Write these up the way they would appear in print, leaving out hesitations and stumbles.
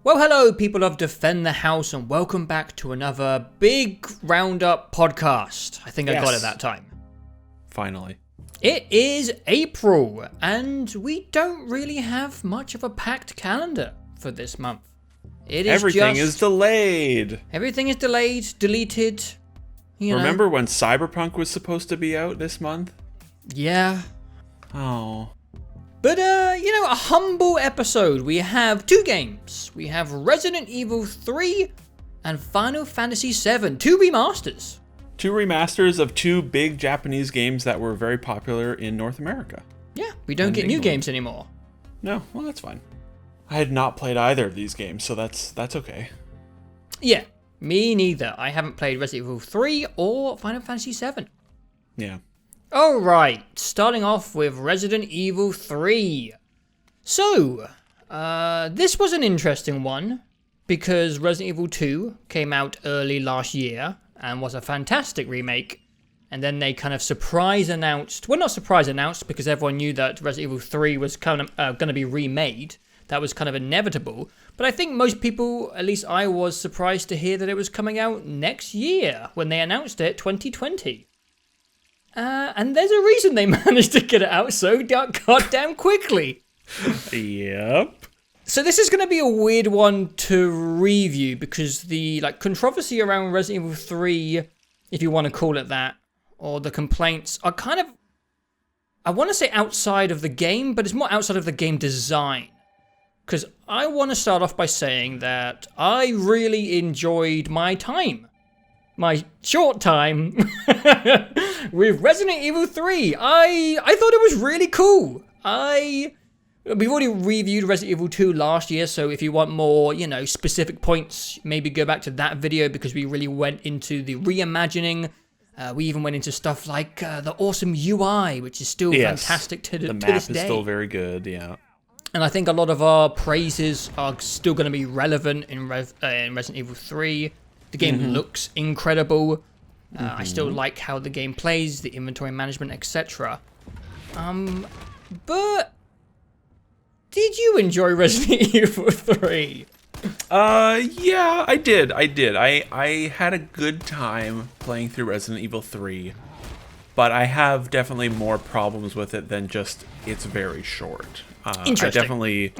Well, hello, people of Defend the House, and welcome back to another big Roundup podcast. I think I got it that time. Finally. It is April, and we don't really have much of a packed calendar for this month. Everything is delayed. Everything is delayed, deleted. Remember when Cyberpunk was supposed to be out this month? Yeah. Oh. But, a humble episode. We have two games. We have Resident Evil 3 and Final Fantasy 7, two remasters. Two remasters of two big Japanese games that were very popular in North America. Yeah, we don't get new games anymore. No, well, that's fine. I had not played either of these games, so that's okay. Yeah, me neither. I haven't played Resident Evil 3 or Final Fantasy 7. Yeah. Alright, starting off with Resident Evil 3. So, this was an interesting one, because Resident Evil 2 came out early last year, and was a fantastic remake, and then they kind of not surprise announced, because everyone knew that Resident Evil 3 was kind of going to be remade. That was kind of inevitable, but I think most people, at least I was, surprised to hear that it was coming out next year, when they announced it, 2020. And there's a reason they managed to get it out so goddamn quickly. Yep. So this is going to be a weird one to review because the controversy around Resident Evil 3, if you want to call it that, or the complaints are kind of, I want to say outside of the game, but it's more outside of the game design. Because I want to start off by saying that I really enjoyed my short time with Resident Evil 3. I thought it was really cool. We've already reviewed Resident Evil 2 last year, so if you want more, specific points, maybe go back to that video because we really went into the reimagining. We even went into stuff like the awesome UI, which is still fantastic to this day. The map is still very good, yeah. And I think a lot of our praises are still going to be relevant in Resident Evil 3. The game looks incredible. I still like how the game plays, the inventory management, etc. But did you enjoy Resident Evil 3? Yeah, I did. I had a good time playing through Resident Evil 3, but I have definitely more problems with it than just it's very short. Interesting. I definitely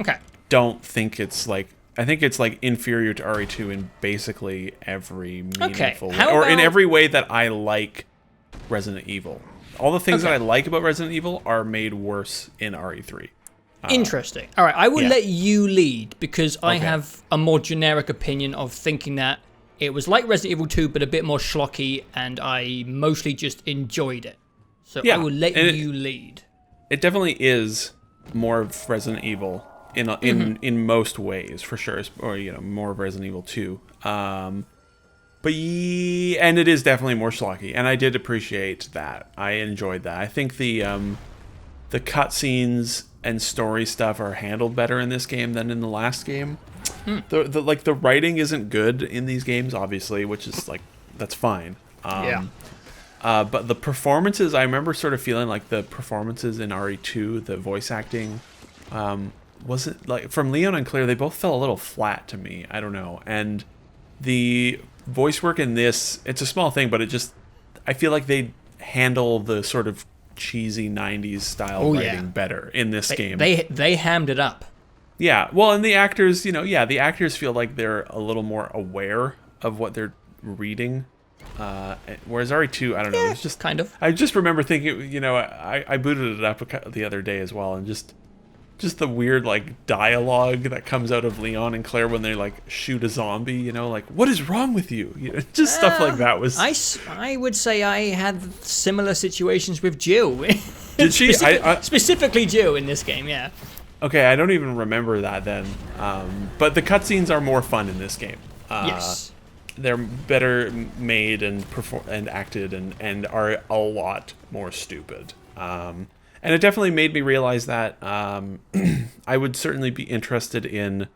don't think it's I think it's inferior to RE2 in basically every meaningful way, or in every way that I like Resident Evil. All the things that I like about Resident Evil are made worse in RE3. Interesting. All right, I will let you lead because I have a more generic opinion of thinking that it was like Resident Evil 2, but a bit more schlocky, and I mostly just enjoyed it. So I will let you lead. It definitely is more of Resident Evil in most ways, for sure, or more of Resident Evil 2. And it is definitely more schlocky, and I did appreciate that. I enjoyed that. I think the cutscenes and story stuff are handled better in this game than in the last game. The writing isn't good in these games, obviously, which is that's fine. But the performances, I remember sort of feeling like the performances in RE2, the voice acting, wasn't from Leon and Claire, they both fell a little flat to me. I don't know. And the voice work in this, it's a small thing, but I feel like they handle the sort of cheesy 90s style writing better in this game. They hammed it up. Yeah. Well, and the actors, the actors feel like they're a little more aware of what they're reading. Whereas RE2, I don't know, it's just kind of. I just remember thinking, I booted it up the other day as well, and just the weird dialogue that comes out of Leon and Claire when they shoot a zombie, what is wrong with you? Just stuff like that was. I would say I had similar situations with Jill. Did she? Specifically Jill in this game, yeah. Okay, I don't even remember that then. But the cutscenes are more fun in this game. Yes. They're better made and acted and are a lot more stupid. And it definitely made me realize that I would certainly be interested in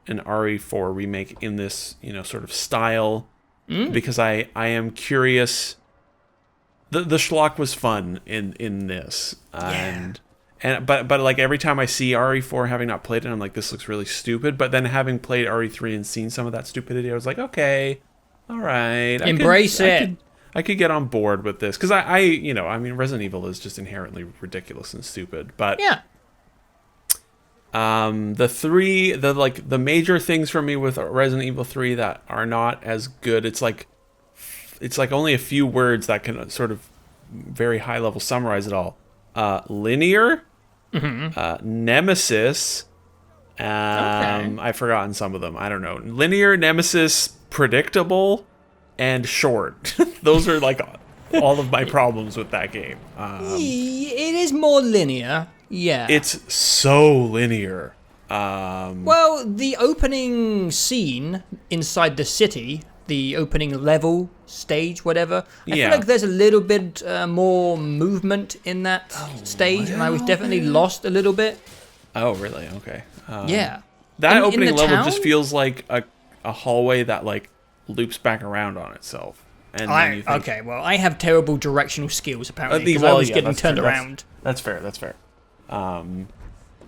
an RE4 remake in this, sort of style, because I am curious. The schlock was fun in this, and And but like every time I see RE4, having not played it, I'm like, this looks really stupid. But then having played RE3 and seen some of that stupidity, I was like, okay, all right, Embrace it. I could get on board with this because I mean, Resident Evil is just inherently ridiculous and stupid. But yeah, the major things for me with Resident Evil 3 that are not as good. It's like only a few words that can sort of very high level summarize it all. Linear, Nemesis. Okay. I've forgotten some of them. I don't know. Linear, Nemesis, predictable, and short. Those are like all of my problems with that game. It is more linear. Yeah. It's so linear. Well, the opening scene inside the city, the opening level, stage, whatever, I feel like there's a little bit more movement in that stage, and I was definitely lost a little bit. Oh, really? Okay. Yeah. That opening level town? just feels like a hallway that like loops back around on itself. And then you think, okay, well, I have terrible directional skills, apparently, because I was getting turned around. That's fair. But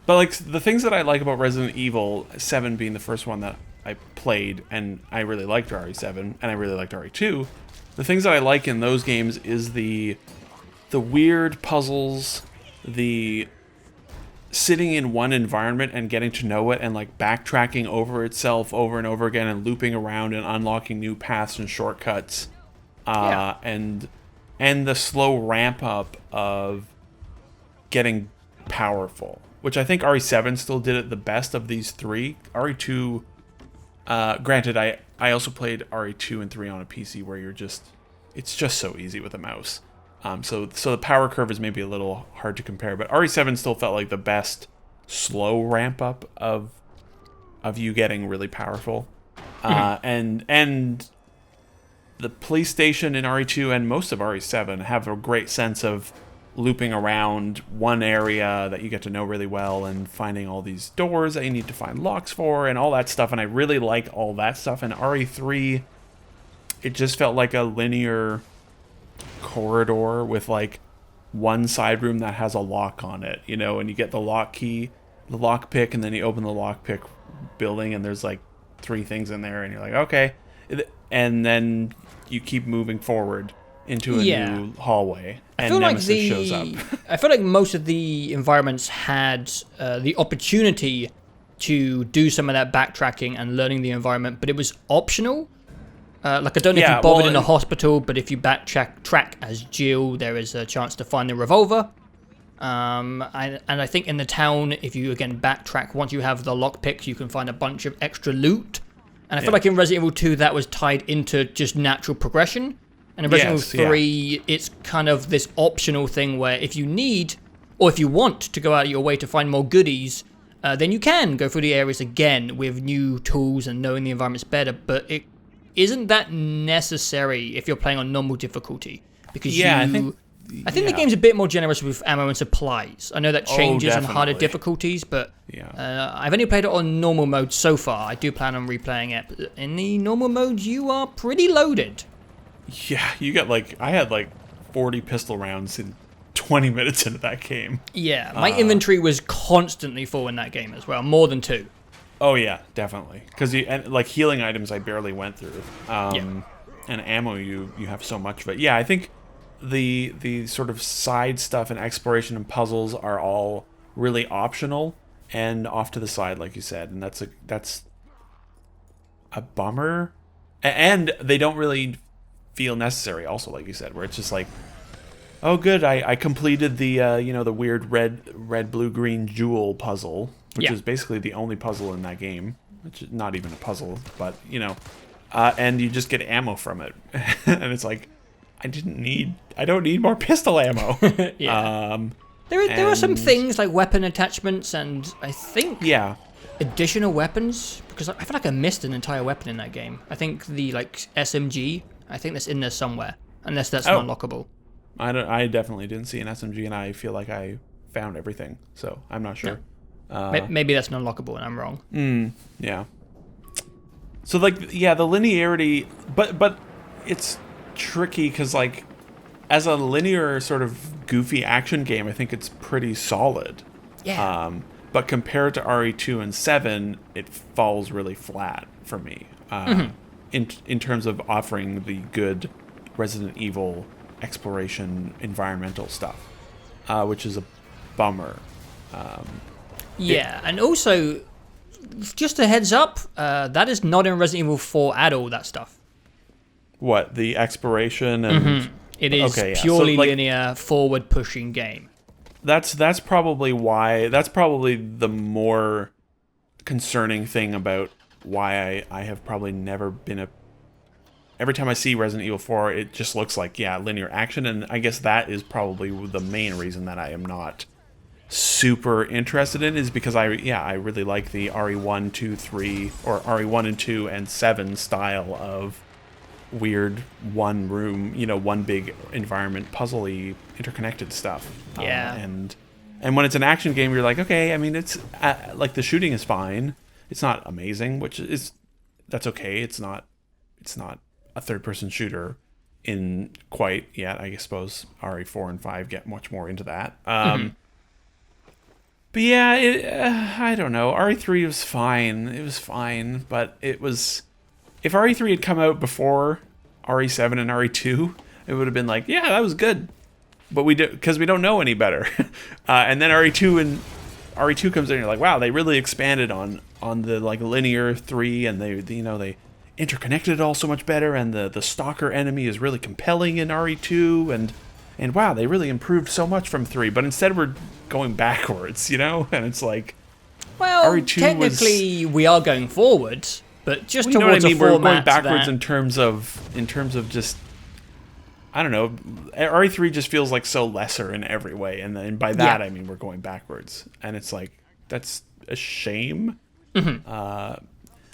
like the things that I like about Resident Evil 7 being the first one that I played, and I really liked RE7, and I really liked RE2, the things that I like in those games is the weird puzzles, the sitting in one environment and getting to know it, and like backtracking over itself over and over again and looping around and unlocking new paths and shortcuts, and the slow ramp up of getting powerful, which I think RE7 still did it the best of these three. RE2, granted, I also played RE2 and 3 on a PC where it's just so easy with a mouse. So the power curve is maybe a little hard to compare, but RE7 still felt like the best slow ramp up of you getting really powerful. And the police station in RE2 and most of RE7 have a great sense of looping around one area that you get to know really well and finding all these doors that you need to find locks for and all that stuff. And I really like all that stuff. And RE3, it just felt like a linear corridor with like one side room that has a lock on it, and you get the lock key, the lock pick, and then you open the lock pick building and there's like 3 things in there and you're like, okay. And then you keep moving forward into a new hallway, and Nemesis shows up. I feel like most of the environments had the opportunity to do some of that backtracking and learning the environment, but it was optional. Like, I don't know if you bothered in a hospital, but if you backtrack as Jill, there is a chance to find the revolver. And I think in the town, if you, again, backtrack, once you have the lockpicks, you can find a bunch of extra loot. And I feel like in Resident Evil 2, that was tied into just natural progression. And in Resident Evil 3, it's kind of this optional thing where if you need, or if you want to go out of your way to find more goodies, then you can go through the areas again with new tools and knowing the environments better. But it isn't that necessary if you're playing on normal difficulty. Because I think the game's a bit more generous with ammo and supplies. I know that changes on harder difficulties, but I've only played it on normal mode so far. I do plan on replaying it. But in the normal mode, you are pretty loaded. Yeah, I had like 40 pistol rounds in 20 minutes into that game. Yeah, my inventory was constantly full in that game as well, more than 2. Oh yeah, definitely. Because like healing items I barely went through. And ammo you have so much of it. Yeah, I think the sort of side stuff and exploration and puzzles are all really optional and off to the side, like you said, and that's a bummer. And they don't really feel necessary also, like you said, where it's just like, oh good, I completed the the weird red blue green jewel puzzle, which is basically the only puzzle in that game, which is not even a puzzle, but and you just get ammo from it. And it's like, I don't need more pistol ammo. There are some things like weapon attachments and I think additional weapons, because I feel like I missed an entire weapon in that game. I think the SMG, I think that's in there somewhere, unless that's not unlockable. I definitely didn't see an SMG, and I feel like I found everything, so I'm not sure. Maybe that's not unlockable, and I'm wrong. Yeah. So the linearity, but it's tricky because as a linear sort of goofy action game, I think it's pretty solid. Yeah. But compared to RE2 and 7, it falls really flat for me. In terms of offering the good Resident Evil exploration environmental stuff, which is a bummer. And also, just a heads up, that is not in Resident Evil 4 at all, that stuff. What, the exploration and... It is purely linear, forward-pushing game. That's probably why... That's probably the more concerning thing about why I have probably never been a... Every time I see Resident Evil 4, it just looks like, linear action, and I guess that is probably the main reason that I am not super interested in, is because I really like the RE1, 2, 3, or RE1 and 2 and 7 style of weird one room, one big environment, puzzly, interconnected stuff. And when it's an action game, you're like, okay, I mean, it's like the shooting is fine. It's not amazing, that's okay. It's not a third-person shooter in quite yet. I suppose RE4 and 5 get much more into that. But yeah, I don't know. RE3 was fine. It was fine, but it was... If RE3 had come out before RE7 and RE2, it would have been like, yeah, that was good. But because we don't know any better. And then RE2 comes in and you're like, wow, they really expanded on the linear 3, and they interconnected it all so much better, and the stalker enemy is really compelling in RE2, and wow, they really improved so much from 3. But instead we're going backwards, and it's like, well, RE2 technically we are going forwards. But just towards a format we're going backwards in terms of just, I don't know. RE3 just feels like so lesser in every way, and by that I mean we're going backwards, and it's like that's a shame.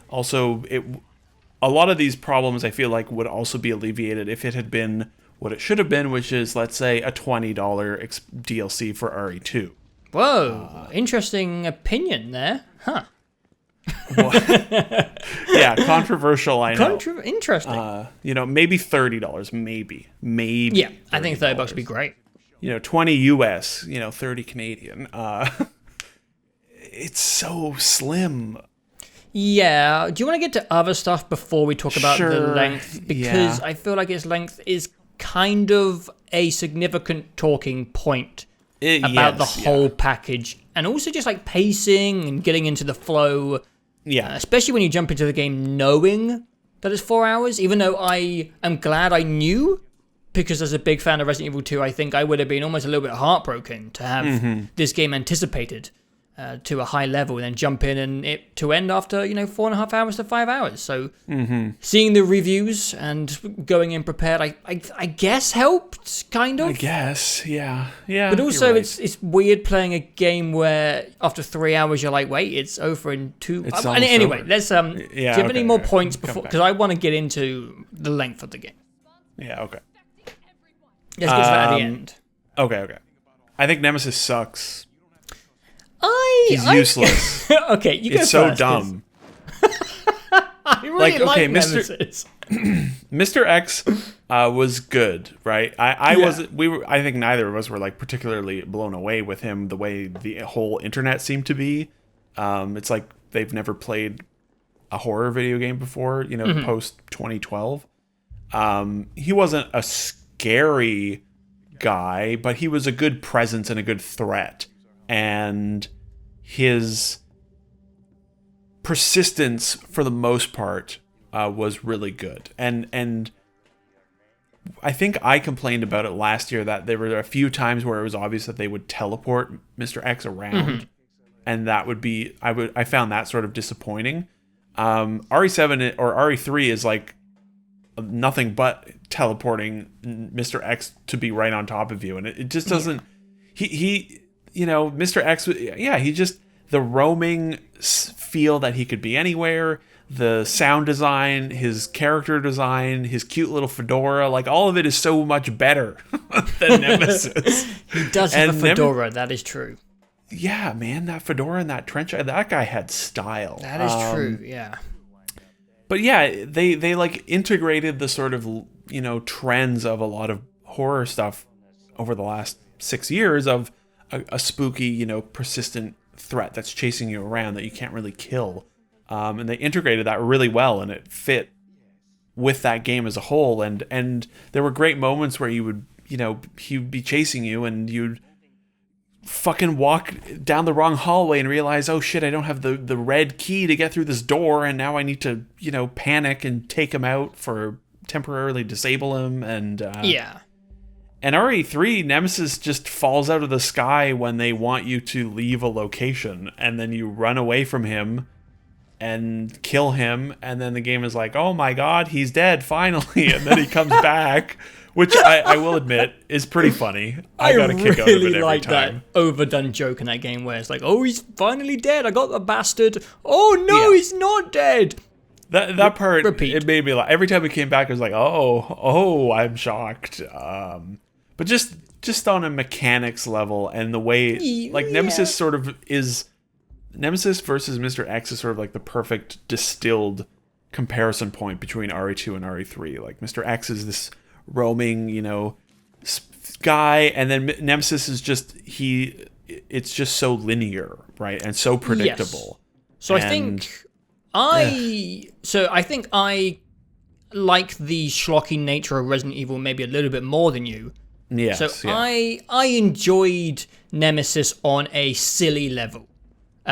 Also, a lot of these problems I feel like would also be alleviated if it had been what it should have been, which is, let's say, a $20 DLC for RE2. Whoa, interesting opinion there, huh? Yeah, controversial, I know. Interesting. Maybe $30, maybe. Yeah, I think $30 would be great. 20 US, 30 Canadian. It's so slim. Yeah, do you want to get to other stuff before we talk about the length? Because I feel like its length is kind of a significant talking point about the whole package. And also just like pacing and getting into the flow. Yeah. Especially when you jump into the game knowing that it's 4 hours. Even though I am glad I knew, because as a big fan of Resident Evil 2, I think I would have been almost a little bit heartbroken to have this game anticipated to a high level and then jump in and it to end after, 4.5 hours to 5 hours. So seeing the reviews and going in prepared, I guess helped, kind of. I guess, yeah. Yeah. But also it's weird playing a game where after 3 hours you're like, wait, it's over in 2. Anyway, let's do you have any more points before, because I want to get into the length of the game. Yeah, okay. Let's get to that at the end. Okay. I think Nemesis sucks. He's useless. Okay, you go It's so first, dumb. I really like Nemesis. Mr. X was good, right? I think neither of us were like particularly blown away with him the way the whole internet seemed to be. It's like they've never played a horror video game before, post 2012. He wasn't a scary guy, but he was a good presence and a good threat. And his persistence, for the most part, was really good. And I think I complained about it last year that there were a few times where it was obvious that they would teleport Mr. X around, and that would be I found that sort of disappointing. RE7 or RE3 is like nothing but teleporting Mr. X to be right on top of you, and it just doesn't. He Mr. X, he just, the roaming feel that he could be anywhere, the sound design, his character design, his cute little fedora, like all of it is so much better than Nemesis. He does have a fedora, that is true. Yeah, man, that fedora and that trench, that guy had style. That is true, yeah. But yeah, they like integrated the sort of, trends of a lot of horror stuff over the last 6 years of a spooky, persistent threat that's chasing you around that you can't really kill. And they integrated that really well, and it fit with that game as a whole. And there were great moments where you would, he would be chasing you and you'd fucking walk down the wrong hallway and realize, oh shit, I don't have the red key to get through this door, and now I need to, panic and take him out for temporarily disable him. And and RE3, Nemesis just falls out of the sky when they want you to leave a location, and then you run away from him and kill him, and then the game is like, oh my god, he's dead finally, and then he comes back, which I will admit is pretty funny. I got a kick out of it every like time. That overdone joke in that game where it's like, oh, he's finally dead, I got the bastard. Oh no, he's not dead. That part, Repeat. It made me laugh. Every time he came back, I was like, oh, I'm shocked. But just on a mechanics level, and the way, like, Nemesis sort of is... Nemesis versus Mr. X is sort of like the perfect distilled comparison point between RE2 and RE3. Like, Mr. X is this roaming, guy, and then Nemesis is just, it's just so linear, right? And so predictable. Yes. So I think I like the schlocky nature of Resident Evil maybe a little bit more than you. Yes, so I enjoyed Nemesis on a silly level.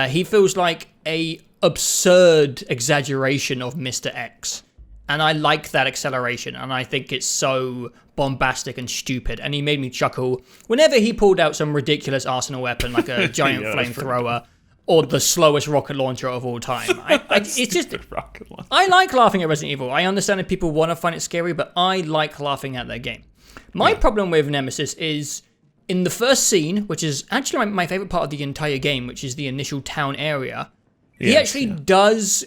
He feels like a absurd exaggeration of Mr. X. And I like that acceleration, and I think it's so bombastic and stupid, and he made me chuckle whenever he pulled out some ridiculous arsenal weapon like a giant flamethrower or the slowest rocket launcher of all time. It's just, I like laughing at Resident Evil. I understand if people want to find it scary, but I like laughing at their game. My problem with Nemesis is in the first scene, which is actually my favorite part of the entire game, which is the initial town area, he actually does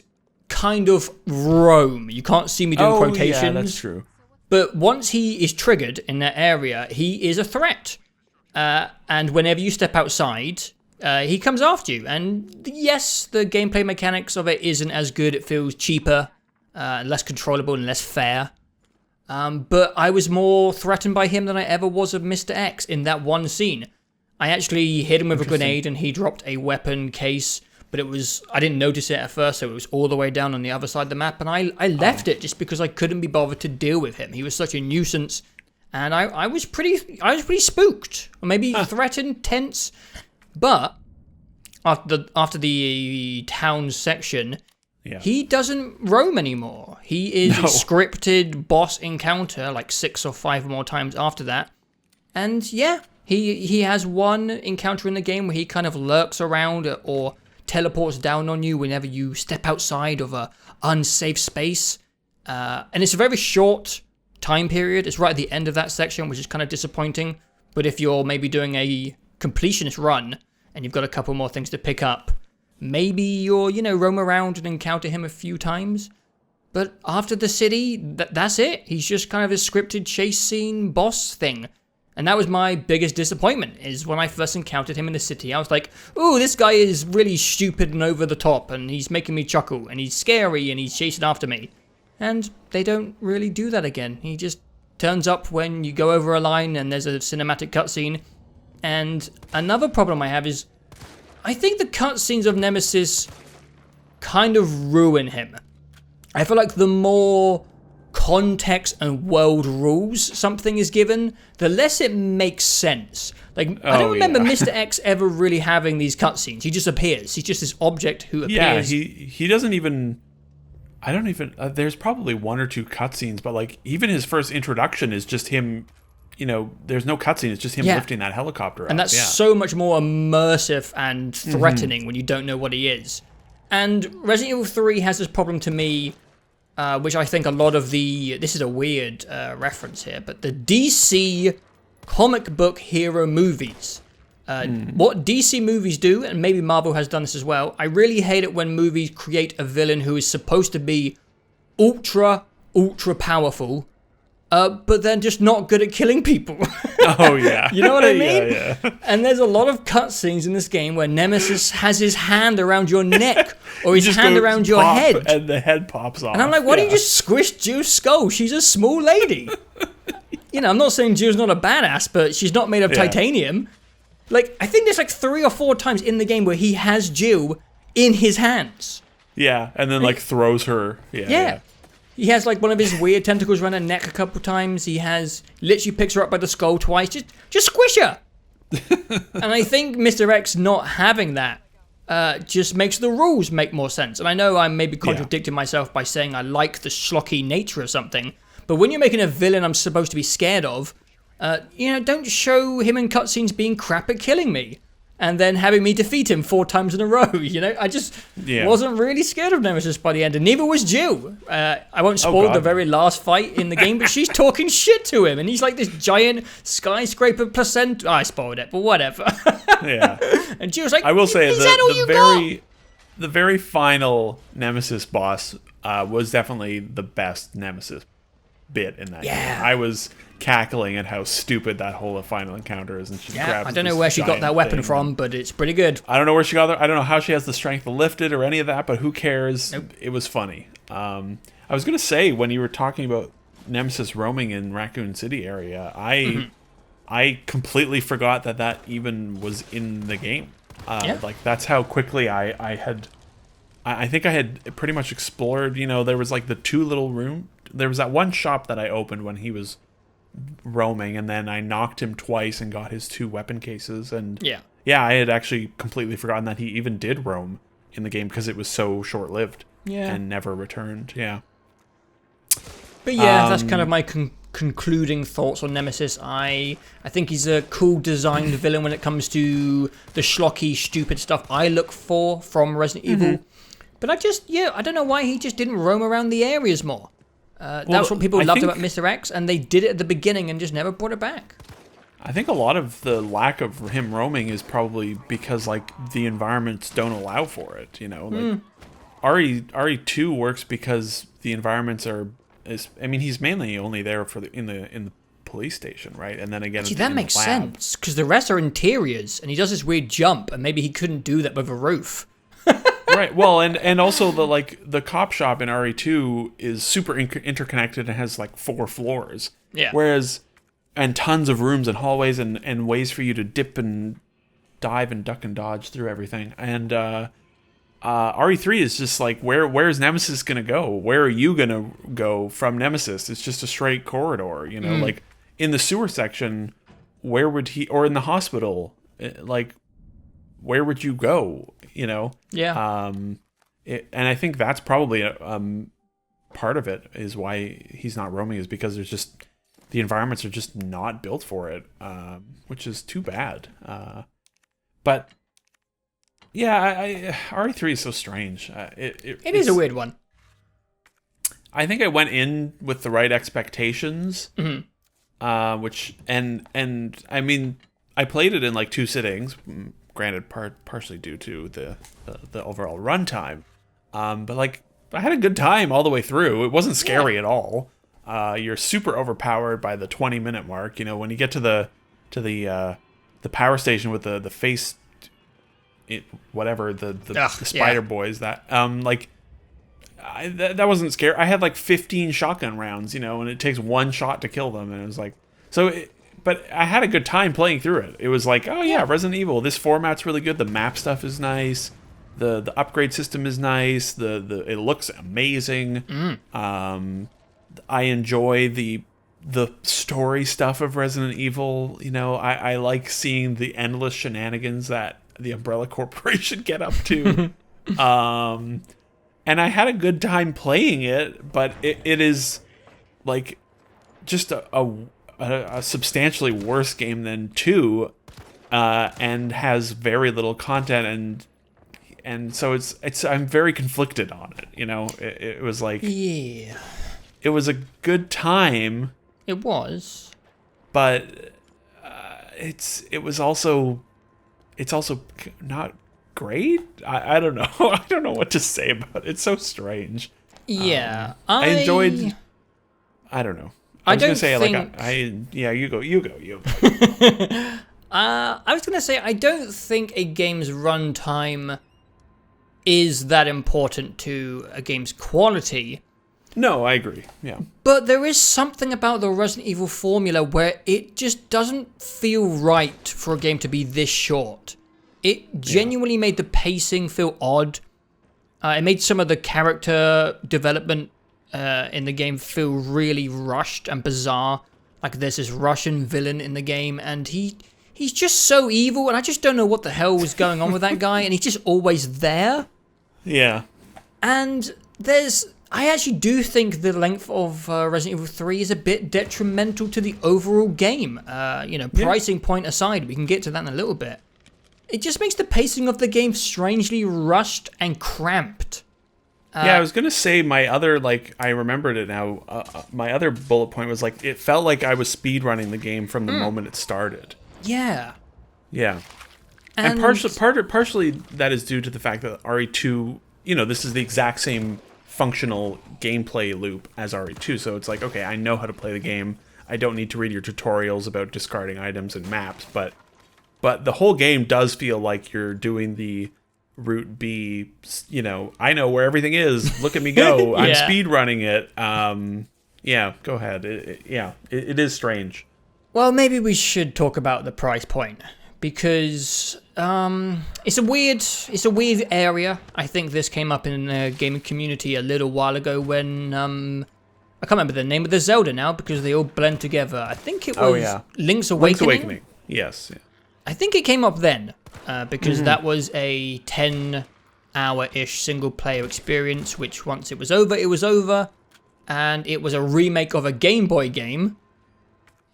kind of roam. You can't see me doing quotations. Yeah, that's true. But once he is triggered in that area, he is a threat. And whenever you step outside, he comes after you. And yes, the gameplay mechanics of it isn't as good. It feels cheaper, less controllable, and less fair. But I was more threatened by him than I ever was of Mr. X in that one scene. I actually hit him with a grenade and he dropped a weapon case, but I didn't notice it at first, so it was all the way down on the other side of the map, and I left it just because I couldn't be bothered to deal with him. He was such a nuisance, and I was pretty spooked, or maybe threatened, tense. But after the town section, he doesn't roam anymore. He is a scripted boss encounter like 6 or 5 more times after that. And he has one encounter in the game where he kind of lurks around or teleports down on you whenever you step outside of a unsafe space. And it's a very short time period. It's right at the end of that section, which is kind of disappointing. But if you're maybe doing a completionist run and you've got a couple more things to pick up, maybe you'll, roam around and encounter him a few times. But after the city, that's it. He's just kind of a scripted chase scene boss thing. And that was my biggest disappointment, is when I first encountered him in the city. I was like, ooh, this guy is really stupid and over the top, and he's making me chuckle, and he's scary, and he's chasing after me. And they don't really do that again. He just turns up when you go over a line and there's a cinematic cutscene. And another problem I have is, I think the cutscenes of Nemesis kind of ruin him. I feel like the more context and world rules something is given, the less it makes sense. Like, I don't remember Mr. X ever really having these cutscenes. He just appears. He's just this object who appears. Yeah, he doesn't even... I don't even... there's probably 1 or 2 cutscenes, but like even his first introduction is just him... there's no cutscene. It's just him lifting that helicopter up. And that's so much more immersive and threatening when you don't know what he is. And Resident Evil 3 has this problem to me, which I think a lot of this is a weird reference here, but the DC comic book hero movies. What DC movies do, and maybe Marvel has done this as well, I really hate it when movies create a villain who is supposed to be ultra powerful, but then just not good at killing people. Oh, yeah. You know what I mean? Yeah. And there's a lot of cutscenes in this game where Nemesis has his hand around your neck or his hand around your head. And the head pops off. And I'm like, why don't you just squish Jill's skull? She's a small lady. I'm not saying Jill's not a badass, but she's not made of titanium. Like, I think there's like 3 or 4 times in the game where he has Jill in his hands. Yeah, and then like throws her. Yeah. He has like one of his weird tentacles around her neck a couple times. He has literally picks her up by the skull twice. Just squish her. And I think Mr. X not having that just makes the rules make more sense. And I know I'm maybe contradicting myself by saying I like the schlocky nature of something, but when you're making a villain I'm supposed to be scared of, don't show him in cutscenes being crap at killing me and then having me defeat him 4 times in a row. I just wasn't really scared of Nemesis by the end, and neither was Jill. I won't spoil the very last fight in the game, but she's talking shit to him, and he's like this giant skyscraper placenta. I spoiled it, but whatever. Yeah. And Jill's like, I will say the very final Nemesis boss was definitely the best Nemesis bit in that game. I was cackling at how stupid that whole final encounter is, and she grabs I don't know where she got that weapon from, but it's pretty good. I don't know where she got it. I don't know how she has the strength to lift it or any of that, but who cares? Nope. It was funny. I was gonna say, when you were talking about Nemesis roaming in Raccoon City area, I completely forgot that even was in the game. Like, that's how quickly I think I had pretty much explored. There was like the 2 little room. There was that one shop that I opened when he was roaming, and then I knocked him twice and got his 2 weapon cases. And I had actually completely forgotten that he even did roam in the game because it was so short-lived and never returned. But that's kind of my concluding thoughts on Nemesis. I think he's a cool designed villain when it comes to the schlocky, stupid stuff I look for from Resident Evil. But I don't know why he just didn't roam around the areas more. That's what people loved about Mr. X, and they did it at the beginning and just never brought it back. I think a lot of the lack of him roaming is probably because like the environments don't allow for it. Like RE2 works because the environments he's mainly only there for in the police station, right? And then again, that makes sense because the rest are interiors, and he does this weird jump, and maybe he couldn't do that with a roof. Right. Well, and also the cop shop in RE2 is super interconnected and has like 4 floors. Yeah. Whereas, and tons of rooms and hallways and ways for you to dip and dive and duck and dodge through everything. And RE3 is just like, where's Nemesis gonna go? Where are you gonna go from Nemesis? It's just a straight corridor. Like in the sewer section, where would he? Or in the hospital, like, where would you go? Yeah. And I think that's probably part of it is why he's not roaming, is because the environments are just not built for it, which is too bad. But yeah, RE3 is so strange. It is a weird one. I think I went in with the right expectations, which and I mean, I played it in like 2 sittings. Granted, partially due to the overall runtime, but like I had a good time all the way through. It wasn't scary at all. You're super overpowered by the 20-minute mark. When you get to the power station with the face, the spider boys. That that wasn't scary. I had like 15 shotgun rounds, and it takes 1 shot to kill them, and it was like so. But I had a good time playing through it. It was like, oh yeah, Resident Evil. This format's really good. The map stuff is nice. The upgrade system is nice. It looks amazing. I enjoy the story stuff of Resident Evil. I like seeing the endless shenanigans that the Umbrella Corporation get up to. And I had a good time playing it, but it is like just a substantially worse game than 2, and has very little content, and so it's I'm very conflicted on it. It was like, it was a good time. It was, but it's also not great. I don't know. I don't know what to say about it. It's so strange. Yeah, I enjoyed. I don't know. I was gonna say, you go. I was gonna say, I don't think a game's runtime is that important to a game's quality. No, I agree. Yeah. But there is something about the Resident Evil formula where it just doesn't feel right for a game to be this short. It genuinely made the pacing feel odd. It made some of the character development in the game feel really rushed and bizarre. Like there's this Russian villain in the game, and he's just so evil, and I just don't know what the hell was going on with that guy, and he's just always there. Yeah. And I actually do think the length of Resident Evil 3 is a bit detrimental to the overall game. Pricing point aside, we can get to that in a little bit. It just makes the pacing of the game strangely rushed and cramped. I was going to say I remembered it now. My other bullet point was it felt like I was speedrunning the game from the moment it started. Yeah. Yeah. And partially that is due to the fact that RE2, this is the exact same functional gameplay loop as RE2. So it's okay, I know how to play the game. I don't need to read your tutorials about discarding items and maps, but the whole game does feel like you're doing the Route B, I know where everything is. Look at me go. I'm speed running it. Go ahead. It is strange. Well, maybe we should talk about the price point, because it's a weird area. I think this came up in the gaming community a little while ago when I can't remember the name of the Zelda now because they all blend together. I think it was Link's Awakening. Link's Awakening. Yes. Yeah. I think it came up then because that was a 10-hour-ish single-player experience, which once it was over, and it was a remake of a Game Boy game,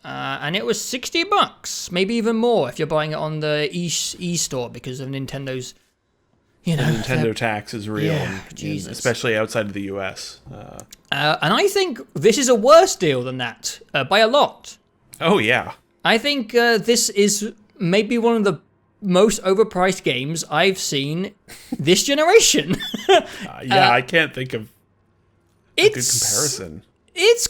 and it was $60, maybe even more if you're buying it on the e-store because of Nintendo's, the Nintendo tax is real, especially outside of the US. And I think this is a worse deal than that by a lot. Oh yeah, I think this is maybe one of the most overpriced games I've seen this generation. I can't think of a good comparison. It's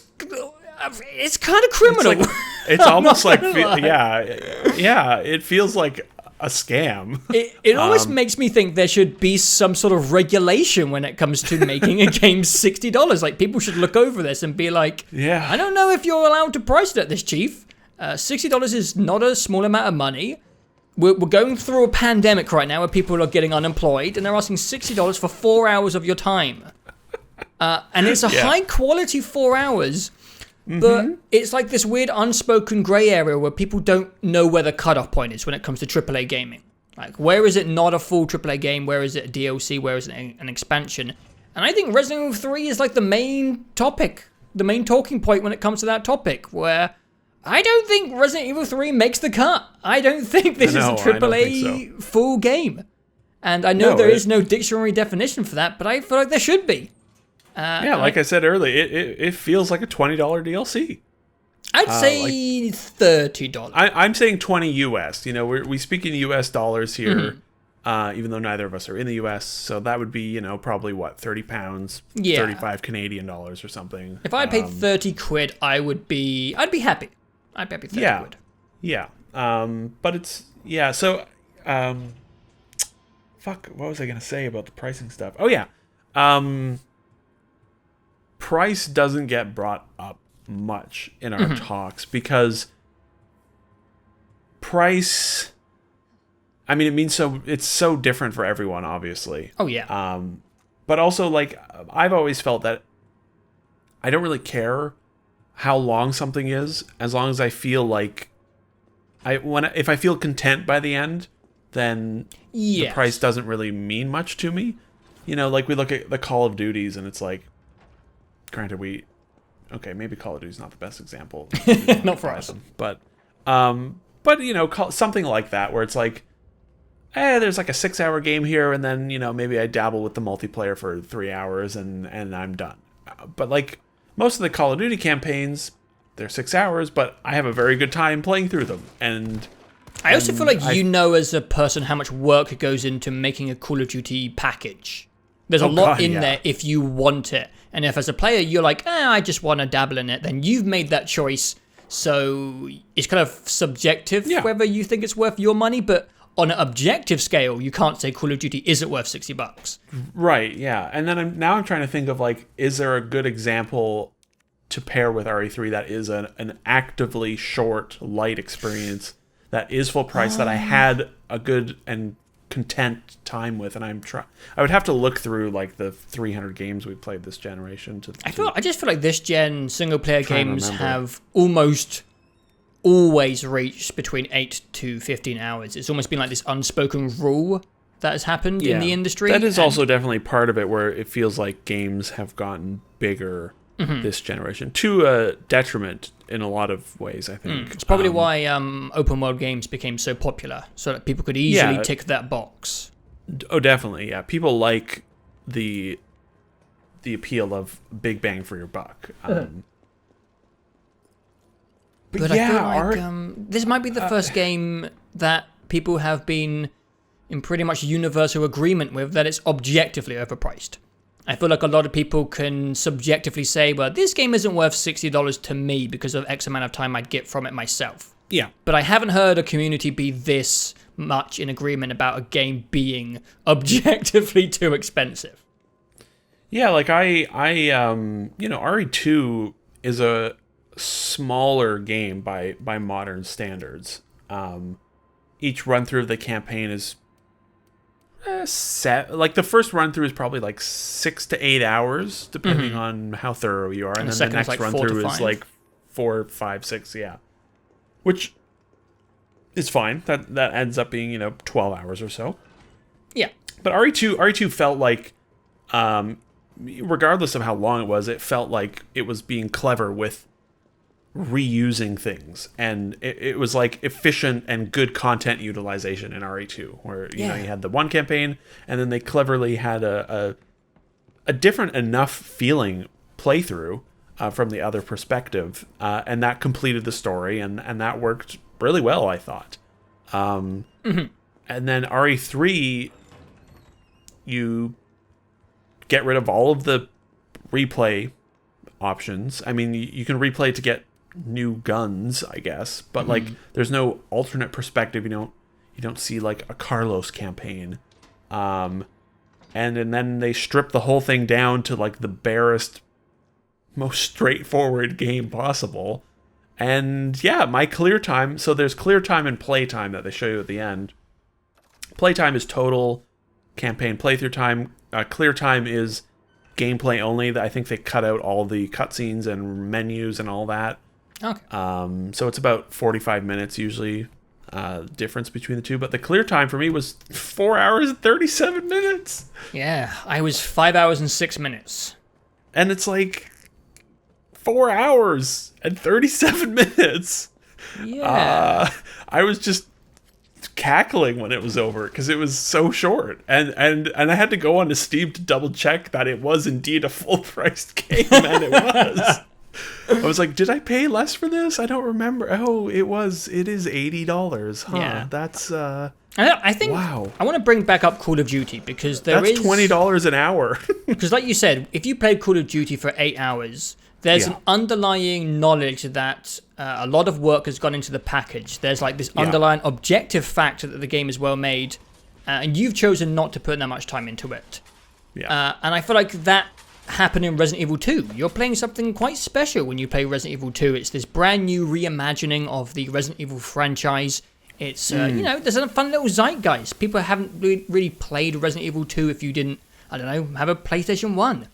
kind of criminal. It's almost like it feels like a scam. It almost makes me think there should be some sort of regulation when it comes to making a game $60. Like people should look over this and be like, I don't know if you're allowed to price it at this, Chief. $60 is not a small amount of money. We're going through a pandemic right now where people are getting unemployed, and they're asking $60 for 4 hours of your time. And it's a high quality 4 hours, but it's like this weird unspoken grey area where people don't know where the cutoff point is when it comes to AAA gaming. Like, where is it not a full AAA game? Where is it a DLC? Where is it an expansion? And I think Resident Evil 3 is like the main topic, the main talking point when it comes to that topic, where I don't think Resident Evil 3 makes the cut. I don't think this is a AAA full game. And I know there is no dictionary definition for that, but I feel like there should be. Like I said earlier, it feels like a $20 DLC. I'd say $30. I'm saying 20 US. We speak in US dollars here, even though neither of us are in the US. So that would be, probably what, £30, 35 Canadian dollars or something. If I paid 30 quid, I'd be happy. I'd be happy 30 quid. Yeah. But it's, so, fuck, what was I going to say about the pricing stuff? Oh, yeah. Price doesn't get brought up much in our talks because price, I mean, it's so different for everyone, obviously. Oh, yeah. But also, I've always felt that I don't really care how long something is, as long as I feel like if I feel content by the end, then the price doesn't really mean much to me. We look at the Call of Duties and it's like, granted, maybe Call of Duty's not the best example. Not for us. But something like that where it's like, there's like a 6-hour game here, and then, maybe I dabble with the multiplayer for 3 hours and I'm done. But most of the Call of Duty campaigns, they're 6 hours, but I have a very good time playing through them. And I also feel like as a person how much work goes into making a Call of Duty package. There's a lot in there if you want it. And if as a player you're like, I just want to dabble in it, then you've made that choice. So it's kind of subjective whether you think it's worth your money. But on an objective scale, you can't say Call of Duty isn't worth $60. Right, yeah. And then I'm trying to think of, like, is there a good example to pair with RE3 that is an actively short, light experience that is full price that I had a good and content time with, and I would have to look through like the 300 games we played this generation I just feel like this gen single player games have almost always reached between 8 to 15 hours. It's almost been like this unspoken rule that has happened in the industry. That is also definitely part of it, where it feels like games have gotten bigger this generation, to a detriment in a lot of ways, I think. It's probably why open world games became so popular, so that people could easily tick that box. Oh, definitely, yeah. People like the appeal of big bang for your buck. But I feel like this might be the first game that people have been in pretty much universal agreement with that it's objectively overpriced. I feel like a lot of people can subjectively say, well, this game isn't worth $60 to me because of X amount of time I'd get from it myself. Yeah. But I haven't heard a community be this much in agreement about a game being objectively too expensive. Yeah, like RE2 is a smaller game by modern standards. Each run through of the campaign is like the first run through is probably like 6 to 8 hours, depending on how thorough you are, and then the next like run through is like 4, 5, 6, which is fine. That ends up being 12 hours or so. Yeah, but RE2 felt like, regardless of how long it was, it felt like it was being clever with reusing things, and it was like efficient and good content utilization in RE2, where you had the one campaign, and then they cleverly had a different enough feeling playthrough from the other perspective, and that completed the story, and that worked really well, I thought. And then RE3, you get rid of all of the replay options. I mean, you can replay to get new guns, I guess, but like there's no alternate perspective. You don't see like a Carlos campaign, and then they strip the whole thing down to like the barest, most straightforward game possible. And my clear time, so there's clear time and playtime that they show you at the end. Playtime is total campaign playthrough time. Clear time is gameplay only. I think they cut out all the cutscenes and menus and all that. Okay. So it's about 45 minutes usually, difference between the two. But the clear time for me was 4 hours and 37 minutes. Yeah, I was 5 hours and 6 minutes. And it's like 4 hours and 37 minutes. Yeah. I was just cackling when it was over because it was so short, and I had to go on to Steam to double check that it was indeed a full priced game, and it was. I was like, did I pay less for this? I don't remember. Oh, it is $80. Huh. Yeah. That's I think wow. I want to bring back up Call of Duty because that's $20 an hour. Because like you said, if you played Call of Duty for 8 hours, there's an underlying knowledge that a lot of work has gone into the package. There's like this underlying objective factor that the game is well made, and you've chosen not to put that much time into it. Yeah. And I feel like that happened in Resident Evil 2. You're playing something quite special when you play Resident Evil 2. It's this brand new reimagining of the Resident Evil franchise. It's, there's a fun little zeitgeist. People haven't really played Resident Evil 2 if you didn't, I don't know, have a PlayStation 1.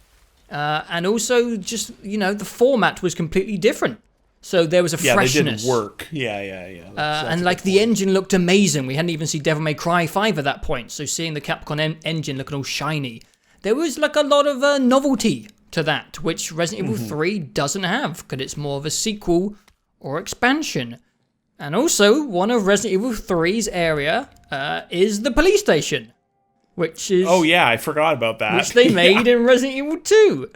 And also, just, the format was completely different. So there was a freshness. Yeah, they didn't work. Yeah. That's and like the engine looked amazing. We hadn't even seen Devil May Cry 5 at that point. So seeing the Capcom engine looking all shiny, there was like a lot of novelty to that, which Resident Evil 3 doesn't have, because it's more of a sequel or expansion. And also, one of Resident Evil 3's area is the police station, which is... Oh yeah, I forgot about that. Which they made in Resident Evil 2.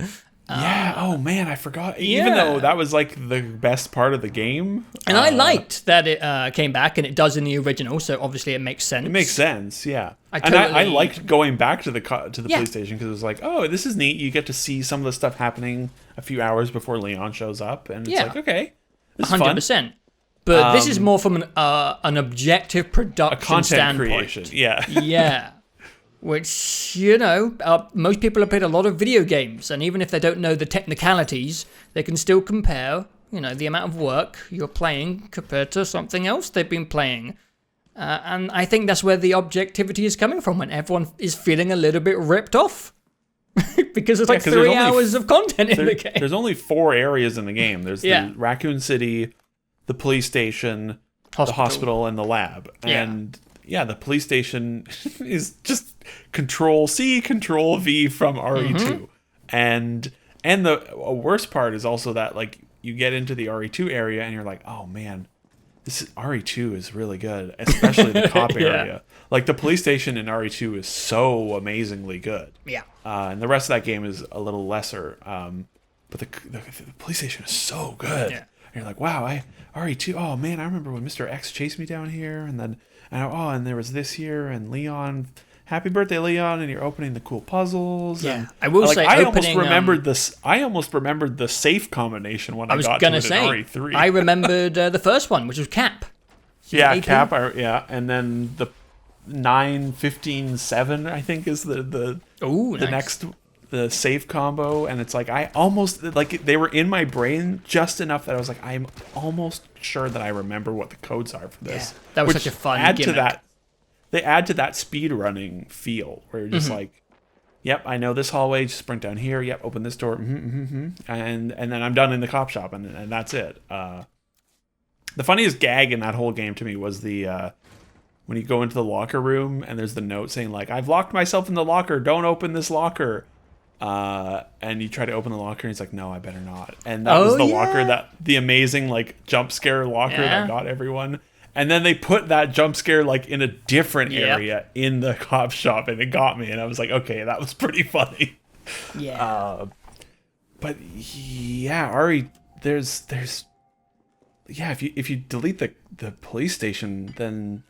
Oh man, I forgot. Even though that was like the best part of the game. And I liked that it came back, and it does in the original, so obviously it makes sense. It makes sense, yeah. I liked going back to the police station, because it was like, oh, this is neat. You get to see some of the stuff happening a few hours before Leon shows up, and it's like, okay, this is 100%. Fun. But this is more from an objective production a content standpoint. creation. Yeah. Yeah. Which, most people have played a lot of video games, and even if they don't know the technicalities, they can still compare, the amount of work you're playing compared to something else they've been playing. And I think that's where the objectivity is coming from, when everyone is feeling a little bit ripped off. Because it's 3 hours of content in the game. There's only 4 areas in the game. There's the Raccoon City, the police station, the hospital, and the lab. And the police station is just Control-C, Control-V from RE2. And the worst part is also that, like, you get into the RE2 area and you're like, oh man, RE2 is really good, especially the cop area. Like, the police station in RE2 is so amazingly good. Yeah. And the rest of that game is a little lesser. But the police station is so good. Yeah. And you're like, wow, RE2, oh man, I remember when Mr. X chased me down here, and then, and there was this here, and Leon, happy birthday, Leon, and you're opening the cool puzzles. Yeah, and, I will say, I almost remembered the safe combination when I got to it in RE3. I remembered the first one, which was Cap. Yeah, Cap, and then the 9, 15, 7, I think is the next the safe combo, and it's like I almost they were in my brain just enough that I was like, I'm almost sure that I remember what the codes are for this. Yeah, that was such a fun gimmick. They add to that speed running feel where you're just like, yep, I know this hallway, just sprint down here, yep, open this door, and then I'm done in the cop shop, and that's it. The funniest gag in that whole game to me was the when you go into the locker room and there's the note saying like, I've locked myself in the locker, don't open this locker. And you try to open the locker and he's like, no, I better not. And that was the locker, the amazing like jump scare locker that got everyone. And then they put that jump scare like in a different area in the cop shop, and it got me. And I was like, okay, that was pretty funny. Yeah. But yeah, there's if you delete the police station, then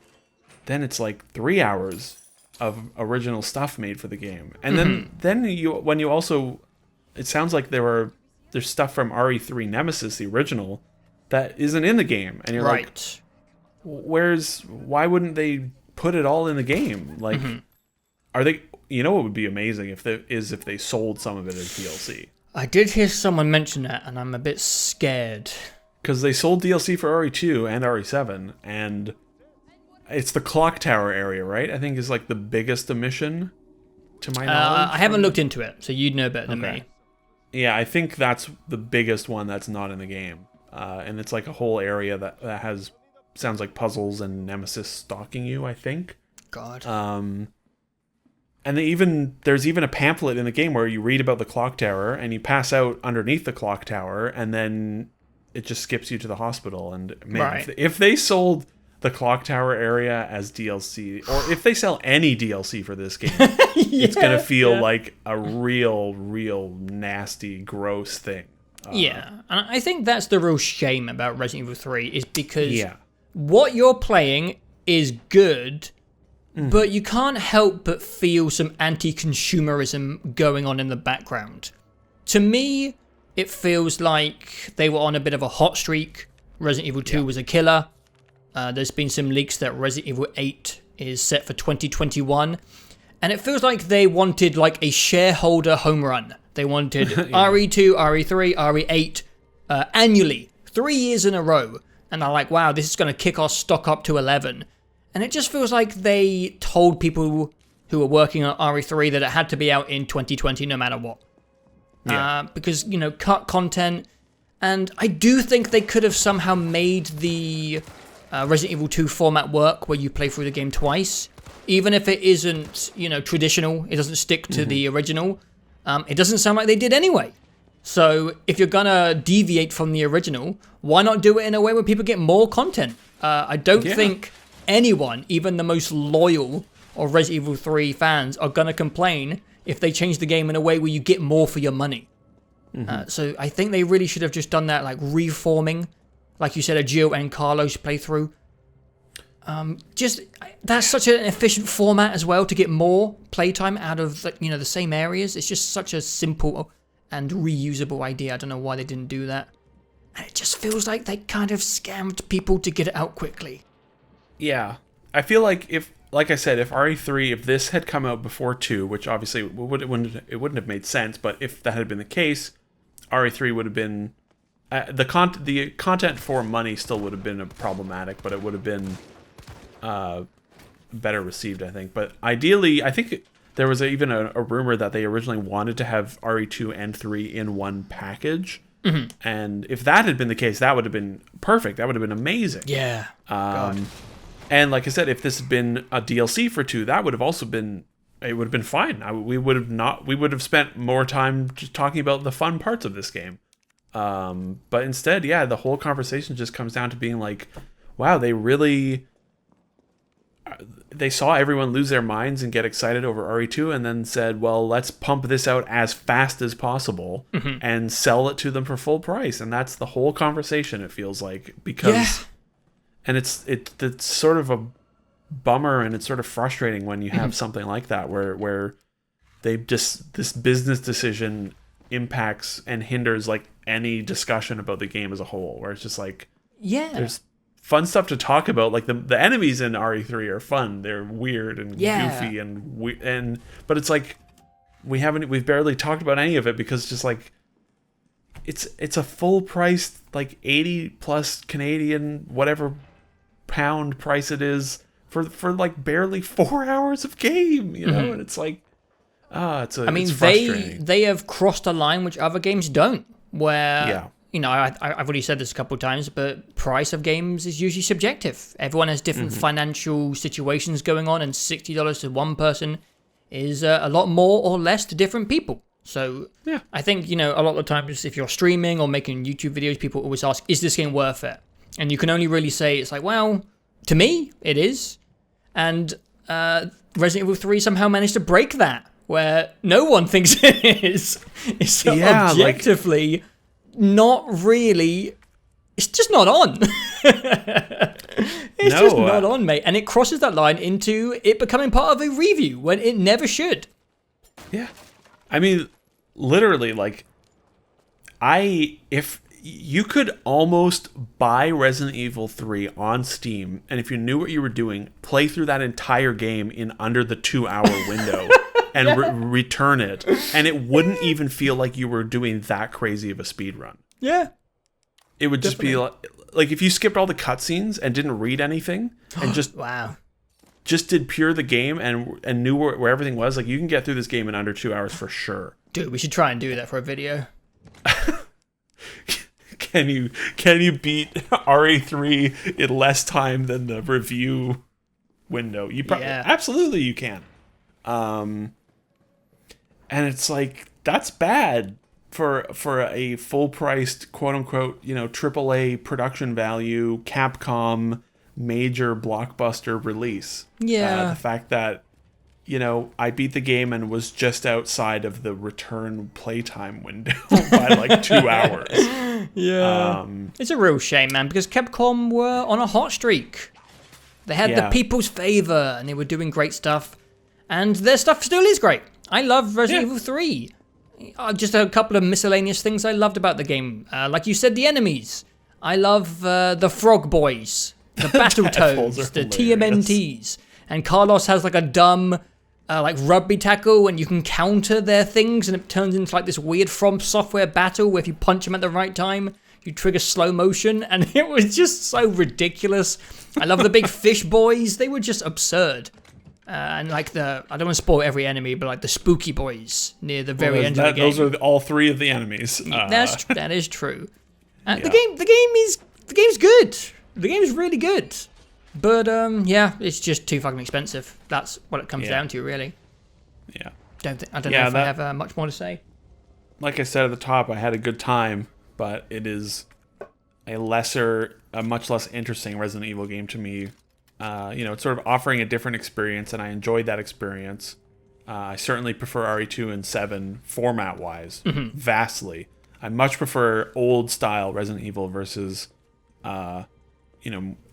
it's like 3 hours of original stuff made for the game. And then you also, it sounds like there's stuff from RE3 Nemesis, the original, that isn't in the game. And you're like, why wouldn't they put it all in the game? Like, are they, what would be amazing if they sold some of it as DLC. I did hear someone mention that, and I'm a bit scared. Because they sold DLC for RE2 and RE7, and it's the clock tower area, right? I think is like the biggest emission, to my knowledge. I haven't looked into it, so you'd know better than me. Yeah, I think that's the biggest one that's not in the game. And it's like a whole area that has, sounds like puzzles and Nemesis stalking you, I think. God. And there's even a pamphlet in the game where you read about the clock tower and you pass out underneath the clock tower, and then it just skips you to the hospital. And man, if they sold the clock tower area as DLC, or if they sell any DLC for this game, it's gonna feel like a real nasty, gross thing. And I think that's the real shame about Resident Evil 3 is because what you're playing is good, but you can't help but feel some anti-consumerism going on in the background. To me, it feels like they were on a bit of a hot streak. Resident Evil 2 was a killer. There's been some leaks that Resident Evil 8 is set for 2021. And it feels like they wanted like a shareholder home run. They wanted RE2, RE3, RE8 annually, 3 years in a row. And they're like, wow, this is going to kick our stock up to 11. And it just feels like they told people who were working on RE3 that it had to be out in 2020 no matter what. Because, cut content. And I do think they could have somehow made the Resident Evil 2 format work where you play through the game twice. Even if it isn't, traditional, it doesn't stick to the original. It doesn't sound like they did anyway. So if you're going to deviate from the original, why not do it in a way where people get more content? I don't think anyone, even the most loyal of Resident Evil 3 fans, are going to complain if they change the game in a way where you get more for your money. So I think they really should have just done that, like reforming, like you said, a Gio and Carlos playthrough. That's such an efficient format as well to get more playtime out of the same areas. It's just such a simple and reusable idea. I don't know why they didn't do that. And it just feels like they kind of scammed people to get it out quickly. Yeah. I feel like like I said, if RE3, if this had come out before 2, which obviously it wouldn't have made sense, but if that had been the case, RE3 would have been the content for money still would have been problematic, but it would have been better received, I think. But ideally, I think there was even a rumor that they originally wanted to have RE2 and 3 in one package. Mm-hmm. And if that had been the case, that would have been perfect. That would have been amazing. Yeah. And like I said, if this had been a DLC for 2, that would have also been, it would have been fine. We would have spent more time just talking about the fun parts of this game. But instead, yeah, the whole conversation just comes down to being like, wow, they saw everyone lose their minds and get excited over RE2 and then said, well, let's pump this out as fast as possible and sell it to them for full price. And that's the whole conversation, it feels like, because... Yeah. And it's sort of a bummer, and it's sort of frustrating when you have something like that where they just, this business decision impacts and hinders like any discussion about the game as a whole, where it's just like, there's fun stuff to talk about. Like the enemies in RE3 are fun. They're weird and goofy and but it's like we've barely talked about any of it because just like it's a full price, like 80 plus Canadian whatever pound price it is for like barely 4 hours of game, you know. And it's like it's frustrating. They have crossed a line which other games don't, where you know, I've already said this a couple of times, but price of games is usually subjective. Everyone has different financial situations going on, and $60 to one person is a lot more or less to different people. So I think, you know, a lot of the times if you're streaming or making YouTube videos, people always ask, is this game worth it? And you can only really say, it's like, well, to me, it is. And Resident Evil 3 somehow managed to break that, where no one thinks it is. It's so objectively not really... It's just not on. It's just not on, mate. And it crosses that line into it becoming part of a review when it never should. Yeah. I mean, literally, like, if you could almost buy Resident Evil 3 on Steam, and if you knew what you were doing, play through that entire game in under the 2-hour window and return it, and it wouldn't even feel like you were doing that crazy of a speed run. Yeah. It would just be like if you skipped all the cutscenes and didn't read anything and just just did pure the game and knew where everything was, like, you can get through this game in under 2 hours for sure. Dude, we should try and do that for a video. Can you beat RE3 in less time than the review window? Absolutely you can. And it's like, that's bad for a full-priced, quote-unquote, you know, AAA production value Capcom major blockbuster release. The fact that, you know, I beat the game and was just outside of the return playtime window by like 2 hours. It's a real shame, man, because Capcom were on a hot streak. They had the people's favor, and they were doing great stuff, and their stuff still is great. I love Resident Evil 3. Just a couple of miscellaneous things I loved about the game. Like you said, the enemies. I love the Frog Boys, the Battletoads, the TMNTs. And Carlos has like a dumb like rugby tackle, and you can counter their things, and it turns into like this weird From Software battle where if you punch them at the right time, you trigger slow motion, and it was just so ridiculous. I love the big fish boys. They were just absurd. And like I don't want to spoil every enemy, but like the spooky boys near the very end of the game. Those are all three of the enemies. That is true. The game's good. The game's really good. But it's just too fucking expensive. That's what it comes down to, really. Yeah. I don't know if I have much more to say. Like I said at the top, I had a good time, but it is a much less interesting Resident Evil game to me. It's sort of offering a different experience, and I enjoyed that experience. I certainly prefer RE2 and 7 format-wise, vastly. I much prefer old-style Resident Evil versus,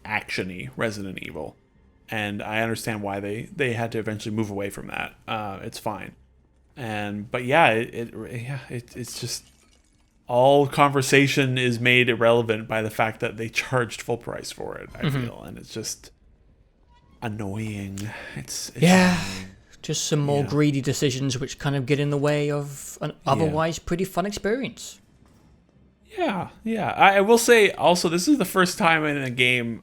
action-y Resident Evil. And I understand why they had to eventually move away from that. It's fine. It's just... all conversation is made irrelevant by the fact that they charged full price for it, I feel. And it's just annoying. It's yeah. annoying. Just some more greedy decisions which kind of get in the way of an otherwise pretty fun experience. Yeah. I will say also, this is the first time in a game,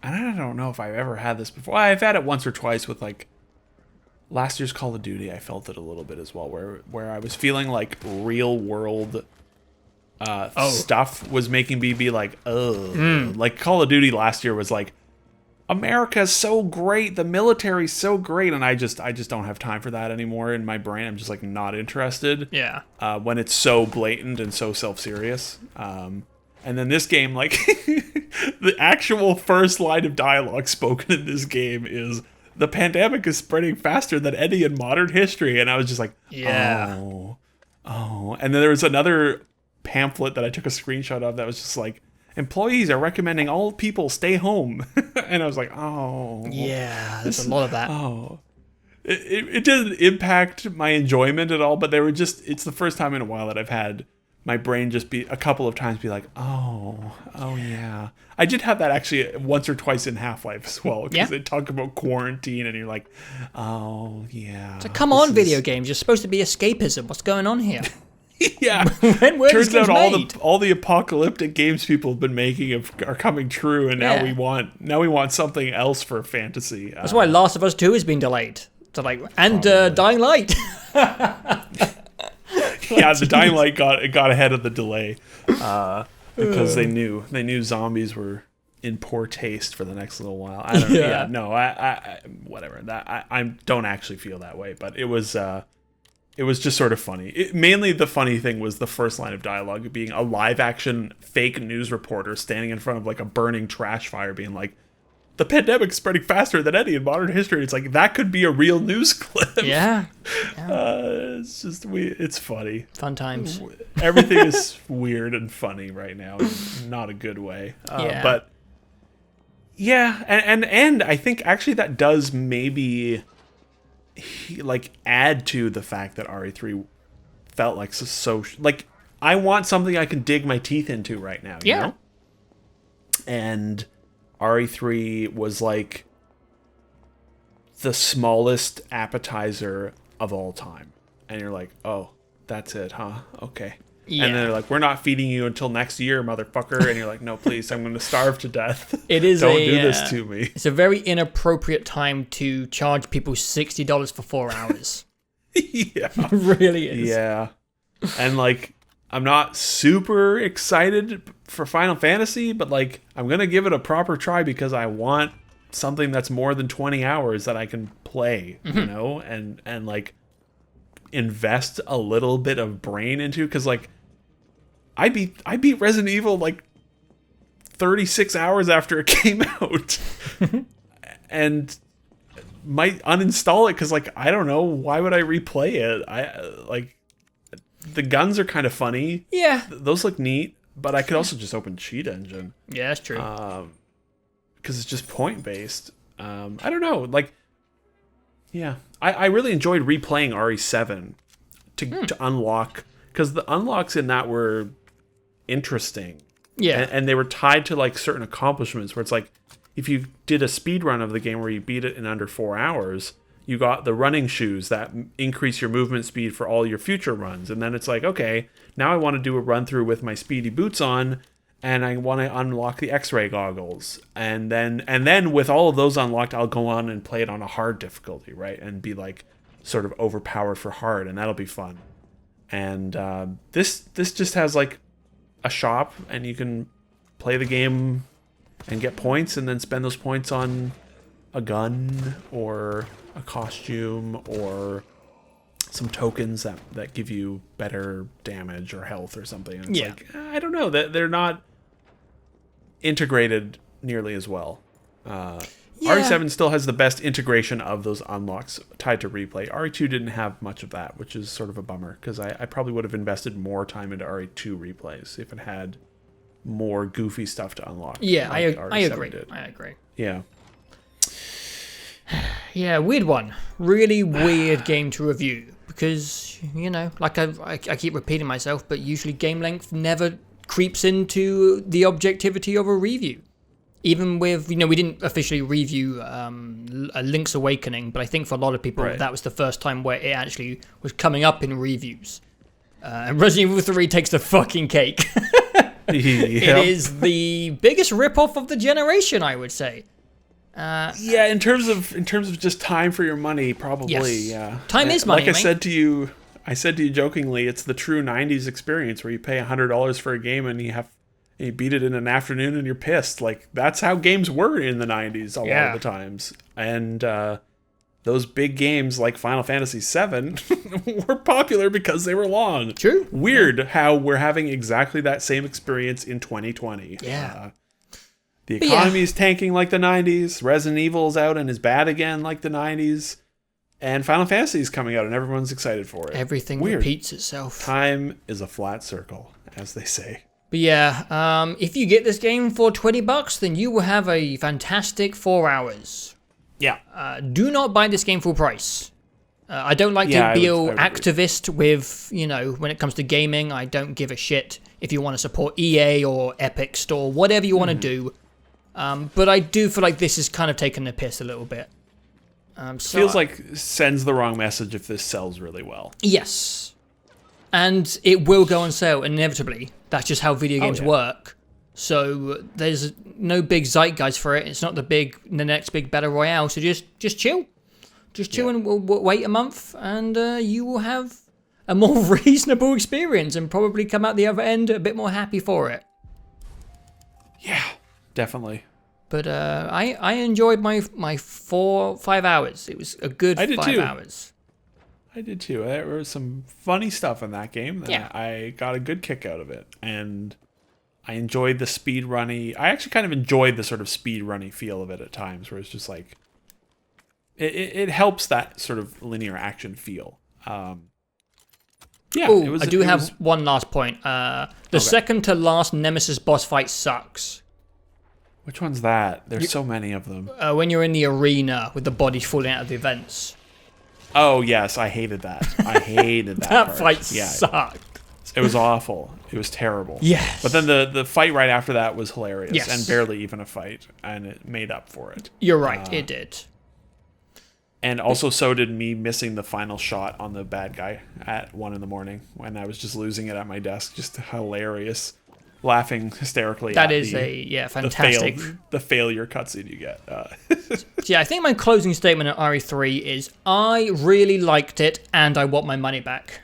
and I don't know if I've ever had this before. I've had it once or twice with like last year's Call of Duty. I felt it a little bit as well, where I was feeling like real world stuff was making me be like, like Call of Duty last year was like, America's so great, the military's so great, and I just don't have time for that anymore in my brain. I'm just like not interested. Yeah. When it's so blatant and so self-serious. And then this game, like the actual first line of dialogue spoken in this game is, "The pandemic is spreading faster than any in modern history," and I was just like, oh. And then there was another pamphlet that I took a screenshot of that was just like, "Employees are recommending all people stay home." And I was like, oh. Yeah, there's a lot of that. Oh. It didn't impact my enjoyment at all, but it's the first time in a while that I've had my brain just be a couple of times be like, oh yeah. I did have that actually once or twice in Half-Life as well, because they talk about quarantine and you're like, oh yeah. So come on, video games, you're supposed to be escapism. What's going on here? Yeah. Turns out all the apocalyptic games people have been making are coming true, and now we want something else for fantasy. That's why Last of Us 2 has been delayed. So Dying Light. Yeah, the Dying Light got ahead of the delay because they knew zombies were in poor taste for the next little while. I don't know. Yeah, no, I whatever. I don't actually feel that way, but it was just sort of funny. Mainly the funny thing was the first line of dialogue being a live action fake news reporter standing in front of like a burning trash fire being like, "The pandemic's spreading faster than any in modern history." It's like, that could be a real news clip. Yeah. It's just it's funny. Fun times. Everything is weird and funny right now in not a good way. But yeah, and I think actually that does maybe like add to the fact that RE3 felt like so like, I want something I can dig my teeth into right now, you know? And RE3 was like the smallest appetizer of all time. And you're like, oh, that's it, huh? Okay. Yeah. And then they're like, "We're not feeding you until next year, motherfucker." And you're like, "No, please, I'm going to starve to death. Don't do this to me." It's a very inappropriate time to charge people $60 for 4 hours. Yeah. It really is. Yeah. And like, I'm not super excited for Final Fantasy, but like, I'm going to give it a proper try because I want something that's more than 20 hours that I can play, you know, and like invest a little bit of brain into, because like I beat Resident Evil like 36 hours after it came out and might uninstall it because like, I don't know, why would I replay it? I like, the guns are kind of funny. Yeah. Those look neat, but I could also just open Cheat Engine. Yeah, that's true. Because it's just point based. I don't know. Like, yeah, I really enjoyed replaying RE7 to unlock, because the unlocks in that were interesting. Yeah, and they were tied to like certain accomplishments where it's like, if you did a speed run of the game where you beat it in under 4 hours, you got the running shoes that increase your movement speed for all your future runs. And then it's like, okay, now I want to do a run through with my speedy boots on, and I want to unlock the X-ray goggles. And then with all of those unlocked, I'll go on and play it on a hard difficulty, right? And be like sort of overpowered for hard, and that'll be fun. And this just has like a shop, and you can play the game and get points, and then spend those points on a gun or a costume or some tokens that give you better damage or health or something. And it's like, I don't know, that they're not integrated nearly as well. RE7 still has the best integration of those unlocks tied to replay. RE2 didn't have much of that, which is sort of a bummer, because I probably would have invested more time into RE2 replays if it had more goofy stuff to unlock. Yeah, like I agree. I agree. Yeah. Yeah, weird one. Really weird game to review. because, you know, like I keep repeating myself, but usually game length never creeps into the objectivity of a review. Even with, you know, we didn't officially review Link's Awakening, but I think for a lot of people, that was the first time where it actually was coming up in reviews. And Resident Evil 3 takes the fucking cake. It is the biggest ripoff of the generation, I would say. Yeah, in terms of just time for your money, probably. Yes. Yeah, time is money. Like I said to you jokingly, it's the true '90s experience where you pay $100 for a game and you beat it in an afternoon and you're pissed. Like that's how games were in the '90s a lot of the times. And those big games like Final Fantasy VII were popular because they were long. True. Weird how we're having exactly that same experience in 2020. Yeah. The economy is tanking like the 90s. Resident Evil's out and is bad again like the 90s. And Final Fantasy is coming out and everyone's excited for it. Everything repeats itself. Time is a flat circle, as they say. But yeah, if you get this game for $20, then you will have a fantastic 4 hours. Yeah. Do not buy this game full price. I don't like to be an activist with, you know, when it comes to gaming. I don't give a shit if you want to support EA or Epic Store, whatever you want to do. But I do feel like this is kind of taking the piss a little bit. Feels like sends the wrong message if this sells really well. Yes. And it will go on sale inevitably. That's just how video games work. So there's no big zeitgeist for it. It's not the next big battle royale. So just chill. Just chill and we'll wait a month and you will have a more reasonable experience and probably come out the other end a bit more happy for it. Yeah, definitely. But I enjoyed my 4-5 hours. It was a good 5 hours. I did too. There was some funny stuff in that game. Yeah. I got a good kick out of it. And I enjoyed the speed runny. I actually kind of enjoyed the sort of speed runny feel of it at times, where it's just like it helps that sort of linear action feel. I do have one last point. The second to last Nemesis boss fight sucks. Which one's that? There's so many of them. When you're in the arena with the bodies falling out of the events. Oh, yes, I hated that. I hated that That fight sucked. It was awful. It was terrible. Yes. But then the fight right after that was hilarious and Yes. barely even a fight, and it made up for it. You're right, it did. And also so did me missing the final shot on the bad guy at 1 a.m. when I was just losing it at my desk. Just hilarious. Laughing hysterically That at is fantastic. The failure cutscene you get. Yeah, I think my closing statement at RE3 is I really liked it and I want my money back.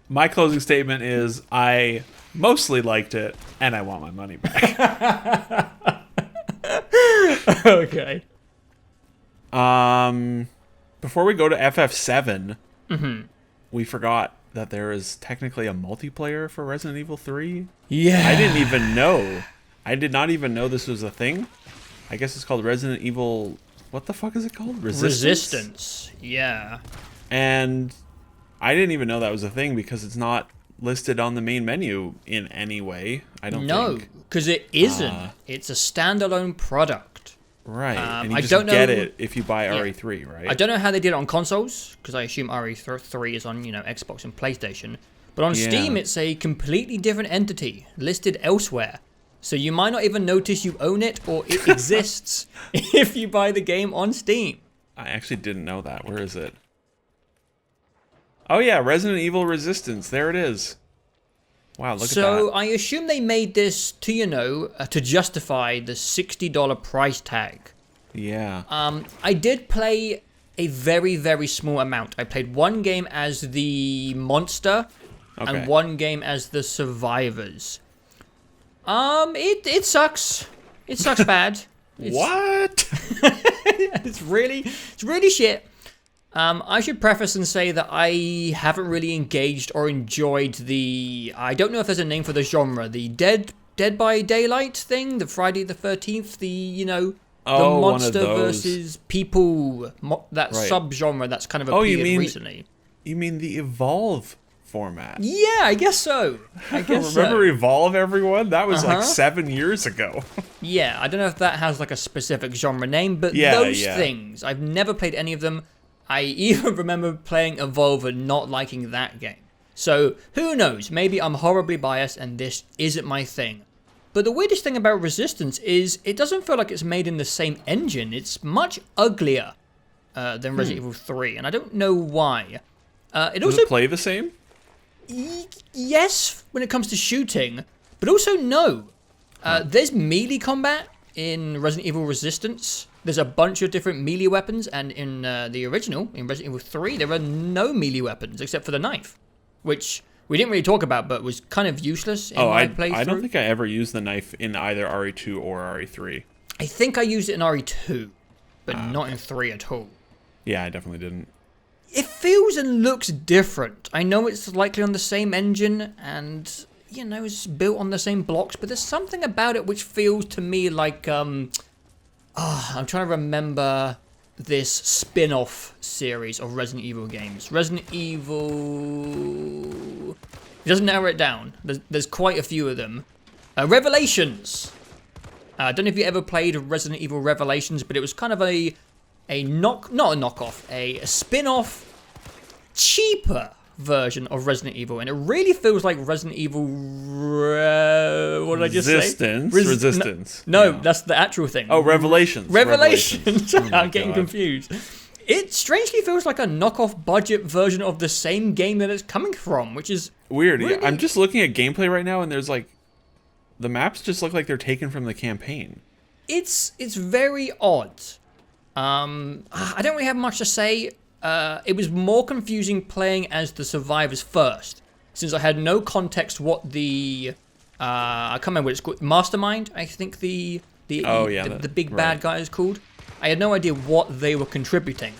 My closing statement is I mostly liked it and I want my money back. Okay. Before we go to FF7, we forgot that there is technically a multiplayer for Resident Evil 3. Yeah. I didn't even know. I did not even know this was a thing. I guess it's called Resident Evil... What the fuck is it called? Resistance. Yeah. And I didn't even know that was a thing because it's not listed on the main menu in any way. I don't think. No, because it isn't. It's a standalone product. Right. And you I just don't know, get it if you buy RE3, right? I don't know how they did it on consoles, because I assume RE3 is on, Xbox and PlayStation. But on Steam, it's a completely different entity, listed elsewhere. So you might not even notice you own it or it exists if you buy the game on Steam. I actually didn't know that. Where is it? Oh yeah, Resident Evil Resistance. There it is. Wow, look at that. So I assume they made this to, to justify the $60 price tag. Yeah. I did play a very, very small amount. I played one game as the monster and one game as the survivors. It sucks. It sucks bad. What? It's really shit. I should preface and say that I haven't really engaged or enjoyed I don't know if there's a name for the genre, the Dead by Daylight thing, the Friday the 13th, the monster versus people, that sub-genre that's kind of appeared recently. You mean the Evolve format? Yeah, I guess so. Remember Evolve, everyone? That was like 7 years ago. Yeah, I don't know if that has like a specific genre name, but those things, I've never played any of them. I even remember playing Evolve and not liking that game. So, who knows, maybe I'm horribly biased and this isn't my thing. But the weirdest thing about Resistance is it doesn't feel like it's made in the same engine. It's much uglier than Resident Evil 3, and I don't know why. Does it play the same? Yes, when it comes to shooting, but also no. There's melee combat in Resident Evil Resistance. There's a bunch of different melee weapons, and in the original, in Resident Evil 3, there are no melee weapons except for the knife, which we didn't really talk about, but was kind of useless in my playthrough. I don't think I ever used the knife in either RE2 or RE3. I think I used it in RE2, but not in 3 at all. Yeah, I definitely didn't. It feels and looks different. I know it's likely on the same engine, and, you know, it's built on the same blocks, but there's something about it which feels to me like, I'm trying to remember this spin-off series of Resident Evil games. Resident Evil... It doesn't narrow it down. There's quite a few of them. Revelations! I don't know if you ever played Resident Evil Revelations, but it was kind of a spin-off, cheaper version of Resident Evil, and it really feels like Resident Evil. What did I just say? Resistance. No, yeah. That's the actual thing. Oh, Revelations. Revelations. Oh I'm getting confused. It strangely feels like a knockoff budget version of the same game that it's coming from, which is weird. Really... Yeah, I'm just looking at gameplay right now, and there's like the maps just look like they're taken from the campaign. It's very odd. I don't really have much to say. It was more confusing playing as the survivors first, since I had no context what the I can't remember what it's called, Mastermind, I think the big bad guy is called. I had no idea what they were contributing.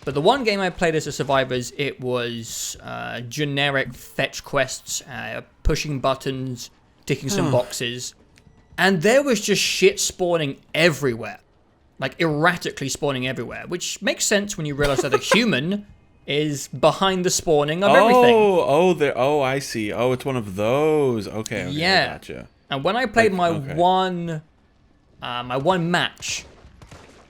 But the one game I played as the survivors, it was generic fetch quests, pushing buttons, ticking some boxes, and there was just shit spawning everywhere. Like, erratically spawning everywhere, which makes sense when you realize that a human is behind the spawning of everything. I see. Oh, it's one of those. Okay, yeah. Gotcha. And when I played my one match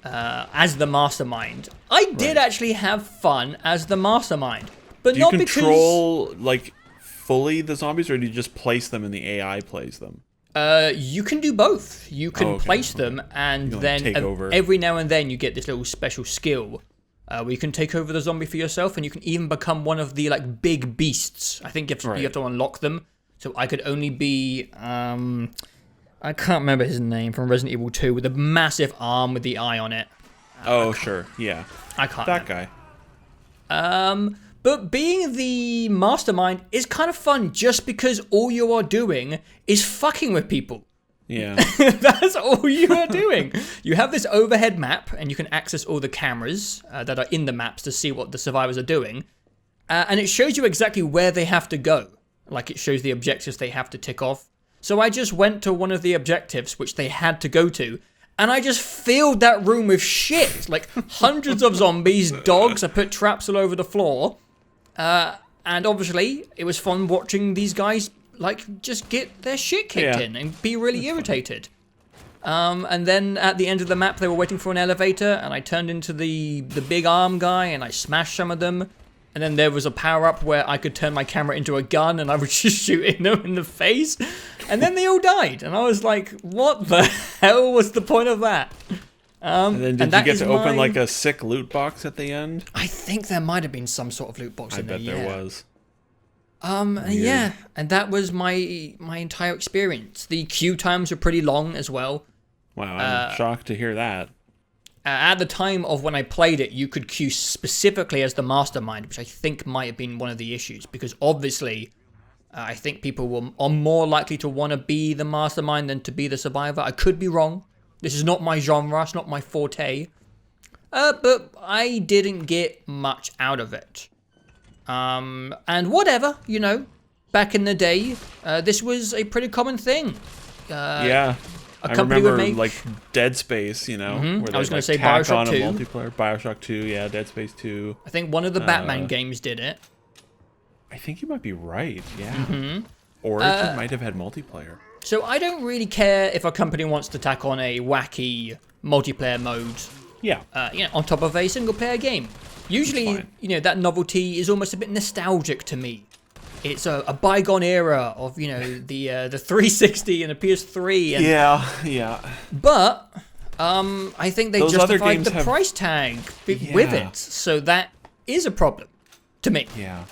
as the Mastermind, I did actually have fun as the Mastermind. But do not you because... control, like, fully the zombies, or do you just place them and the AI plays them? You can do both. You can place them, and then every now and then you get this little special skill where you can take over the zombie for yourself, and you can even become one of the like big beasts. I think you have to unlock them. So I could only be I can't remember his name from Resident Evil 2 with a massive arm with the eye on it. Sure, yeah. I can't. That remember. guy. But being the mastermind is kind of fun just because all you are doing is fucking with people. Yeah. That's all you are doing. You have this overhead map, and you can access all the cameras that are in the maps to see what the survivors are doing. And it shows you exactly where they have to go. Like, it shows the objectives they have to tick off. So I just went to one of the objectives, which they had to go to, and I just filled that room with shit. Like, hundreds of zombies, dogs, I put traps all over the floor. And obviously, it was fun watching these guys, like, just get their shit kicked in and be really irritated. And then at the end of the map, they were waiting for an elevator, and I turned into the big arm guy, and I smashed some of them. And then there was a power-up where I could turn my camera into a gun, and I was just shooting them in the face. And then they all died, and I was like, what the hell was the point of that? And then did you get to open like a sick loot box at the end? I think there might have been some sort of loot box in there. I bet there was. Yeah, and that was my entire experience. The queue times were pretty long as well. Wow, I'm shocked to hear that. At the time of when I played it, you could queue specifically as the mastermind, which I think might have been one of the issues, because obviously I think people are more likely to want to be the mastermind than to be the survivor. I could be wrong. This is not my genre, it's not my forte. But I didn't get much out of it. And whatever, you know, back in the day, this was a pretty common thing. Yeah. I remember, like, Dead Space, you know, where I was going to say tack on Bioshock 2. A multiplayer. Bioshock 2, yeah, Dead Space 2. I think one of the Batman games did it. I think you might be right, yeah. Or it might have had multiplayer. So I don't really care if a company wants to tack on a wacky multiplayer mode, yeah, on top of a single-player game. Usually, you know, that novelty is almost a bit nostalgic to me. It's a bygone era of, you know, the 360 and the PS3. And, yeah. But I think they Those other justified games the price tag with it, so that is a problem to me. Yeah.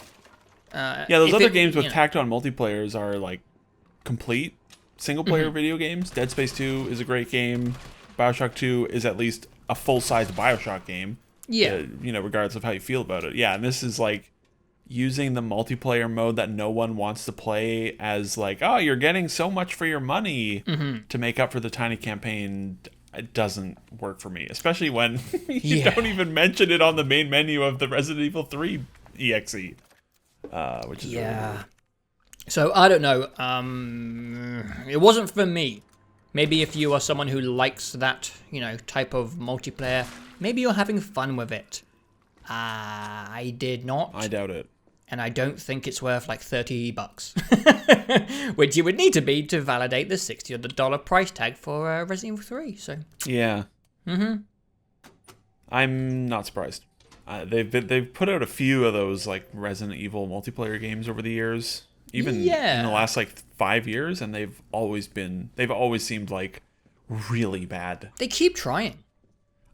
Those other games with you know, tacked on multiplayers are like complete single player video games. Dead Space 2 is a great game. BioShock 2 is at least a full-size BioShock game. Yeah. You know, regardless of how you feel about it. Yeah, and this is like using the multiplayer mode that no one wants to play as like, oh, you're getting so much for your money to make up for the tiny campaign. It doesn't work for me, especially when you don't even mention it on the main menu of the Resident Evil 3 EXE, which is really weird. So I don't know. It wasn't for me. Maybe if you are someone who likes that, you know, type of multiplayer, maybe you're having fun with it. I did not. I doubt it. And I don't think it's worth like $30, which you would need to be to validate the $60 price tag for Resident Evil 3. So yeah, I'm not surprised. They've put out a few of those like Resident Evil multiplayer games over the years, even in the last like 5 years, and they've always seemed like really bad. They keep trying.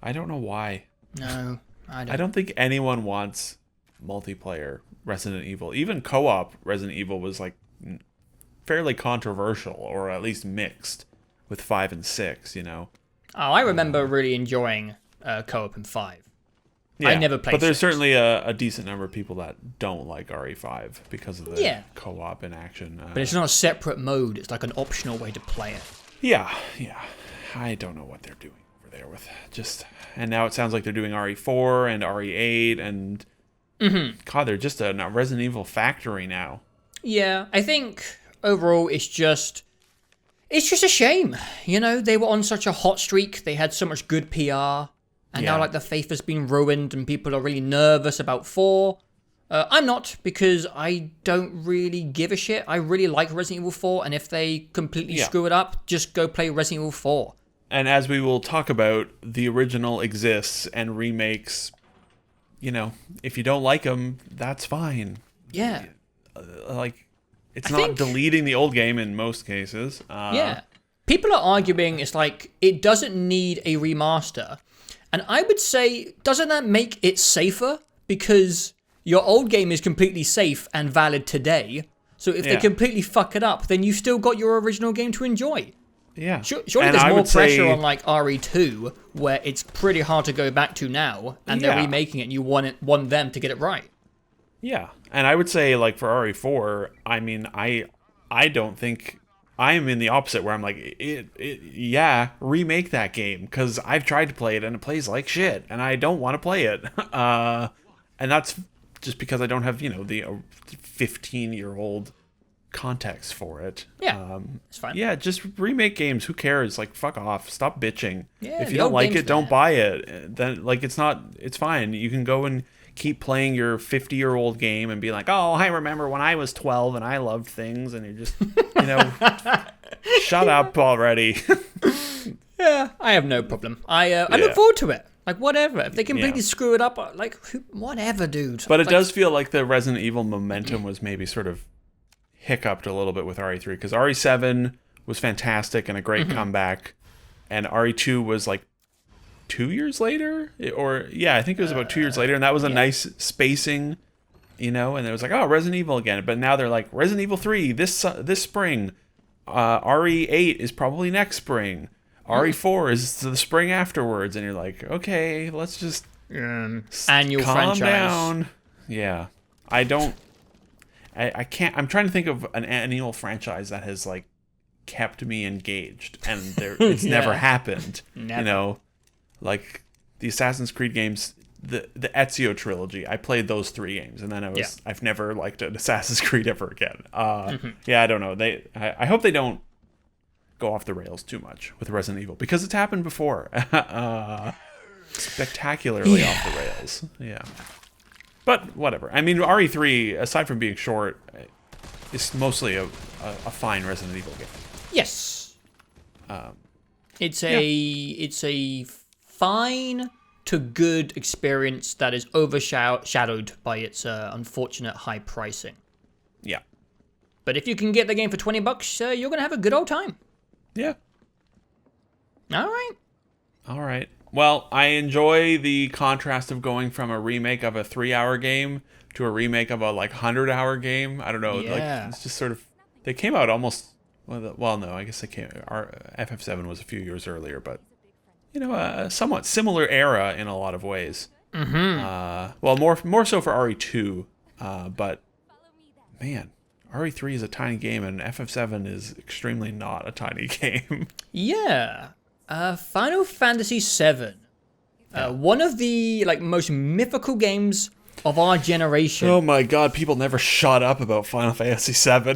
I don't know why. No, I don't. I don't think anyone wants multiplayer Resident Evil. Even co-op Resident Evil was like fairly controversial, or at least mixed with 5 and 6, you know. Oh, I remember really enjoying co-op in 5. Yeah, I never played 6. But there's certainly a decent number of people that don't like RE5 because of the co-op in action. But it's not a separate mode. It's like an optional way to play it. Yeah. I don't know what they're doing over there with just... And now it sounds like they're doing RE4 and RE8 and... God, they're just a Resident Evil factory now. Yeah, I think overall it's just a shame. You know, they were on such a hot streak. They had so much good PR. And now, like, the faith has been ruined and people are really nervous about 4. I'm not, because I don't really give a shit. I really like Resident Evil 4, and if they completely screw it up, just go play Resident Evil 4. And as we will talk about, the original exists, and remakes, you know, if you don't like them, that's fine. Yeah. Like, it's not deleting the old game in most cases. People are arguing it's like, it doesn't need a remaster. And I would say, doesn't that make it safer? Because your old game is completely safe and valid today. So if they completely fuck it up, then you've still got your original game to enjoy. Yeah. Surely there's more pressure on like RE2, where it's pretty hard to go back to now, and they're remaking it, and you want them to get it right. Yeah. And I would say, like, for RE4, I mean, I don't think... I am in the opposite, where I'm like, remake that game, because I've tried to play it and it plays like shit, and I don't want to play it. And that's just because I don't have, you know, the 15-year-old context for it. Yeah, it's fine. Yeah, just remake games. Who cares? Like, fuck off. Stop bitching. Yeah, if you don't like it, don't buy it. Then, like, it's fine. You can go and keep playing your 50-year-old game and be like, oh, I remember when I was 12 and I loved things, and you're just, you know, shut up already. Yeah, I have no problem. I look forward to it. Like, whatever. If they completely screw it up, like, whatever, dude. But it does feel like the Resident Evil momentum was maybe sort of hiccuped a little bit with RE3, because RE7 was fantastic and a great comeback, and RE2 was like 2 years later, I think it was about 2 years later, and that was a nice spacing, you know, and it was like, oh, Resident Evil again. But now they're like, Resident Evil 3 this spring, RE8 is probably next spring, RE4 is the spring afterwards, and you're like, okay, let's just annual calm franchise down. Yeah, I can't. I'm trying to think of an annual franchise that has like kept me engaged, and it's never happened. Never. You know. Like the Assassin's Creed games, the Ezio trilogy, I played those 3 games, and then I've never liked an Assassin's Creed ever again. Yeah, I don't know. I hope they don't go off the rails too much with Resident Evil, because it's happened before. Spectacularly off the rails. Yeah. But whatever. I mean, RE3, aside from being short, is mostly a fine Resident Evil game. Yes. It's a fine to good experience that is overshadowed by its unfortunate high pricing. Yeah. But if you can get the game for $20, you're going to have a good old time. Yeah. All right. Well, I enjoy the contrast of going from a remake of a 3-hour game to a remake of a 100-hour game. I don't know. Yeah. It's just sort of, they came out almost, well, no, I guess they came, our FF7 was a few years earlier, but a somewhat similar era in a lot of ways. Well, more so for RE2, but man, RE3 is a tiny game, and FF7 is extremely not a tiny game. Yeah. Final Fantasy VII. One of the most mythical games of our generation. Oh my god, people never shut up about Final Fantasy VII.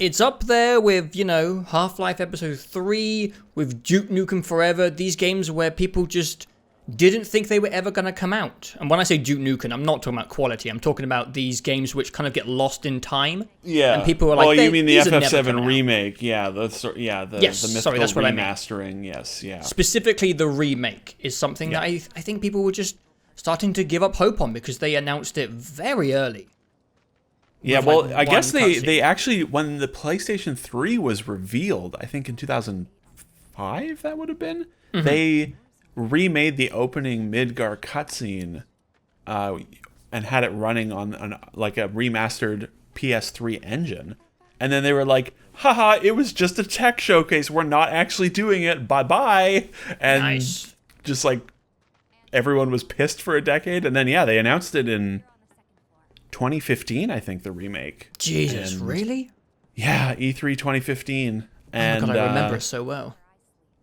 It's up there with, Half-Life Episode 3, with Duke Nukem Forever, these games where people just didn't think they were ever going to come out. And when I say Duke Nukem, I'm not talking about quality. I'm talking about these games which kind of get lost in time. Yeah. And people are like, oh, you mean the FF7 remake? Yeah, the mythical that's what remastering. I mean. Yes, yeah. Specifically, the remake is something that I think people were just starting to give up hope on because they announced it very early. Yeah, well, I guess they actually, when the PlayStation 3 was revealed, I think in 2005 that would have been, they remade the opening Midgar cutscene and had it running on a remastered PS3 engine. And then they were like, haha, it was just a tech showcase. We're not actually doing it. Bye-bye. And just everyone was pissed for a decade. And then, they announced it in 2015, I think, the remake. Jesus, really? Yeah, E3 2015. And, oh my God, I remember it so well.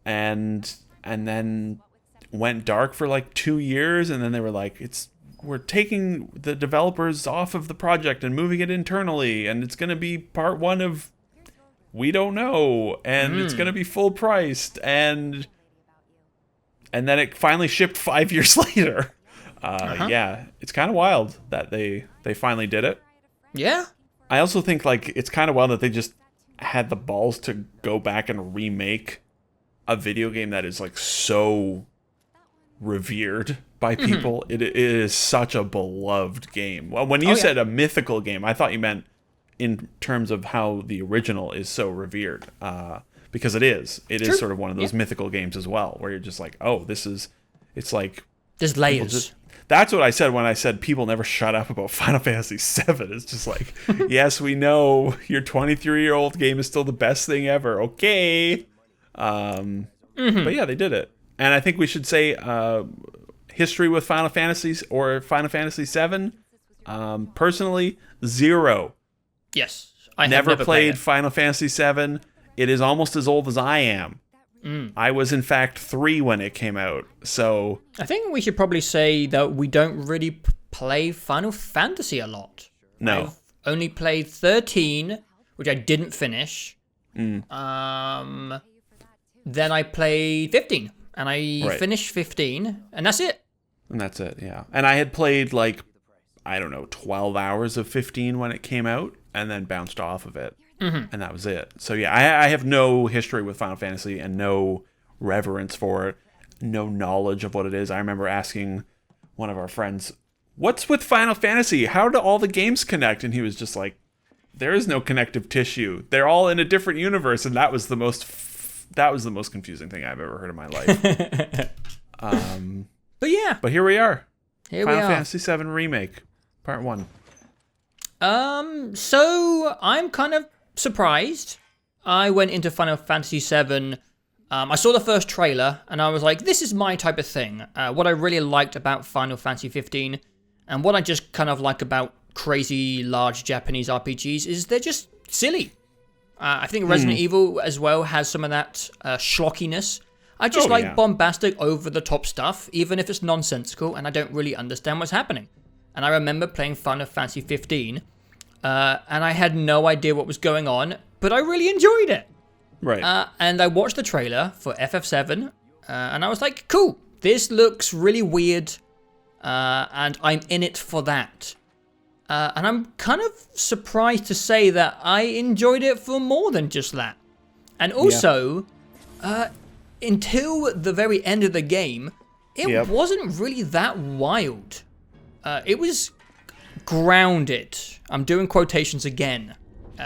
And then went dark for 2 years, and then they were like, we're taking the developers off of the project and moving it internally, and it's going to be part 1 of we don't know, and it's going to be full priced, and then it finally shipped 5 years later. Yeah, it's kind of wild that they finally did it. Yeah. I also think it's kind of wild that they just had the balls to go back and remake a video game that is so revered by people. It is such a beloved game. Well, when you said a mythical game, I thought you meant in terms of how the original is so revered, because it is sort of one of those mythical games as well, where you're just it's like there's layers. That's what I said when I said people never shut up about Final Fantasy VII. It's just yes, we know your 23-year-old game is still the best thing ever. Okay. But yeah, they did it. And I think we should say history with Final Fantasies or Final Fantasy VII. Personally, 0. Yes. I never played Final Fantasy VII. It is almost as old as I am. I was, in fact, 3 when it came out. So I think we should probably say that we don't really play Final Fantasy a lot. No. I've only played 13, which I didn't finish. Then I played 15. And I finished 15, and that's it. And that's it, yeah. And I had played, 12 hours of 15 when it came out, and then bounced off of it. And that was it. So, yeah, I have no history with Final Fantasy and no reverence for it, no knowledge of what it is. I remember asking one of our friends, what's with Final Fantasy? How do all the games connect? And he was just like, there is no connective tissue. They're all in a different universe, and that was the most confusing thing I've ever heard in my life. But here we are. Final Fantasy VII Remake, Part 1. So I'm kind of surprised. I went into Final Fantasy VII. I saw the first trailer, and I was like, this is my type of thing. What I really liked about Final Fantasy 15, and what I just kind of like about crazy large Japanese RPGs, is they're just silly. I think Resident Evil as well has some of that schlockiness. I just bombastic, over-the-top stuff, even if it's nonsensical and I don't really understand what's happening. And I remember playing Final Fantasy 15, and I had no idea what was going on, but I really enjoyed it. Right. And I watched the trailer for FF7, and I was like, cool, this looks really weird, and I'm in it for that. And I'm kind of surprised to say that I enjoyed it for more than just that. And also, until the very end of the game, it wasn't really that wild. It was grounded. I'm doing quotations again.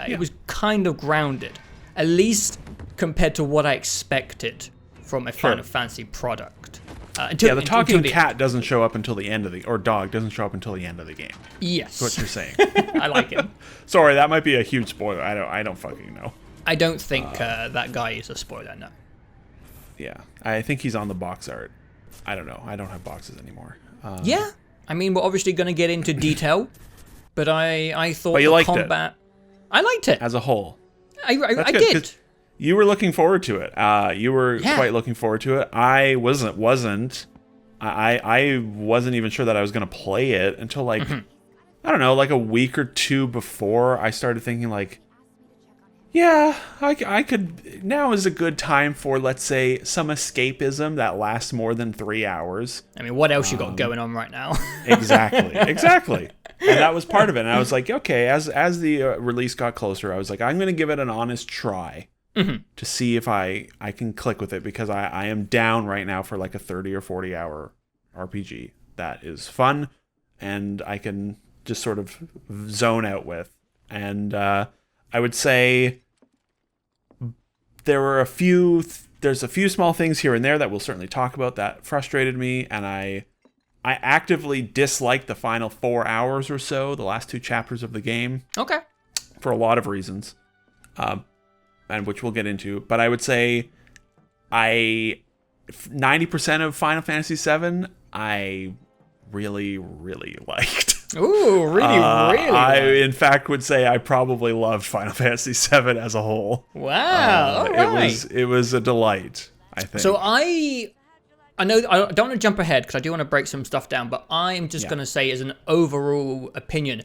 It was kind of grounded, at least compared to what I expected from a Final Fantasy product. The talking cat doesn't show up until the end of or dog doesn't show up until the end of the game. Yes. That's what you're saying. I like it. Sorry, that might be a huge spoiler. I don't fucking know. I don't think that guy is a spoiler, no. Yeah, I think he's on the box art. I don't know. I don't have boxes anymore. Yeah, I mean, we're obviously going to get into detail, but I thought but you the liked combat... I liked it. As a whole. I did. You were looking forward to it. You were quite looking forward to it. I wasn't. I wasn't even sure that I was going to play it until, like, I don't know, like a week or two before I started thinking, like, yeah, I could... Now is a good time for, let's say, some escapism that lasts more than 3 hours. I mean, what else you got going on right now? Exactly. And that was part of it. And I was like, okay, as the release got closer, I was like, I'm going to give it an honest try to see if I can click with it, because I am down right now for like a 30 or 40 hour RPG that is fun and I can just sort of zone out with. And I would say there's a few small things here and there that we'll certainly talk about that frustrated me, and I actively disliked the final 4 hours or so, the last 2 chapters of the game. Okay. For a lot of reasons, and which we'll get into. But I would say 90% of Final Fantasy VII, I really, really liked. Ooh, really? I, in fact, would say I probably loved Final Fantasy VII as a whole. Wow, all right. It was a delight, I think. So I know I don't want to jump ahead because I do want to break some stuff down, but I'm just going to say as an overall opinion,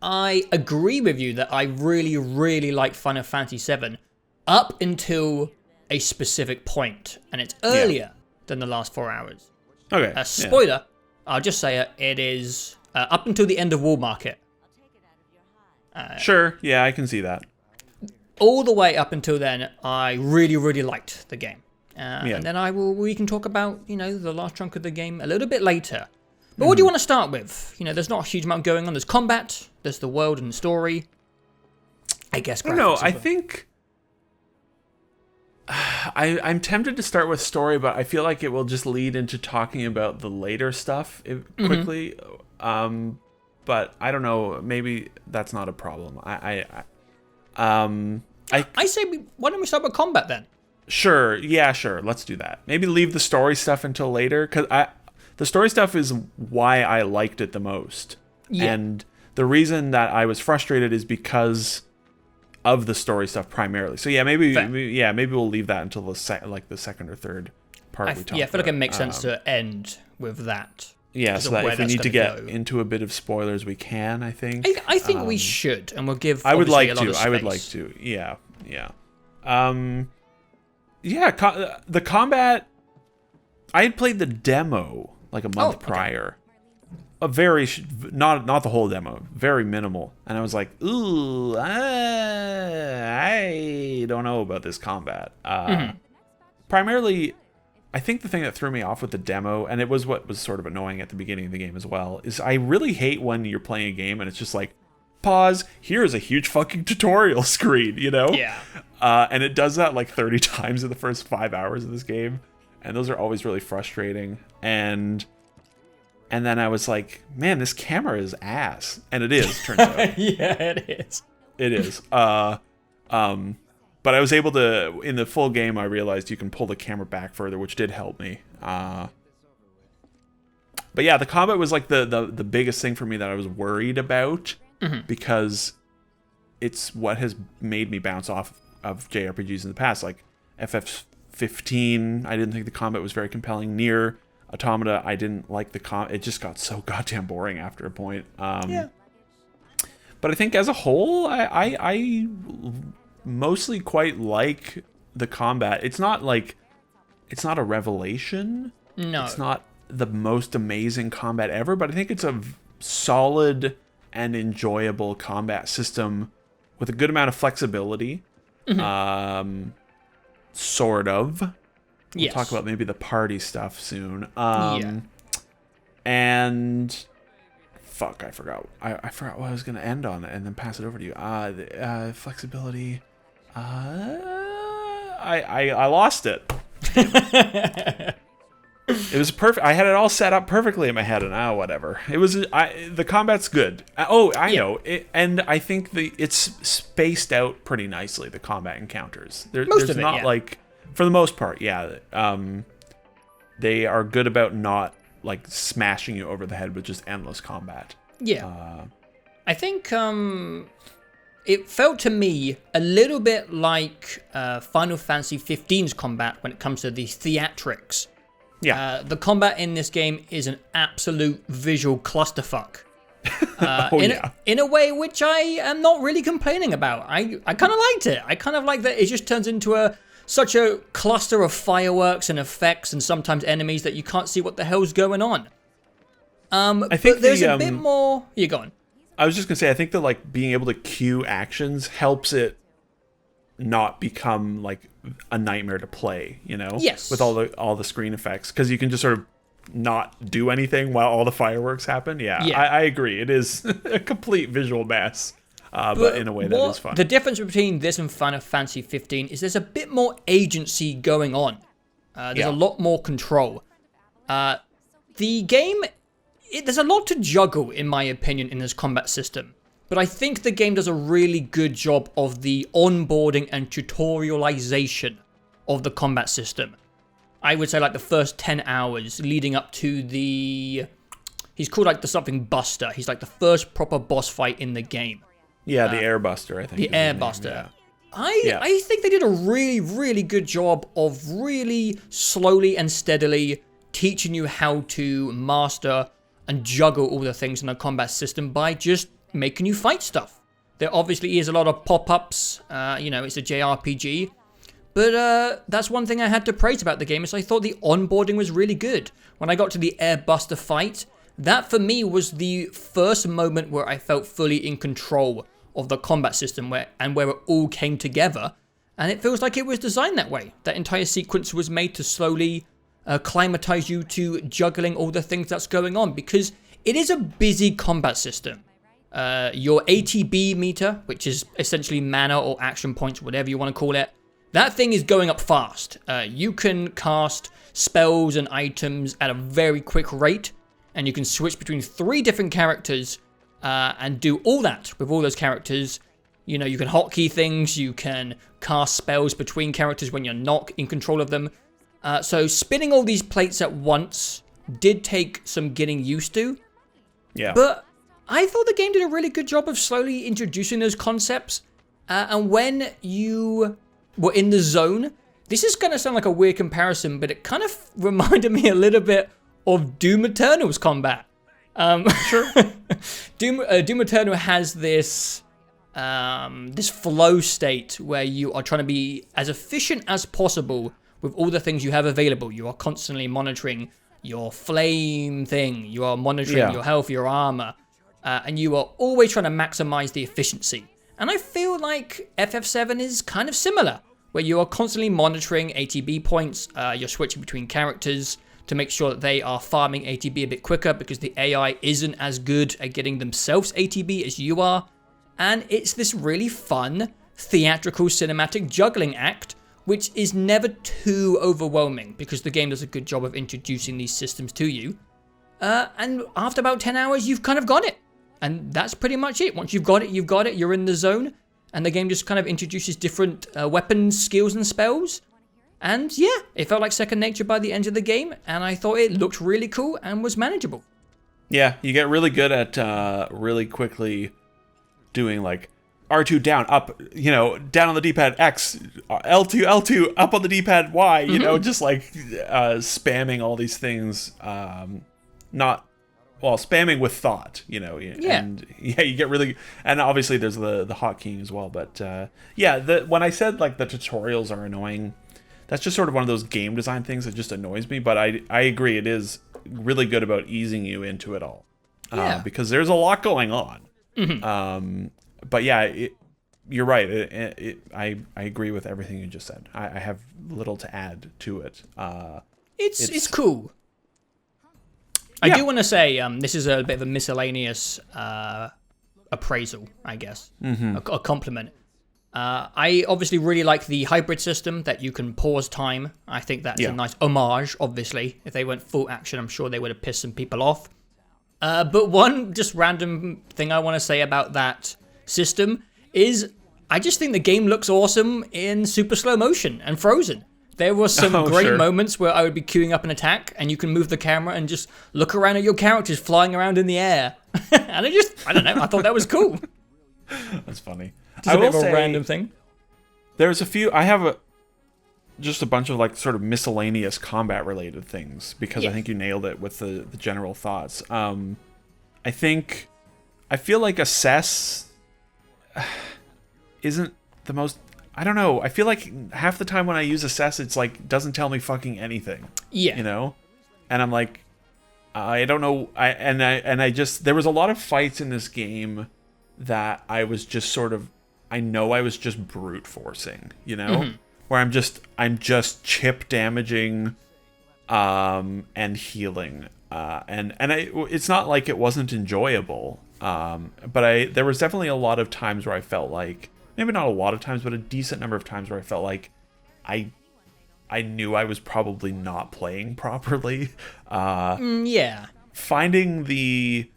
I agree with you that I really, really like Final Fantasy VII up until a specific point, and it's earlier than the last 4 hours. Okay. Spoiler, I'll just say it is up until the end of Wall Market. Sure, yeah, I can see that. All the way up until then, I really, really liked the game. And then we can talk about, the last chunk of the game a little bit later. But what do you want to start with? There's not a huge amount going on. There's combat, there's the world and the story. I guess graphics. No, I think... I'm tempted to start with story, but I feel like it will just lead into talking about the later stuff quickly. But I don't know. Maybe that's not a problem. I say, why don't we start with combat then? Sure. Yeah, sure. Let's do that. Maybe leave the story stuff until later, because the story stuff is why I liked it the most. Yeah. And the reason that I was frustrated is because of the story stuff primarily. So yeah, maybe we'll leave that until the second or third part we talk about. Yeah, I feel like it makes sense to end with that. Yeah, so that if we need to get into a bit of spoilers, we can, I think. I think we should, and we'll give I would like a lot to. of space. I would like to. Yeah. The combat, I had played the demo like a month prior. A very not the whole demo, very minimal, and I was like, ooh, I don't know about this combat. Primarily, I think the thing that threw me off with the demo, and it was what was sort of annoying at the beginning of the game as well, is I really hate when you're playing a game and it's just like, pause, here's a huge fucking tutorial screen, Yeah. And it does that like 30 times in the first 5 hours of this game, and those are always really frustrating. And then I was like, man, this camera is ass. And it is, turns out. Yeah, it is. It is. But I was able to, in the full game, I realized you can pull the camera back further, which did help me. But yeah, the combat was like the biggest thing for me that I was worried about, because it's what has made me bounce off of JRPGs in the past. Like FF15, I didn't think the combat was very compelling. Nier Automata, I didn't like the it just got so goddamn boring after a point. But I think as a whole, I mostly quite like the combat. It's not a revelation. No. It's not the most amazing combat ever, but I think it's a solid and enjoyable combat system with a good amount of flexibility. Sort of. We'll talk about maybe the party stuff soon. Yeah. And fuck, I forgot. I forgot what I was going to end on and then pass it over to you. Flexibility. I lost it. It was perfect. I had it all set up perfectly in my head, and whatever. It was. The combat's good. I know. And I think it's spaced out pretty nicely. The combat encounters. There's not like, for the most part, they are good about not like smashing you over the head with just endless combat. Yeah. I think it felt to me a little bit like Final Fantasy 15's combat when it comes to the theatrics. Yeah. The combat in this game is an absolute visual clusterfuck. In a way which I am not really complaining about. I kind of liked it. I kind of like that it just turns into such a cluster of fireworks and effects and sometimes enemies that you can't see what the hell's going on. I think there's a bit more... You're going. I was just going to say, I think that like being able to queue actions helps it not become like a nightmare to play, Yes. with all the screen effects, because you can just sort of not do anything while all the fireworks happen. I agree, it is a complete visual mess, but in a way that is fun. The difference between this and Final Fantasy 15 is there's a bit more agency going on. There's a lot more control. The game, there's a lot to juggle, in my opinion, in this combat system. But I think the game does a really good job of the onboarding and tutorialization of the combat system. I would say like the first 10 hours leading up to he's called like the something Buster. He's like the first proper boss fight in the game. Yeah, the Air Buster, I think. The Air Buster. Yeah. I think they did a really, really good job of really slowly and steadily teaching you how to master and juggle all the things in the combat system by just making you fight stuff. There obviously is a lot of pop-ups, it's a JRPG, but that's one thing I had to praise about the game, is I thought the onboarding was really good. When I got to the Air Buster fight, that for me was the first moment where I felt fully in control of the combat system, where it all came together, and it feels like it was designed that way. That entire sequence was made to slowly acclimatize you to juggling all the things that's going on, because it is a busy combat system. Your ATB meter, which is essentially mana or action points, whatever you want to call it, that thing is going up fast. You can cast spells and items at a very quick rate, and you can switch between 3 different characters and do all that with all those characters. You can hotkey things, you can cast spells between characters when you're not in control of them. So spinning all these plates at once did take some getting used to. Yeah. But I thought the game did a really good job of slowly introducing those concepts. And when you were in the zone, this is going to sound like a weird comparison, but it kind of reminded me a little bit of Doom Eternal's combat. Sure. Doom Eternal has this flow state where you are trying to be as efficient as possible with all the things you have available. You are constantly monitoring your flame thing. You are monitoring your health, your armor. And you are always trying to maximize the efficiency. And I feel like FF7 is kind of similar, where you are constantly monitoring ATB points. You're switching between characters to make sure that they are farming ATB a bit quicker, because the AI isn't as good at getting themselves ATB as you are. And it's this really fun, theatrical, cinematic juggling act, which is never too overwhelming, because the game does a good job of introducing these systems to you. And after about 10 hours, you've kind of got it. And that's pretty much it. Once you've got it, you're in the zone. And the game just kind of introduces different weapons, skills, and spells. And yeah, it felt like second nature by the end of the game. And I thought it looked really cool and was manageable. Yeah, you get really good at really quickly doing like R2 down, up, down on the D-pad, X, L2, L2, up on the D-pad, Y, just like spamming all these things, spamming with thought, and you get really, and obviously there's the hotkeying as well, but when I said like the tutorials are annoying, that's just sort of one of those game design things that just annoys me, but I agree, it is really good about easing you into it all, because there's a lot going on. But yeah, you're right. I agree with everything you just said. I have little to add to it. It's cool. I do want to say this is a bit of a miscellaneous appraisal, I guess, a compliment. I obviously really like the hybrid system that you can pause time. I think that's a nice homage, obviously. If they went full action, I'm sure they would have pissed some people off. But one just random thing I want to say about that system is I just think the game looks awesome in super slow motion and frozen. There were some great moments where I would be queuing up an attack and you can move the camera and just look around at your characters flying around in the air. And I don't know, I thought that was cool. That's funny. Just a bit of a random thing. There's a few, I have just a bunch of like sort of miscellaneous combat related things because I think you nailed it with the general thoughts. I feel like assess isn't the most, I don't know. I feel like half the time when I use assess, it's like doesn't tell me fucking anything. Yeah. You know? And I'm like, I don't know. I just, there was a lot of fights in this game that I was just sort of, I know I was just brute forcing, you know? Where I'm just chip damaging and healing. It's not like it wasn't enjoyable. But there was definitely a lot of times where I felt like, maybe not a lot of times, but a decent number of times where I felt like I knew I was probably not playing properly. Finding the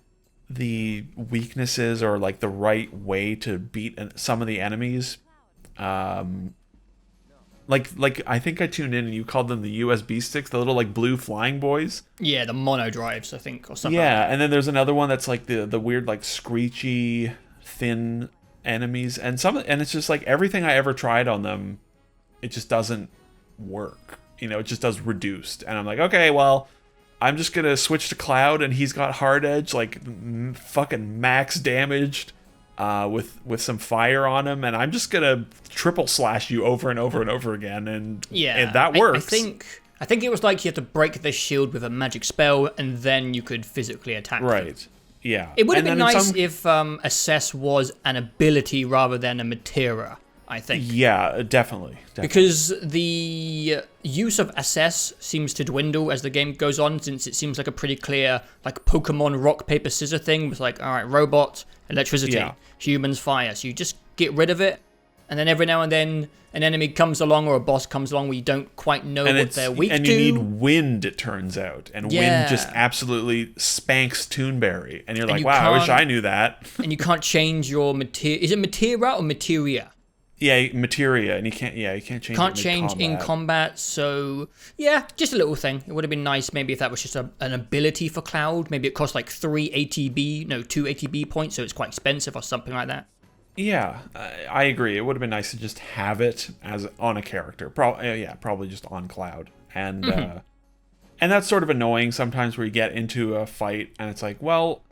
weaknesses or like the right way to beat some of the enemies, like I think I tuned in and you called them the USB sticks, the little like blue flying boys. Yeah, the mono drives, I think, or something. Yeah, like that. And then there's another one that's like the weird like screechy thin enemies, and it's just like everything I ever tried on them, it just doesn't work. You know, it just does reduced, and I'm like, okay, well, I'm just gonna switch to Cloud, and he's got hard edge, like fucking max damaged, with some fire on him, and I'm just gonna triple slash you over and over and over again, and that works. I think it was like you had to break the shield with a magic spell, and then you could physically attack. Right. Them. Yeah. It would have been nice if assess was an ability rather than a materia, I think. Yeah, definitely. Because the use of assess seems to dwindle as the game goes on, since it seems like a pretty clear like Pokemon rock, paper, scissor thing. It's like, all right, robot, electricity, humans, fire. So you just get rid of it. And then every now and then an enemy comes along or a boss comes along where you don't quite know what they're weak to. And you need wind, it turns out. And wind just absolutely spanks Toonberry. And you're like, wow, I wish I knew that. And you can't change your materia. Is it materia or materia? Yeah, materia. And you can't change it. Can't change in combat. So, yeah, just a little thing. It would have been nice maybe if that was just an ability for Cloud. Maybe it cost like 2 ATB points, so it's quite expensive or something like that. Yeah, I agree. It would have been nice to just have it as on a character. Probably just on Cloud. And and that's sort of annoying sometimes where you get into a fight and it's like, well,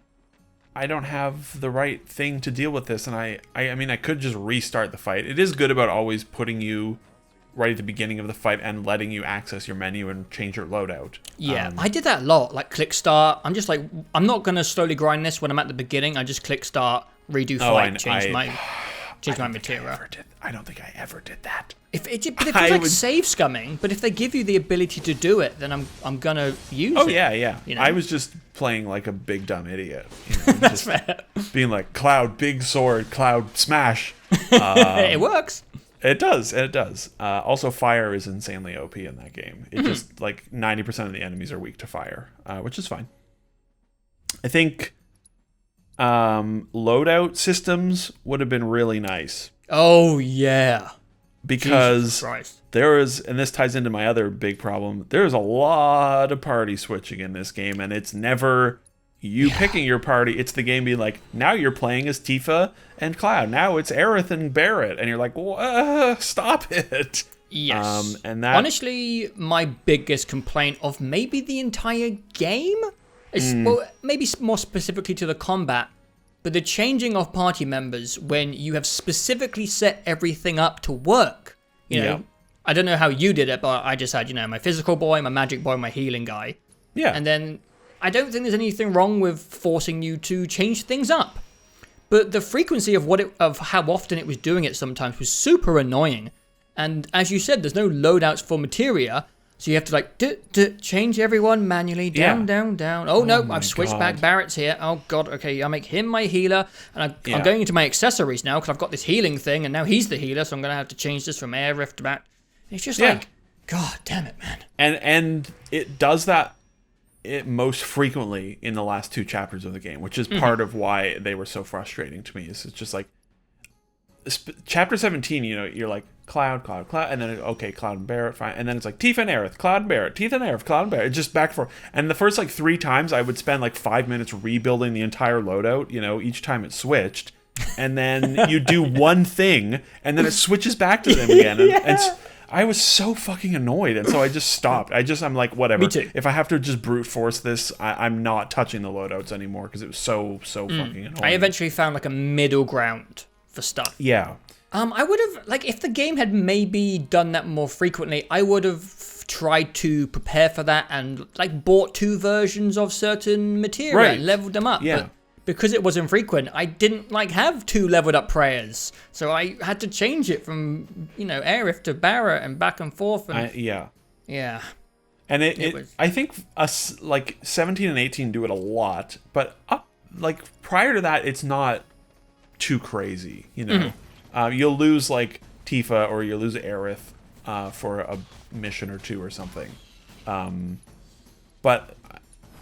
I don't have the right thing to deal with this. And I mean, I could just restart the fight. It is good about always putting you right at the beginning of the fight and letting you access your menu and change your loadout. Yeah, I did that a lot. Like click start. I'm just like, I'm not going to slowly grind this when I'm at the beginning. I just click start, redo fight, change my materia. I don't think I ever did that. If it feels like save scumming, but if they give you the ability to do it, then I'm gonna use it. Oh yeah. You know? I was just playing like a big dumb idiot. You know, That's fair. Being like, Cloud, big sword, Cloud, smash. It works. It does. Also, fire is insanely OP in that game. It just, like, 90% of the enemies are weak to fire, which is fine. I think loadout systems would have been really nice. Oh, yeah. Because there is, and this ties into my other big problem, there's a lot of party switching in this game, and it's never you picking your party. It's the game being like, now you're playing as Tifa and Cloud. Now it's Aerith and Barrett. And you're like, stop it. Yes. And that, honestly, my biggest complaint of maybe the entire game is, well, maybe more specifically to the combat, but the changing of party members when you have specifically set everything up to work. You know, I don't know how you did it, but I just had, my physical boy, my magic boy, my healing guy. Yeah. And then I don't think there's anything wrong with forcing you to change things up. but the frequency of how often it was doing it sometimes was super annoying. And as you said, there's no loadouts for materia, so you have to like change everyone manually, down, down. Oh no, I've switched back. Barrett's here. Oh god, okay, I'll make him my healer, and I'm going into my accessories now because I've got this healing thing, and now he's the healer, so I'm gonna have to change this from air rift to back. It's just like, god damn it, man. And it does that most frequently in the last 2 chapters of the game, which is part of why they were so frustrating to me. It's just like chapter 17, you're like Cloud, and then okay, Cloud and Barrett, fine, and then it's like Tifa and Aerith, Cloud and Barrett, Tifa and Aerith, Cloud and Barrett. It's just back and forth. And the first like 3 times, I would spend like 5 minutes rebuilding the entire loadout. Each time it switched, and then you do one thing, and then it switches back to them again. And I was so fucking annoyed, and so I just stopped. I'm like, whatever. Me too. If I have to just brute force this, I'm not touching the loadouts anymore because it was so fucking annoying. I eventually found like a middle ground for stuff. Yeah. I would have, like, if the game had maybe done that more frequently, I would have tried to prepare for that and, like, bought 2 versions of certain material and leveled them up. Yeah. But because it was infrequent, I didn't, like, have 2 leveled up prayers. So I had to change it from, Aerith to Barra and back and forth. And, Yeah. And it was... I think us, like, 17 and 18 do it a lot, but prior to that, it's not too crazy, You'll lose like Tifa or you'll lose Aerith for a mission or 2 or something, but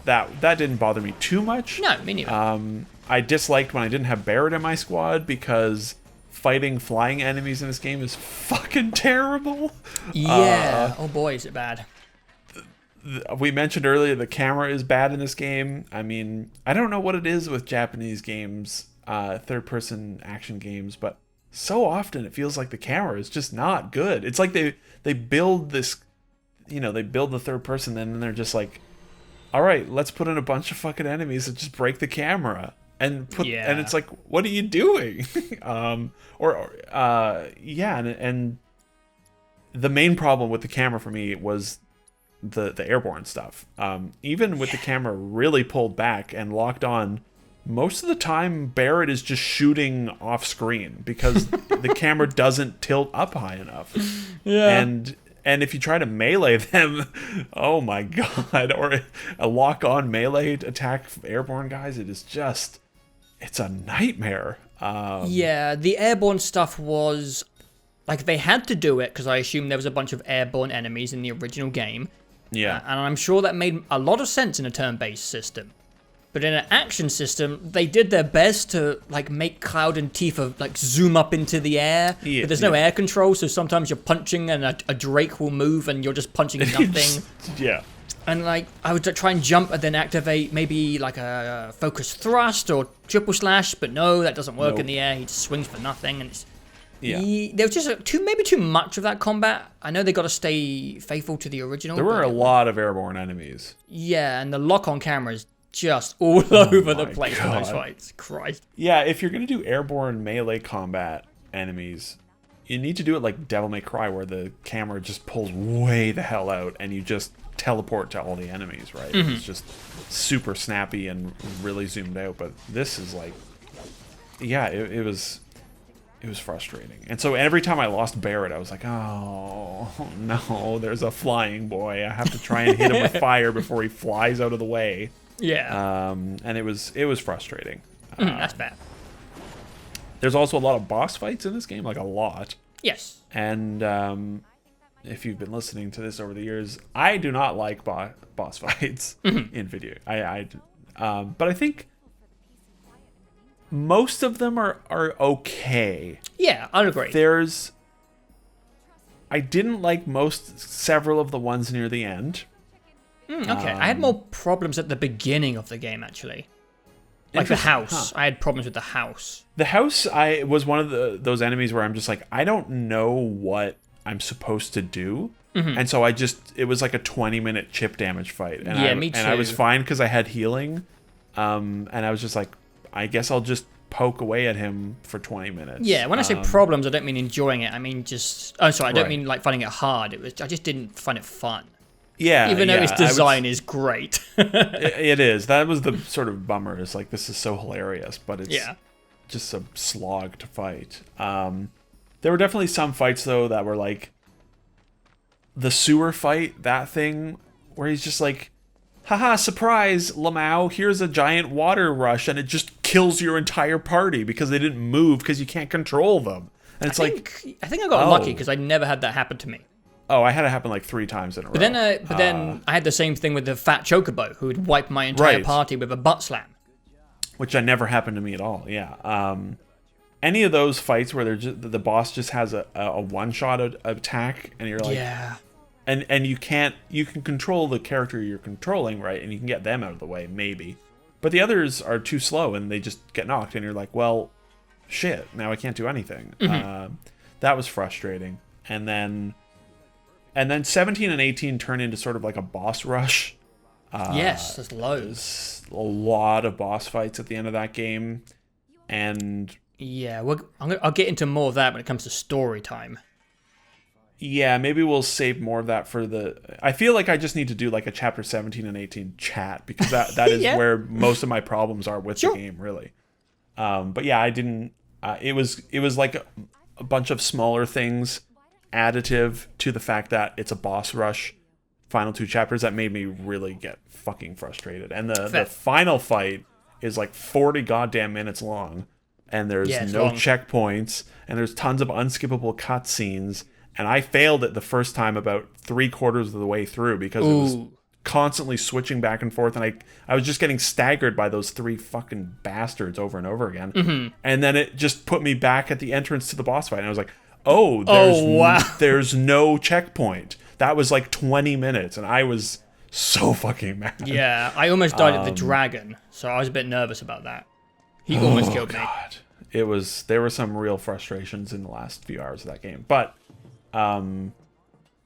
that didn't bother me too much. No, me neither. I disliked when I didn't have Barrett in my squad because fighting flying enemies in this game is fucking terrible. Yeah. Oh boy, is it bad. We mentioned earlier the camera is bad in this game. I mean, I don't know what it is with Japanese games, third-person action games, but so often it feels like the camera is just not good. It's like they build this, they build the third person, then they're just like, all right, let's put in a bunch of fucking enemies that just break the camera and and it's like, what are you doing? And the main problem with the camera for me was the airborne stuff. Even with the camera really pulled back and locked on, most of the time Barrett is just shooting off screen because the camera doesn't tilt up high enough. Yeah. And if you try to melee them, oh my god, or a lock on melee attack airborne guys, it's a nightmare. The airborne stuff was like, they had to do it because I assume there was a bunch of airborne enemies in the original game. Yeah. And I'm sure that made a lot of sense in a turn-based system. But in an action system, they did their best to like make Cloud and Tifa like zoom up into the air. Yeah, but there's no air control, so sometimes you're punching and a Drake will move and you're just punching nothing. Yeah. And like, I would try and jump and then activate maybe like a focus thrust or triple slash, but no, that doesn't work in the air. He just swings for nothing, and it's there was just maybe too much of that combat. I know they got to stay faithful to the original. There were a lot of airborne enemies. Yeah, and the lock-on camera is just all over the place in those fights. Christ. Yeah, if you're going to do airborne melee combat enemies, you need to do it like Devil May Cry, where the camera just pulls way the hell out and you just teleport to all the enemies, right? Mm-hmm. It's just super snappy and really zoomed out. But this is like, it was frustrating. And so every time I lost Barrett, I was like, oh no, there's a flying boy. I have to try and hit him with fire before he flies out of the way. Yeah. And it was frustrating. That's bad. There's also a lot of boss fights in this game, like a lot. Yes. And if you've been listening to this over the years, I do not like boss fights in video. But I think most of them are okay. Yeah, I'd agree. I didn't like several of the ones near the end. Okay, I had more problems at the beginning of the game, actually. Like the house. I had problems with the house. The house was one of those enemies where I'm just like, I don't know what I'm supposed to do. Mm-hmm. And so it was like a 20-minute chip damage fight. And me too. And I was fine because I had healing. And I was just like, I guess I'll just poke away at him for 20 minutes. Yeah, when I say problems, I don't mean enjoying it. I mean I don't mean like finding it hard. I just didn't find it fun. Yeah, even though its design is great. It is. That was the sort of bummer. It's like, this is so hilarious, but just a slog to fight. There were definitely some fights though that were like the sewer fight, that thing where he's just like, haha, surprise, Lamau, here's a giant water rush, and it just kills your entire party because they didn't move because you can't control them. And it's I think I got lucky because I never had that happen to me. Oh, I had it happen like 3 times in a row. But then I had the same thing with the fat chocobo who would wipe my entire party with a butt slam. Which never happened to me at all, yeah. Any of those fights where the boss just has a one-shot attack, and you're like... Yeah. And you can control the character you're controlling, right? And you can get them out of the way, maybe. But the others are too slow, and they just get knocked, and you're like, well, shit, now I can't do anything. That was frustrating. And then 17 and 18 turn into sort of like a boss rush. Yes, there's loads. A lot of boss fights at the end of that game, and yeah, I'll get into more of that when it comes to story time. Yeah, maybe we'll save more of that for the... I feel like I just need to do like a chapter 17 and 18 chat, because that is where most of my problems are with the game, really. But yeah, I didn't... it was like a bunch of smaller things additive to the fact that it's a boss rush final 2 chapters that made me really get fucking frustrated. And the final fight is like 40 goddamn minutes long, and there's no checkpoints, and there's tons of unskippable cutscenes. And I failed it the first time about 3/4 of the way through because it was constantly switching back and forth, and I was just getting staggered by those 3 fucking bastards over and over again. And then it just put me back at the entrance to the boss fight, and I was like, there's no checkpoint. That was like 20 minutes, and I was so fucking mad. Yeah, I almost died at the dragon, so I was a bit nervous about that. He almost killed me. There were some real frustrations in the last few hours of that game. But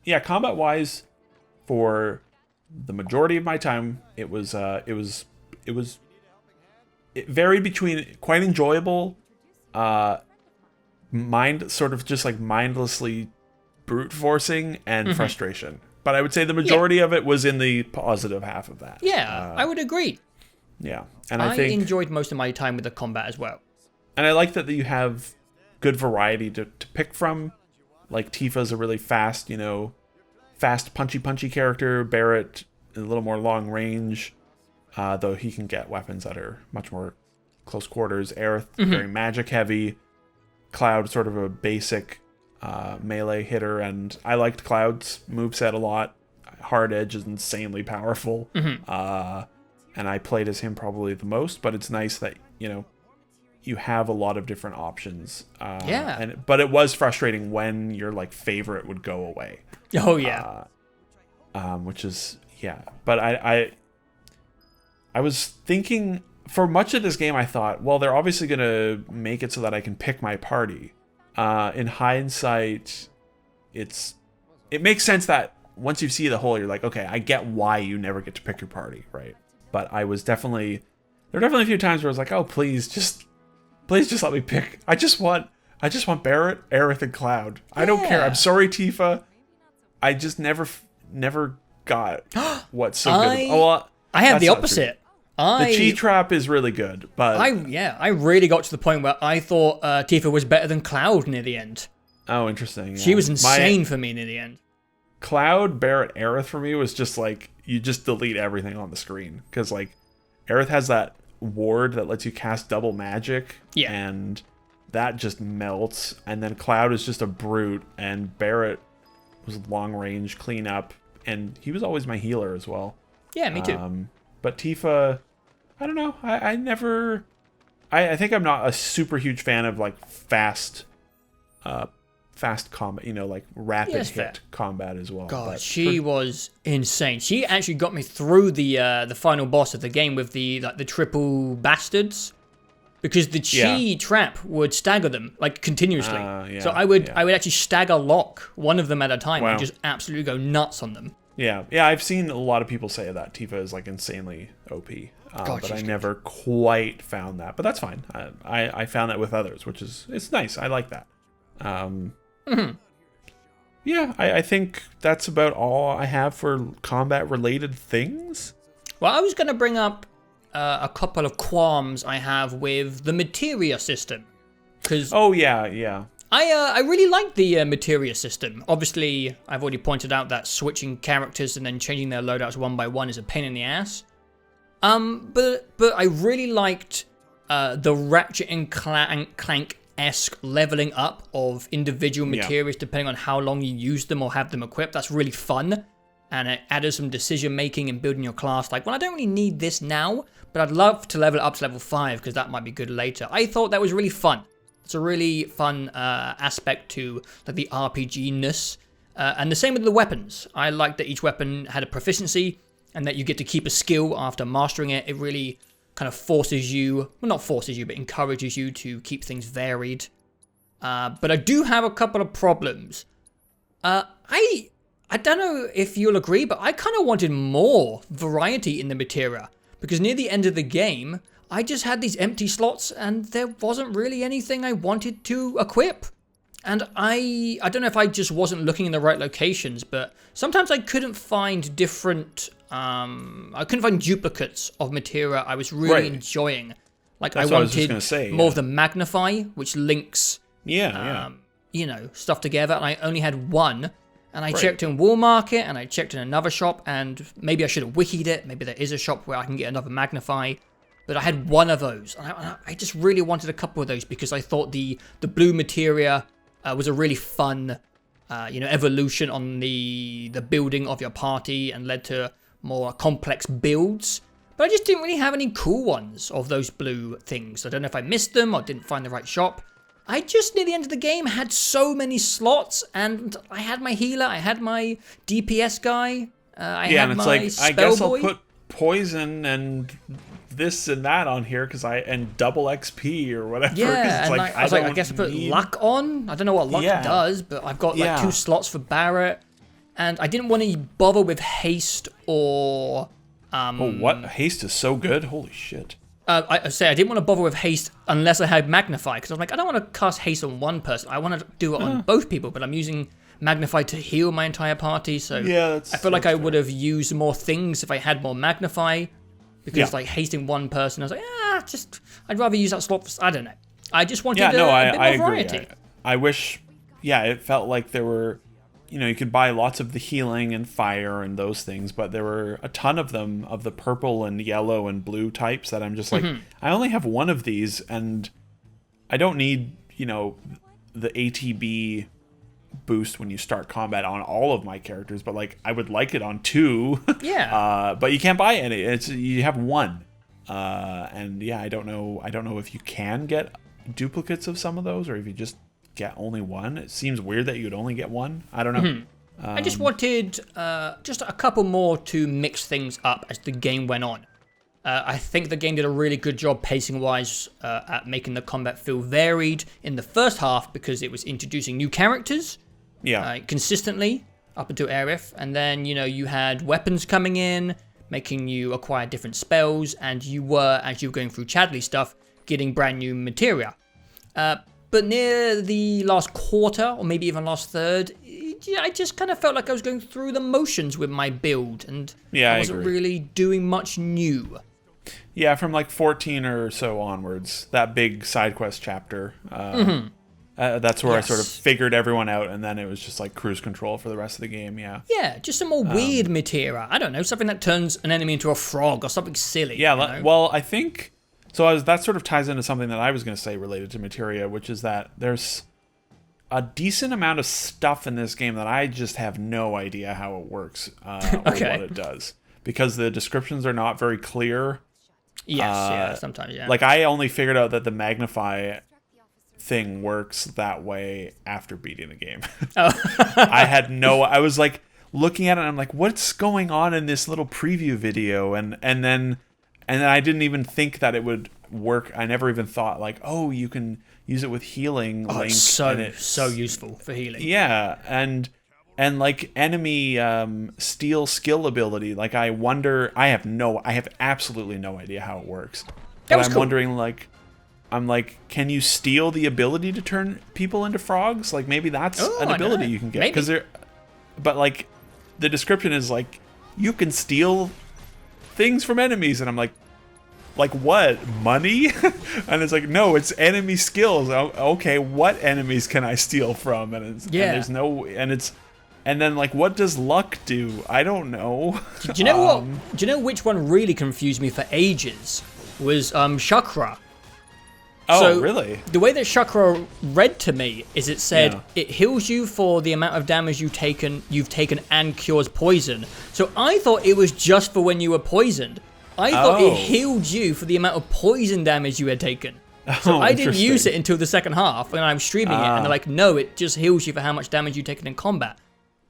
yeah, combat wise, for the majority of my time, it varied between quite enjoyable, mindlessly brute forcing and frustration. But I would say the majority of it was in the positive half of that. Yeah, I would agree. Yeah, and I enjoyed most of my time with the combat as well. And I like that you have good variety to pick from. Like, Tifa's a really fast, punchy character. Barrett, a little more long range, though he can get weapons that are much more close quarters. Aerith, very magic heavy. Cloud, sort of a basic melee hitter, and I liked Cloud's moveset a lot. Hard Edge is insanely powerful, and I played as him probably the most, but it's nice that, you have a lot of different options. But it was frustrating when your favorite would go away. Oh yeah. Which is But I was thinking for much of this game, I thought, well, they're obviously gonna make it so that I can pick my party. In hindsight, it makes sense that once you see the whole, you're like, okay, I get why you never get to pick your party, right? But there were definitely a few times where I was like, oh, please just let me pick. I just want Barrett, Aerith, and Cloud. I don't care. I'm sorry, Tifa. I just never got what's so good. I have the opposite. The Chi Trap is really good, but I really got to the point where I thought Tifa was better than Cloud near the end. Oh, interesting. Yeah. She was insane for me near the end. Cloud, Barrett, Aerith for me was just like, you just delete everything on the screen, because Aerith has that ward that lets you cast double magic, and that just melts. And then Cloud is just a brute, and Barrett was long range, clean up, and he was always my healer as well. Yeah, me too. But Tifa, I don't know. I think I'm not a super huge fan of fast combat, rapid hit combat as well. God, she was insane. She actually got me through the final boss of the game with the triple bastards, because the Chi trap would stagger them continuously. So I would actually stagger lock one of them at a time and just absolutely go nuts on them. Yeah, I've seen a lot of people say that Tifa is insanely OP, but I never quite found that. But that's fine. I found that with others, which it's nice. I like that. Yeah, I think that's about all I have for combat-related things. Well, I was going to bring up a couple of qualms I have with the materia system. Because yeah. I really like the materia system. Obviously, I've already pointed out that switching characters and then changing their loadouts one by one is a pain in the ass. But I really liked the Ratchet and Clank-esque leveling up of individual materials depending on how long you use them or have them equipped. That's really fun. And it added some decision making and building your class. Like, well, I don't really need this now, but I'd love to level it up to level 5 because that might be good later. I thought that was really fun. It's a really fun aspect to like the RPG-ness. And the same with the weapons. I like that each weapon had a proficiency and that you get to keep a skill after mastering it. It really kind of forces you, well, not forces you, but encourages you to keep things varied. But I do have a couple of problems. I don't know if you'll agree, but I kind of wanted more variety in the materia. Because near the end of the game, I just had these empty slots and there wasn't really anything I wanted to equip. And I don't know if I just wasn't looking in the right locations, but sometimes I couldn't find I couldn't find duplicates of materia I was really enjoying. Like I wanted more of the magnify, which links stuff together, and I only had one. And I checked in Wool Market, and I checked in another shop, and maybe I should have wikied it. Maybe there is a shop where I can get another magnify. But I had one of those. And I just really wanted a couple of those because I thought the blue materia was a really fun, evolution on the building of your party and led to more complex builds. But I just didn't really have any cool ones of those blue things. I don't know if I missed them or didn't find the right shop. I just, near the end of the game, had so many slots, and I had my healer, I had my DPS guy, I had my spell I guess boy. I'll put poison and this and that on here and double XP or whatever. Yeah, and I guess I put luck on. I don't know what luck does, but I've got like 2 slots for Barret, and I didn't want to bother with haste or. What? Haste is so good. Holy shit. I didn't want to bother with haste unless I had magnify, because I was like, I don't want to cast haste on one person. I want to do it on both people, but I'm using magnify to heal my entire party. So I feel like I would have used more things if I had more magnify, because like hasting one person, I was like, I'd rather use that slot for, I don't know. I just wanted a bit more variety. I wish, it felt like there were, you could buy lots of the healing and fire and those things, but there were a ton of them, of the purple and yellow and blue types, that I'm just like, I only have one of these, and I don't need, the ATB boost when you start combat on all of my characters, but like, I would like it on 2. But you can't buy any. You have one. And I don't know if you can get duplicates of some of those, or if you just get only one. It seems weird that you'd only get one. I don't know. I just wanted just a couple more to mix things up as the game went on. I think the game did a really good job pacing-wise at making the combat feel varied in the first half, because it was introducing new characters consistently up until Aerith, and then you had weapons coming in, making you acquire different spells, and you were, as you were going through Chadley stuff, getting brand new materia. But near the last quarter, or maybe even last third, I just kind of felt like I was going through the motions with my build, and I wasn't really doing much new. Yeah, from like 14 or so onwards, that big side quest chapter, that's where I sort of figured everyone out, and then it was just like cruise control for the rest of the game, Yeah, just some more weird materia. I don't know, something that turns an enemy into a frog or something silly. Yeah, well, I think... So that sort of ties into something that I was going to say related to materia, which is that there's a decent amount of stuff in this game that I just have no idea how it works or what it does, because the descriptions are not very clear. Yes, sometimes, Like, I only figured out that the magnify thing works that way after beating the game. I was like looking at it and I'm like, what's going on in this little preview video? And then I didn't even think that it would work. I never even thought like, you can use it with healing. Oh, it's so useful for healing. Yeah, and like enemy steal skill ability. Like, I wonder. I have absolutely no idea how it works. But I'm wondering, like, can you steal the ability to turn people into frogs? Like, maybe that's an ability you can get. But like, the description is like, you can steal things from enemies, and I'm like, like what, money? And it's like, no, it's enemy skills. Okay, what enemies can I steal from? And there's no, and then like, what does luck do? I don't know. Do you know what? Do you know which one really confused me for ages? Was chakra. Oh, so really? The way that chakra read to me is it said it heals you for the amount of damage you've taken and cures poison. So I thought it was just for when you were poisoned. I thought it healed you for the amount of poison damage you had taken. So I didn't use it until the second half when I'm streaming it, and they're like, no, it just heals you for how much damage you've taken in combat.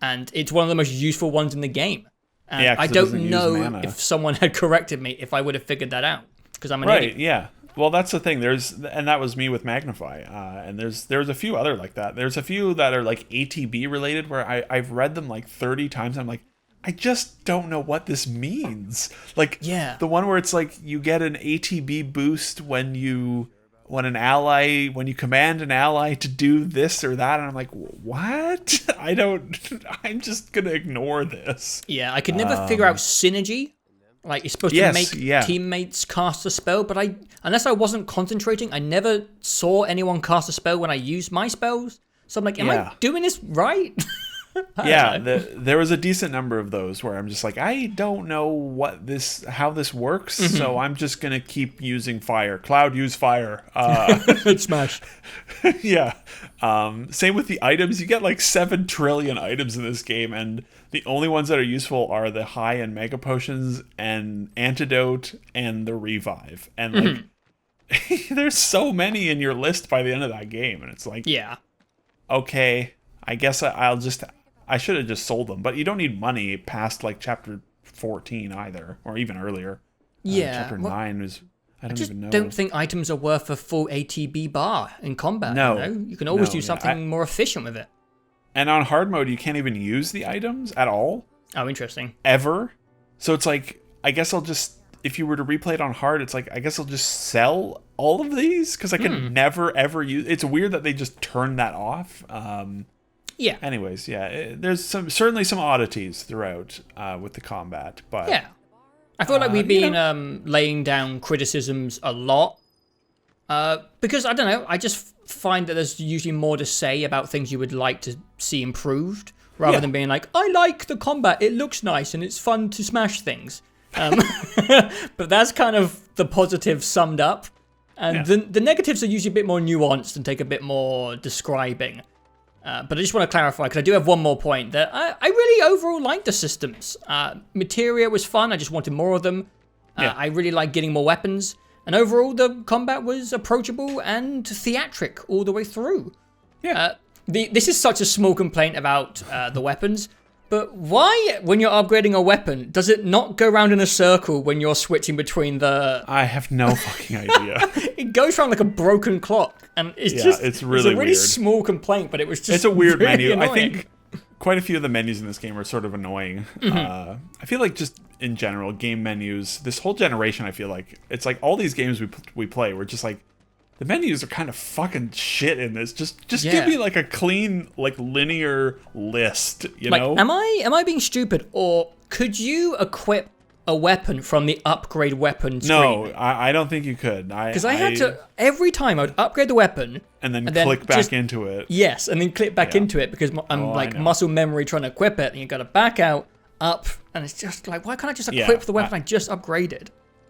And it's one of the most useful ones in the game. And I don't know if someone had corrected me if I would have figured that out, because I'm an idiot. Right, yeah. Well, that's the thing. And that was me with Magnify. And there's a few other like that. There's a few that are like ATB related where I've read them like 30 times. And I'm like, I just don't know what this means. Like, the one where it's like you get an ATB boost when you command an ally to do this or that, and I'm like, what? I'm just gonna ignore this. Yeah, I could never figure out synergy. Like, you're supposed to make teammates cast a spell, but unless I wasn't concentrating, I never saw anyone cast a spell when I used my spells. So I'm like, am I doing this right? There was a decent number of those where I'm just like, I don't know how this works, so I'm just gonna keep using fire. Cloud, use fire. Smash. Yeah. Same with the items. You get like 7 trillion items in this game, and the only ones that are useful are the high and mega potions and antidote and the revive. And like, there's so many in your list by the end of that game, and it's like, okay, I guess I should have just sold them, but you don't need money past like chapter 14 either, or even earlier. Chapter 9 was, I don't even know. I don't think items are worth a full ATB bar in combat. No. You can always do something more efficient with it. And on hard mode, you can't even use the items at all. Oh, interesting. Ever. So it's like, I guess I'll just, if you were to replay it on hard, it's like, I guess I'll just sell all of these, because I can never, ever use. It's weird that they just turned that off. Anyways, there's certainly some oddities throughout with the combat, but I feel like we've been laying down criticisms a lot because I don't know. I just find that there's usually more to say about things you would like to see improved, rather than being like, I like the combat. It looks nice and it's fun to smash things. But that's kind of the positive summed up, and the negatives are usually a bit more nuanced and take a bit more describing. But I just want to clarify, because I do have one more point, that I really overall liked the systems. Materia was fun, I just wanted more of them. I really like getting more weapons. And overall, the combat was approachable and theatric all the way through. This is such a small complaint about the weapons, but why, when you're upgrading a weapon, does it not go around in a circle when you're switching between the... I have no fucking idea. It goes around like a broken clock, and it's just... it's really a really weird. Small complaint, but it was just It's a weird really menu. annoying. I think quite a few of the menus in this game are sort of annoying. I feel like just in general, game menus, this whole generation, I feel like, it's like all these games we play, we're just like, the menus are kind of fucking shit in this. Just give me like a clean, like linear list, you know? Am I being stupid, or could you equip a weapon from the upgrade weapon screen? No, I don't think you could. Because I had to, every time I would upgrade the weapon and then click back into it. Yes, and then click back into it, because I'm muscle memory trying to equip it, and you got to back out, up, and it's just like, why can't I just equip the weapon I just upgraded?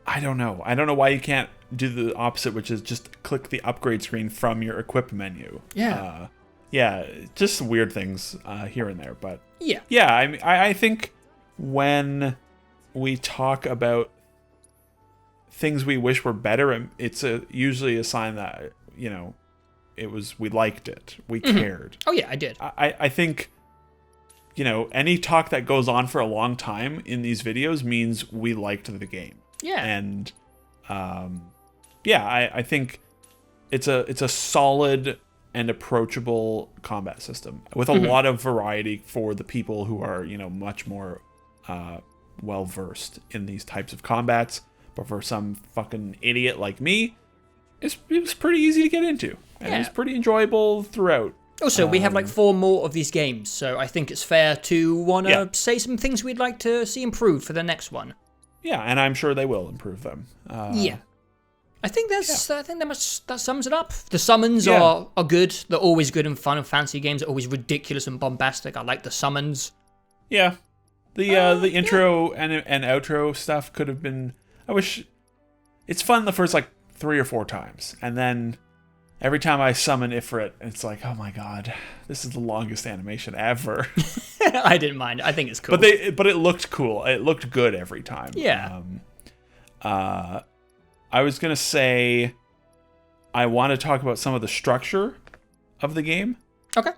I don't know. I don't know why you can't do the opposite, which is just click the upgrade screen from your equip menu. Just weird things here and there, but I think when we talk about things we wish were better, it's usually a sign that, you know, we liked it, we cared. Oh yeah, I did. I think, you know, any talk that goes on for a long time in these videos means we liked the game. And I think it's a solid and approachable combat system with a lot of variety for the people who are, you know, much more well versed in these types of combats. But for some fucking idiot like me, it was pretty easy to get into, and it was pretty enjoyable throughout. Also, we have like 4 more of these games, so I think it's fair to want to say some things we'd like to see improved for the next one. Yeah, and I'm sure they will improve them. Yeah. I think I think that sums it up. The summons are good. They're always good in Final Fantasy games. They're always ridiculous and bombastic. I like the summons. Yeah. The intro and outro stuff could have been... I wish... It's fun the first, 3 or 4 times. And then every time I summon Ifrit, it's like, oh my god, this is the longest animation ever. I didn't mind. I think it's cool. But it looked cool. It looked good every time. Yeah. I was going to say I want to talk about some of the structure of the game. Okay.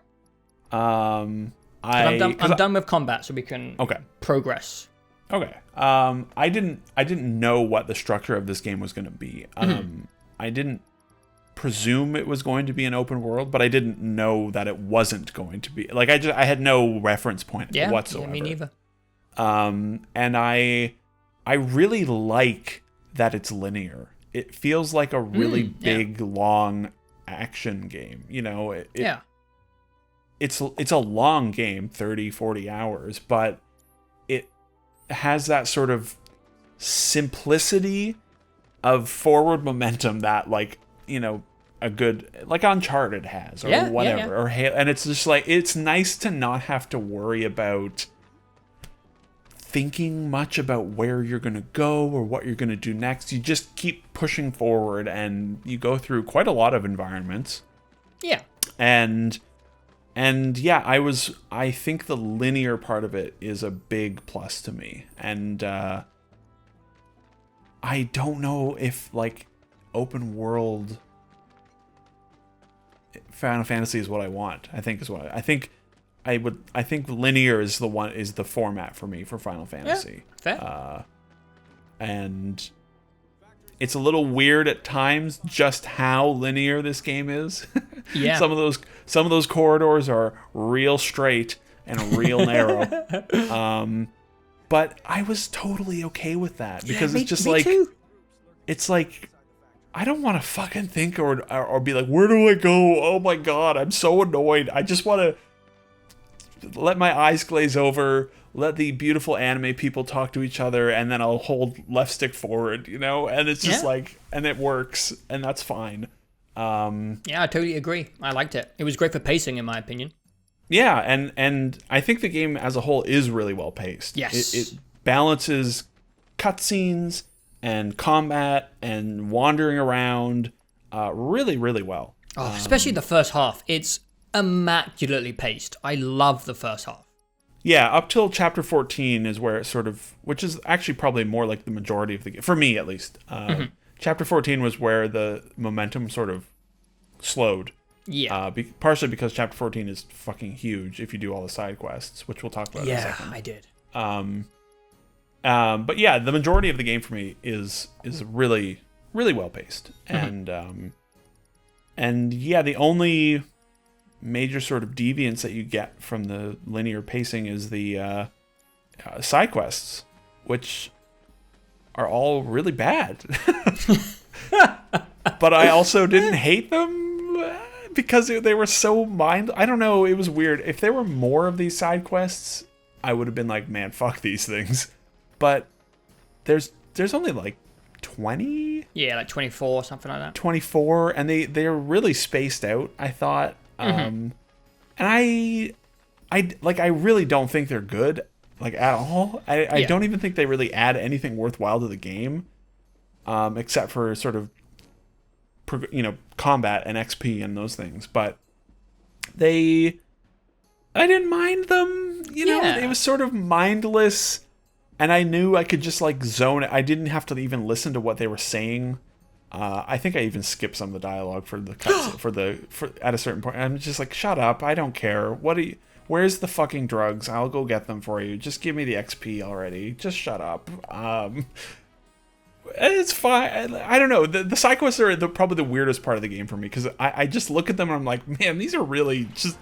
I'm done with combat, so we can progress. Okay. I didn't know what the structure of this game was going to be. I didn't presume it was going to be an open world, but I didn't know that it wasn't going to be. I had no reference point whatsoever. Yeah, me neither. And I really like that it's linear. It feels like a really big, long action game. It's a long game, 30, 40 hours, but it has that sort of simplicity of forward momentum that a good, Uncharted has, or whatever, or and it's just it's nice to not have to worry about thinking much about where you're going to go or what you're going to do next. You just keep pushing forward, and you go through quite a lot of environments. Yeah. And I think the linear part of it is a big plus to me. And I don't know if open world Final Fantasy is what I want. I think linear is the format for me for Final Fantasy. Yeah, fair. And it's a little weird at times just how linear this game is. Yeah. Some of those corridors are real straight and real narrow. But I was totally okay with that because it's just too. It's I don't want to fucking think or be like, where do I go? Oh my god, I'm so annoyed. I just want to let my eyes glaze over, let the beautiful anime people talk to each other, and then I'll hold left stick forward, and it's just and it works, and that's fine. Yeah, I totally agree. I liked it. It was great for pacing, in my opinion. Yeah, and I think the game as a whole is really well paced. Yes. It balances cutscenes and combat and wandering around really, really well. Oh, especially the first half. It's immaculately paced. I love the first half. Yeah, up till chapter 14 is where it sort of, which is actually probably more like the majority of the game, for me at least. Chapter 14 was where the momentum sort of slowed. Yeah. Partially because chapter 14 is fucking huge if you do all the side quests, which we'll talk about in a second. Yeah, I did. But yeah, the majority of the game for me is really, really well paced. And yeah, the only major sort of deviance that you get from the linear pacing is the side quests, which are all really bad. But I also didn't hate them because they were so I don't know, it was weird. If there were more of these side quests, I would have been like, man, fuck these things. But there's only 20? Yeah, 24 or something like that. 24, and they're really spaced out, I thought. And I really don't think they're good, at all. I don't even think they really add anything worthwhile to the game, except for sort of, combat and XP and those things. But I didn't mind them. It was sort of mindless, and I knew I could just zone it. I didn't have to even listen to what they were saying. I think I even skipped some of the dialogue for the cuts for at a certain point. I'm just like, shut up! I don't care. Where's the fucking drugs? I'll go get them for you. Just give me the XP already. Just shut up. It's fine. I don't know. The side quests are probably the weirdest part of the game for me because I just look at them and I'm like, man, these are really just.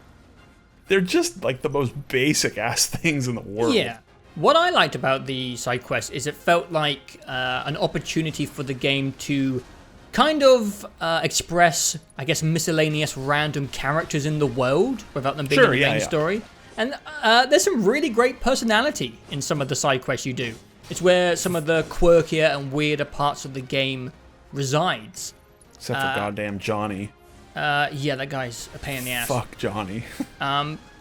They're just the most basic ass things in the world. Yeah. What I liked about the side quest is it felt like an opportunity for the game to kind of express, I guess, miscellaneous random characters in the world without them being in the main story. And there's some really great personality in some of the side quests you do. It's where some of the quirkier and weirder parts of the game resides. Except for goddamn Johnny. Yeah, that guy's a pain in the ass. Fuck Johnny.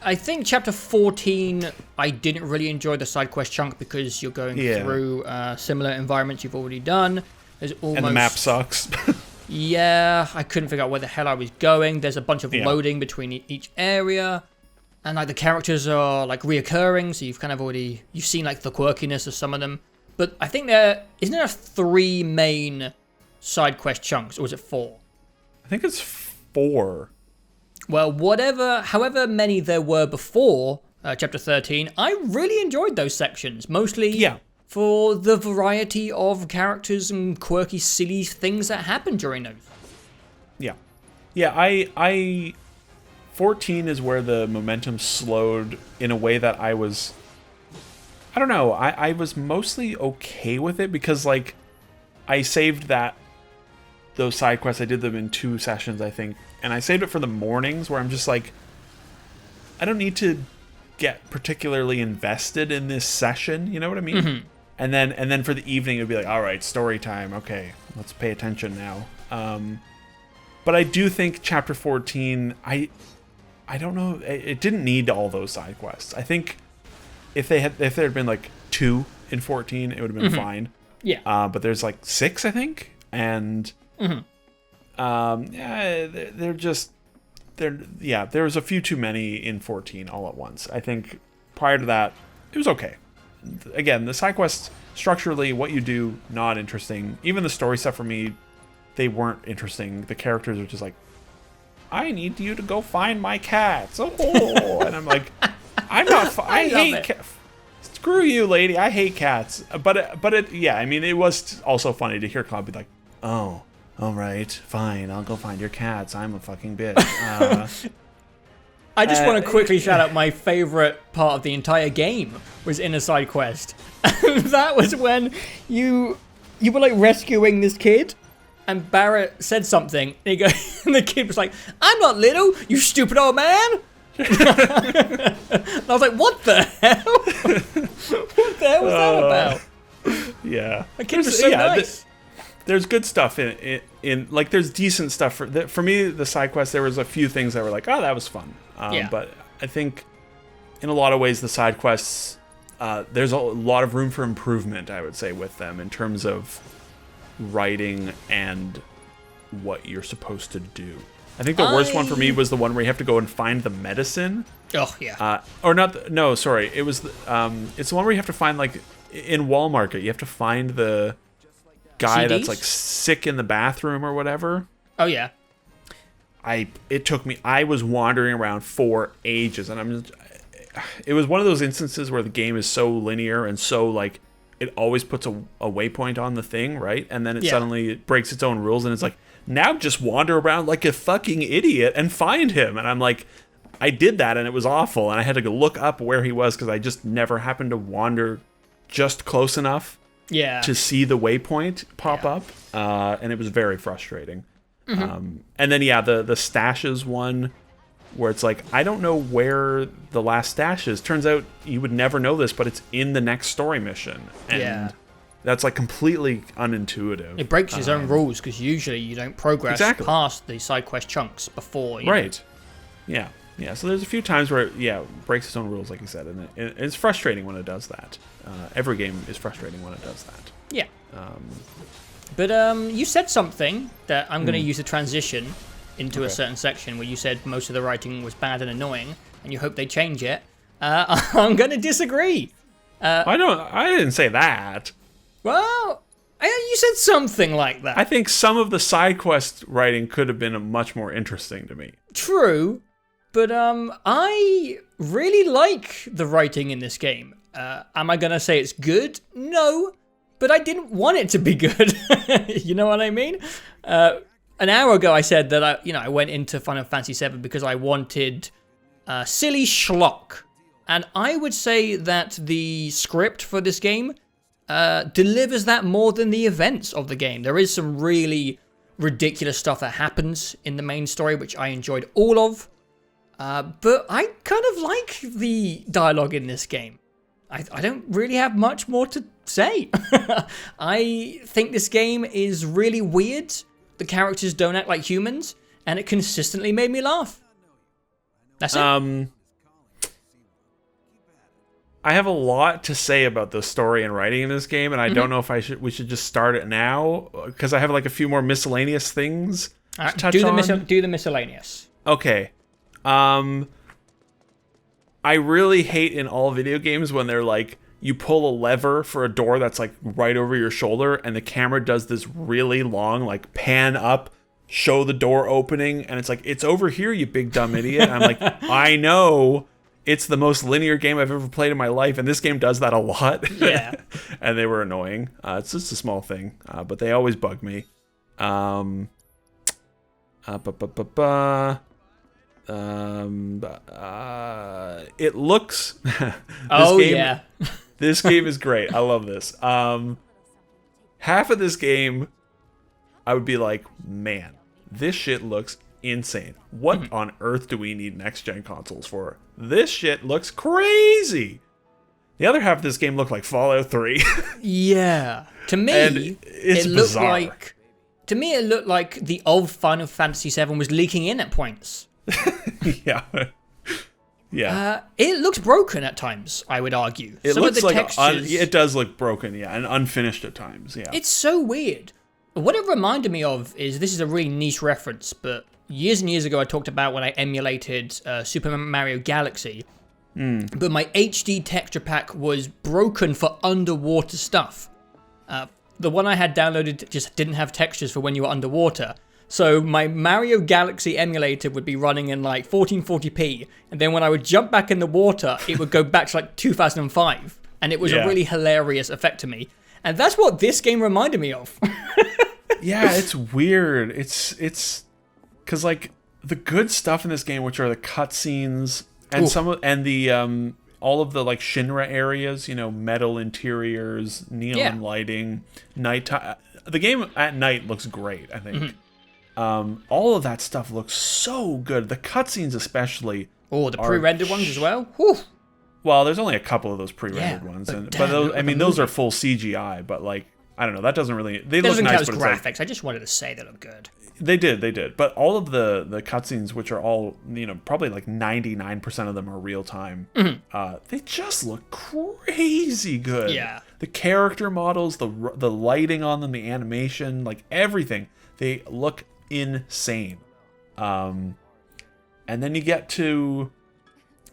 I think chapter 14, I didn't really enjoy the side quest chunk because you're going through similar environments you've already done. There's almost... And the map sucks. Yeah, I couldn't figure out where the hell I was going. There's a bunch of loading between each area. And like the characters are like reoccurring, so you've kind of already... You've seen like the quirkiness of some of them. But I think isn't there 3 main side quest chunks, or is it 4? I think it's 4. Well, however many there were before chapter 13, I really enjoyed those sections. Mostly for the variety of characters and quirky, silly things that happened during those. Yeah. Yeah, I 14 is where the momentum slowed in a way that I was... I don't know. I was mostly okay with it because, like, I saved those side quests. I did them in 2 sessions, I think. And I saved it for the mornings where I'm just like, I don't need to get particularly invested in this session. You know what I mean? Mm-hmm. And then for the evening, it'd be like, all right, story time. Okay, let's pay attention now. But I do think chapter 14, I don't know. It didn't need all those side quests. I think if there had been like 2 in 14, it would have been fine. Yeah. But there's like 6, I think, and. There was a few too many in 14 all at once. I think prior to that, it was okay. Again, the side quests, structurally, what you do, not interesting. Even the story stuff for me, they weren't interesting. The characters are just like, I need you to go find my cats. Oh, and I'm like, I'm not. I hate cats. Screw you, lady. I hate cats. But it was also funny to hear Cloud be like, oh. All right, fine. I'll go find your cats. I'm a fucking bitch. I just want to quickly shout out my favorite part of the entire game was in a side quest. That was when you were like rescuing this kid, and Barrett said something. And the kid was like, "I'm not little, you stupid old man." And I was like, "What the hell? What the hell was that about?" Yeah, the kid was so nice. There's good stuff in like there's decent stuff for me. The side quests, there was a few things that were like, oh, that was fun. But I think in a lot of ways the side quests, there's a lot of room for improvement, I would say, with them in terms of writing and what you're supposed to do. I think the worst one for me was the one where you have to go and find the medicine. Oh yeah. Sorry. It was it's the one where you have to find, like, in Wall Market, you have to find the guy that's like sick in the bathroom or whatever. Oh yeah. I was wandering around for ages, and it was one of those instances where the game is so linear and so, like, it always puts a waypoint on the thing, right? And then it suddenly breaks its own rules, and it's like, now just wander around like a fucking idiot and find him. And I'm like, I did that and it was awful, and I had to go look up where he was because I just never happened to wander just close enough to see the waypoint pop up, and it was very frustrating. Mm-hmm. And then the stashes one, where it's like, I don't know where the last stash is. Turns out you would never know this, but it's in the next story mission, and that's like completely unintuitive. It breaks its own rules because usually you don't progress past the side quest chunks before. Right. Yeah. So there's a few times where it breaks its own rules, like you said, and it's frustrating when it does that. Every game is frustrating when it does that. Yeah. But you said something that I'm going to use a transition into a certain section where you said most of the writing was bad and annoying, and you hope they change it. I'm going to disagree. I didn't say that. Well, you said something like that. I think some of the side quest writing could have been much more interesting to me. True. But I really like the writing in this game. Am I going to say it's good? No. But I didn't want it to be good. You know what I mean? An hour ago I said that I went into Final Fantasy VII because I wanted silly schlock. And I would say that the script for this game delivers that more than the events of the game. There is some really ridiculous stuff that happens in the main story, which I enjoyed all of. But I kind of like the dialogue in this game. I don't really have much more to say. I think this game is really weird. The characters don't act like humans, and it consistently made me laugh. That's it. I have a lot to say about the story and writing in this game, and I don't know if we should just start it now, because I have like a few more miscellaneous things to touch on. Do the miscellaneous. Okay. I really hate in all video games when they're like, you pull a lever for a door that's like right over your shoulder, and the camera does this really long like pan up, show the door opening, and it's like, it's over here, you big dumb idiot. And I'm like, I know. It's the most linear game I've ever played in my life, and this game does that a lot. Yeah. And they were annoying. It's just a small thing, but they always bug me. It looks... This game is great. I love this. Half of this game, I would be like, man, this shit looks insane. What on earth do we need next-gen consoles for? This shit looks crazy. The other half of this game looked like Fallout 3. Yeah. To me, it looked like... To me, it looked like the old Final Fantasy VII was leaking in at points. Yeah. Yeah. It looks broken at times, I would argue. It Some looks of the like textures... it does look broken, yeah, and unfinished at times, yeah. It's so weird. What it reminded me of is, this is a really niche reference, but years and years ago I talked about when I emulated Super Mario Galaxy, but my HD texture pack was broken for underwater stuff. The one I had downloaded just didn't have textures for when you were underwater. So my Mario Galaxy emulator would be running in like 1440p, and then when I would jump back in the water, it would go back to like 2005, and it was a really hilarious effect to me. And that's what this game reminded me of. Yeah, it's weird. It's because like the good stuff in this game, which are the cutscenes and the all of the like Shinra areas, you know, metal interiors, neon lighting, nighttime. The game at night looks great, I think. All of that stuff looks so good. The cutscenes especially. Oh, the pre-rendered ones as well? Whew. Well, there's only a couple of those pre-rendered ones. But those, I mean, those are full CGI, but like, I don't know, that doesn't really... They look nice, but graphics. Like, I just wanted to say they look good. They did. But all of the cutscenes, which are all, you know, probably like 99% of them are real time, they just look crazy good. Yeah. The character models, the lighting on them, the animation, like everything, they look insane. And then you get to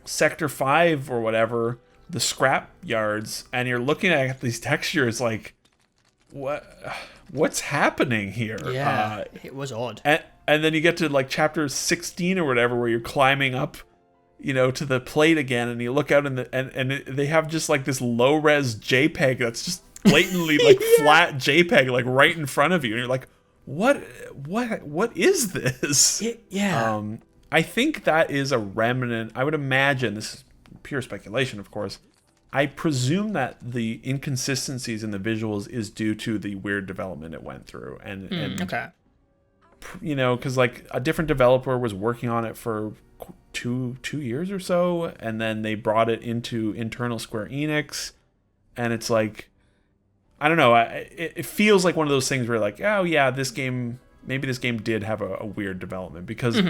Sector 5 or whatever, the scrap yards, and you're looking at these textures like, what's happening here? Yeah, it was odd. And then you get to like chapter 16 or whatever, where you're climbing up, you know, to the plate again, and you look out and they have just like this low res JPEG that's just blatantly like flat JPEG like right in front of you, and you're like, what is this? I think that is a remnant. I would imagine, this is pure speculation, of course. I presume that the inconsistencies in the visuals is due to the weird development it went through, and you know, because like a different developer was working on it for two years or so, and then they brought it into internal Square Enix, and it's like, I don't know, it feels like one of those things where like, oh yeah, maybe this game did have a weird development, because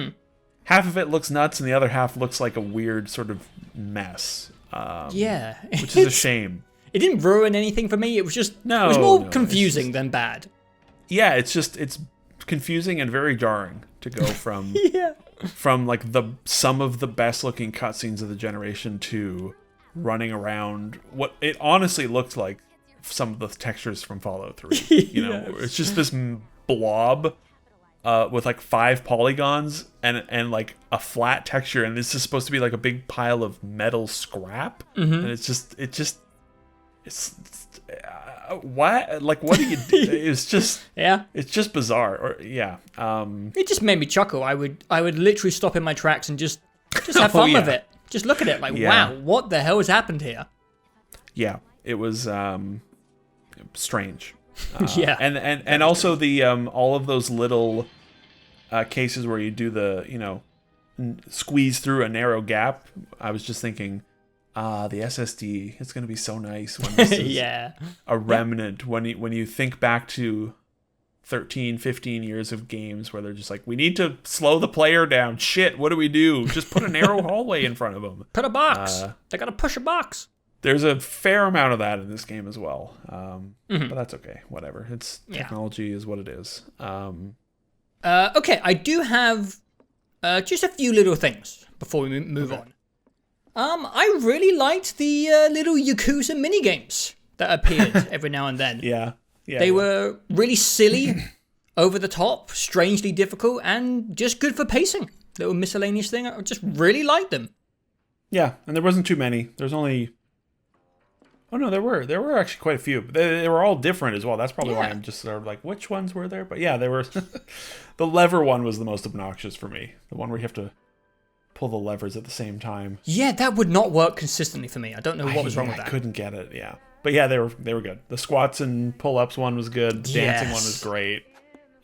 half of it looks nuts and the other half looks like a weird sort of mess. Which is a shame. It didn't ruin anything for me. It was just it was more confusing than bad. Yeah, it's confusing and very jarring to go from from like some of the best looking cutscenes of the generation to running around what it honestly looked like some of the textures from Fallout 3. You know, it's just this blob with like 5 polygons and like a flat texture, and this is supposed to be like a big pile of metal scrap, and it's what, like, what do you do? It's just it's just bizarre. Or it just made me chuckle. I would literally stop in my tracks and just have fun with it. Just look at it like, wow, what the hell has happened here? Yeah, it was strange. And also the all of those little cases where you do the, you know, squeeze through a narrow gap. I was just thinking, The SSD. It's going to be so nice when this is Yeah. a remnant. When you think back to 13, 15 years of games where they're just like, we need to slow the player down. Shit, what do we do? Just put a narrow hallway in front of them. Put a box. They gotta push a box. There's a fair amount of that in this game as well. But that's okay. Whatever. It's technology is what it is. Okay, I do have just a few little things before we move on. I really liked the little Yakuza minigames that appeared every now and then. Yeah. They were really silly, over the top, strangely difficult, and just good for pacing. Little miscellaneous thing. I just really liked them. Yeah, and there wasn't too many. There's only... Oh no, there were actually quite a few. They were all different as well. That's probably why I'm just sort of like, which ones were there? But yeah, they were... The lever one was the most obnoxious for me. The one where you have to pull the levers at the same time. Yeah, that would not work consistently for me. I don't know what was wrong with that. I couldn't get it, yeah. But yeah, they were good. The squats and pull-ups one was good. The dancing one was great.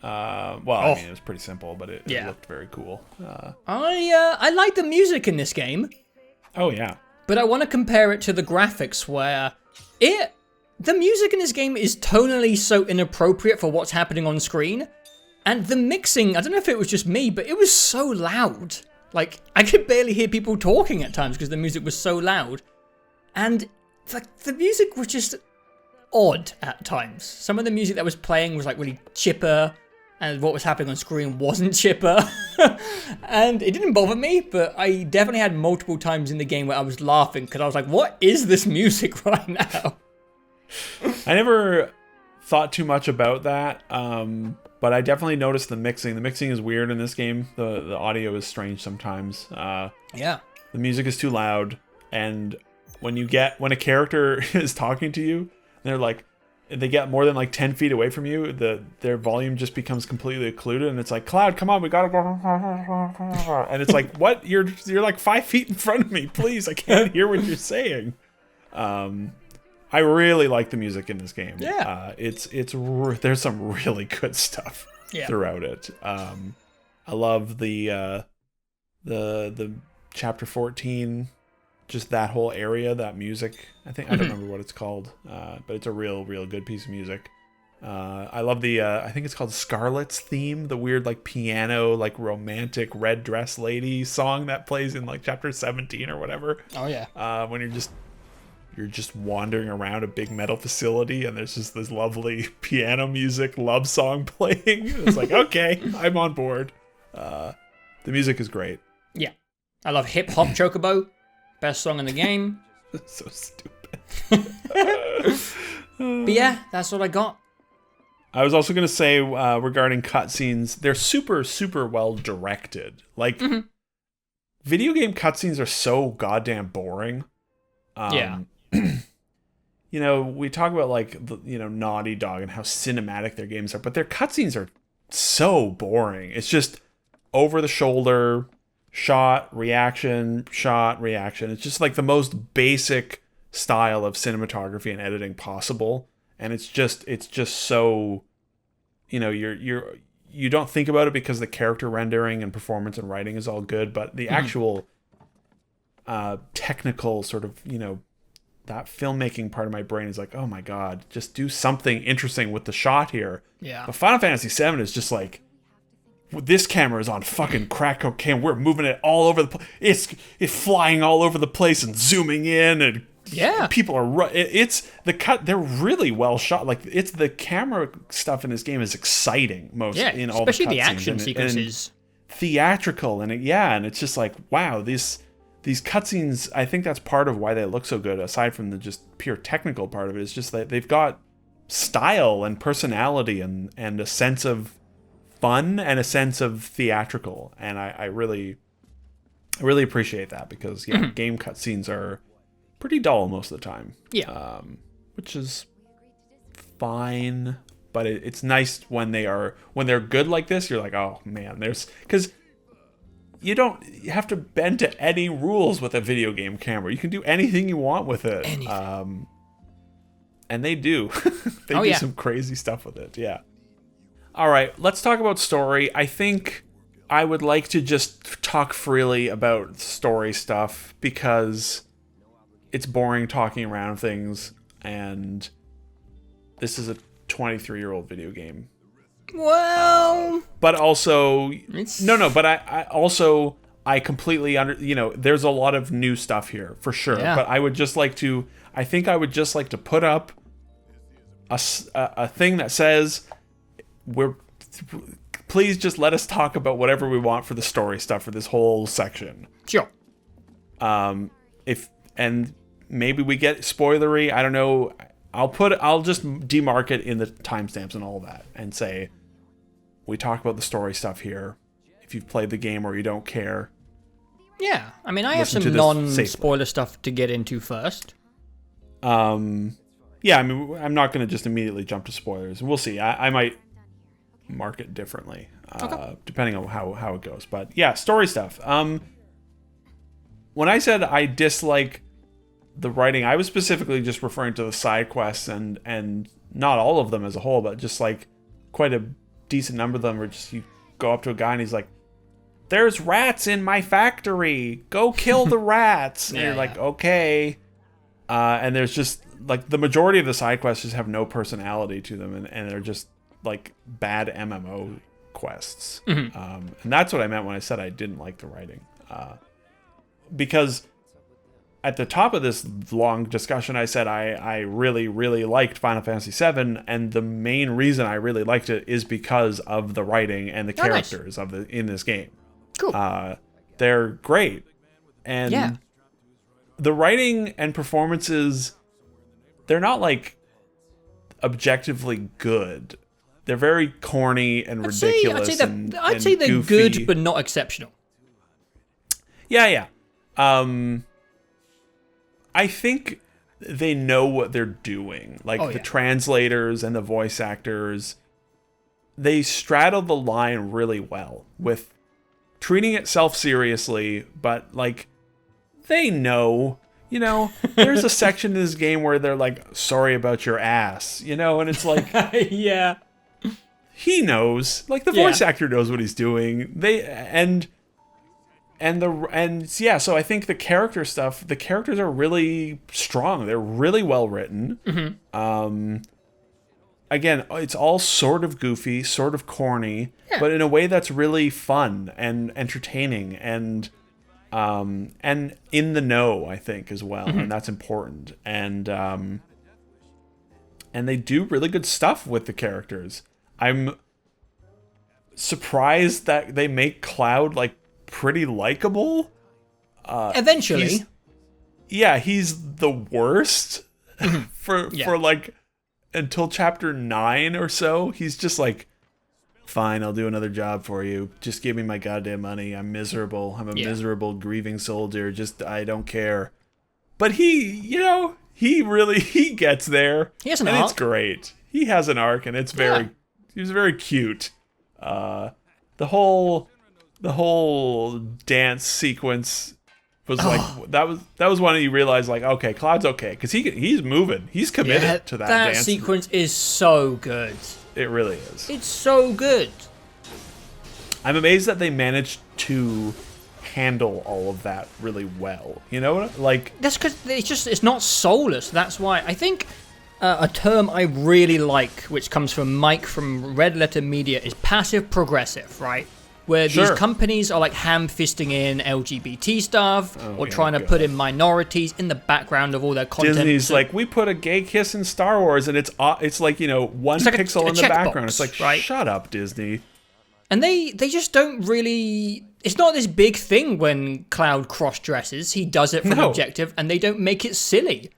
I mean, it was pretty simple, but it looked very cool. I like the music in this game. Oh, yeah. But I want to compare it to the graphics where the music in this game is tonally so inappropriate for what's happening on screen. And the mixing, I don't know if it was just me, but it was so loud. Like, I could barely hear people talking at times because the music was so loud. And the music was just odd at times. Some of the music that was playing was like really chipper, and what was happening on screen wasn't chipper. And it didn't bother me, but I definitely had multiple times in the game where I was laughing because I was like, what is this music right now? I never thought too much about that, but I definitely noticed the mixing. The mixing is weird in this game. The audio is strange sometimes. Yeah. The music is too loud, and when a character is talking to you, they're like, they get more than like 10 feet away from you, their volume just becomes completely occluded, and it's like, Cloud, come on, we gotta go. And it's like, what? You're like 5 feet in front of me, please. I can't hear what you're saying. I really like the music in this game. Yeah. There's some really good stuff throughout it. I love the chapter 14. Just that whole area, that music. I don't remember what it's called, but it's a real good piece of music. I love the, I think it's called Scarlet's theme, the weird like piano, like romantic red dress lady song that plays in like chapter 17 or whatever. Oh yeah. When you're just wandering around a big metal facility and there's just this lovely piano music love song playing. It's like, okay, I'm on board. The music is great. Yeah. I love Hip Hop Chocobo. Best song in the game. So stupid. But yeah, that's what I got. I was also going to say regarding cutscenes, they're super, super well directed. Like, video game cutscenes are so goddamn boring. Yeah. You know, we talk about like, Naughty Dog and how cinematic their games are, but their cutscenes are so boring. It's just over the shoulder, shot, reaction. It's just like the most basic style of cinematography and editing possible. And it's just so, you don't think about it because the character rendering and performance and writing is all good, but the actual technical sort of, that filmmaking part of my brain is like, oh my God, just do something interesting with the shot here. Yeah. But Final Fantasy VII is just like, this camera is on fucking crack cocaine. We're moving it all over the place. It's flying all over the place and zooming in, and people are. It's the cut. They're really well shot. Like it's the camera stuff in this game is exciting most. In all especially the the action sequences. And theatrical and and it's just like wow these cutscenes. I think that's part of why they look so good. Aside from the just pure technical part of it, it's just that they've got style and personality and a sense of fun and a sense of theatrical, and I really appreciate that because game cutscenes are pretty dull most of the time. Which is fine, but it's nice when they're good like this. You're like, oh man, because you don't have to bend to any rules with a video game camera. You can do anything you want with it. Anything. And they do. They do some crazy stuff with it. Yeah. All right, let's talk about story. I think I would like to just talk freely about story stuff because it's boring talking around things, and this is a 23-year-old video game. Well, but also it's... no, but I also I completely there's a lot of new stuff here for sure. Yeah. But I would just like to put up a thing that says please just let us talk about whatever we want for the story stuff for this whole section. Sure. And maybe we get spoilery. I don't know. I'll just demark it in the timestamps and all that and say we talk about the story stuff here. If you've played the game or you don't care. Yeah, I mean, I have some non-spoiler stuff to get into first. Yeah, I mean, I'm not going to just immediately jump to spoilers. We'll see. I might mark it differently, depending on how it goes. But yeah, story stuff. When I said I dislike the writing, I was specifically just referring to the side quests and not all of them as a whole, but just like quite a decent number of them where just you go up to a guy and he's like, there's rats in my factory, go kill the rats. And you're like, okay. And there's just like the majority of the side quests just have no personality to them, and they're just like bad MMO quests. Mm-hmm. And that's what I meant when I said I didn't like the writing. Because at the top of this long discussion, I said I really, really liked Final Fantasy VII, and the main reason I really liked it is because of the writing and the characters in this game. Cool. They're great, and the writing and performances, they're not like objectively good. They're very corny and ridiculous. I'd say they're goofy. Good, but not exceptional. Yeah. I think they know what they're doing. Like the translators and the voice actors, they straddle the line really well with treating it self-seriously, but like they know, there's a section in this game where they're like, sorry about your ass, and it's like, yeah, he knows, like the voice actor knows what he's doing. So I think the characters are really strong. They're really well written. Mm-hmm. Again, it's all sort of goofy, sort of corny, but in a way that's really fun and entertaining and in the know, I think, as well. Mm-hmm. And that's important. And they do really good stuff with the characters. I'm surprised that they make Cloud like pretty likable. Eventually. He's the worst for like until chapter 9 or so. He's just like, fine, I'll do another job for you. Just give me my goddamn money. I'm miserable. I'm a miserable grieving soldier. I don't care. But he gets there. He has an arc. And it's great. He has an arc, and he's very cute. The whole dance sequence was like that was when you realized like, okay, Cloud's okay, because he's moving, he's committed to that dance. That sequence is so good. It really is. It's so good. I'm amazed that they managed to handle all of that really well. That's because it's not soulless. That's why I think a term I really like, which comes from Mike from Red Letter Media, is passive progressive, right? Where these companies are like ham-fisting in LGBT stuff or trying to put in minorities in the background of all their content. Disney's like, we put a gay kiss in Star Wars, and it's like one pixel in the background. It's like, shut up, Disney. And they just don't really... It's not this big thing when Cloud cross-dresses. He does it for an objective, and they don't make it silly.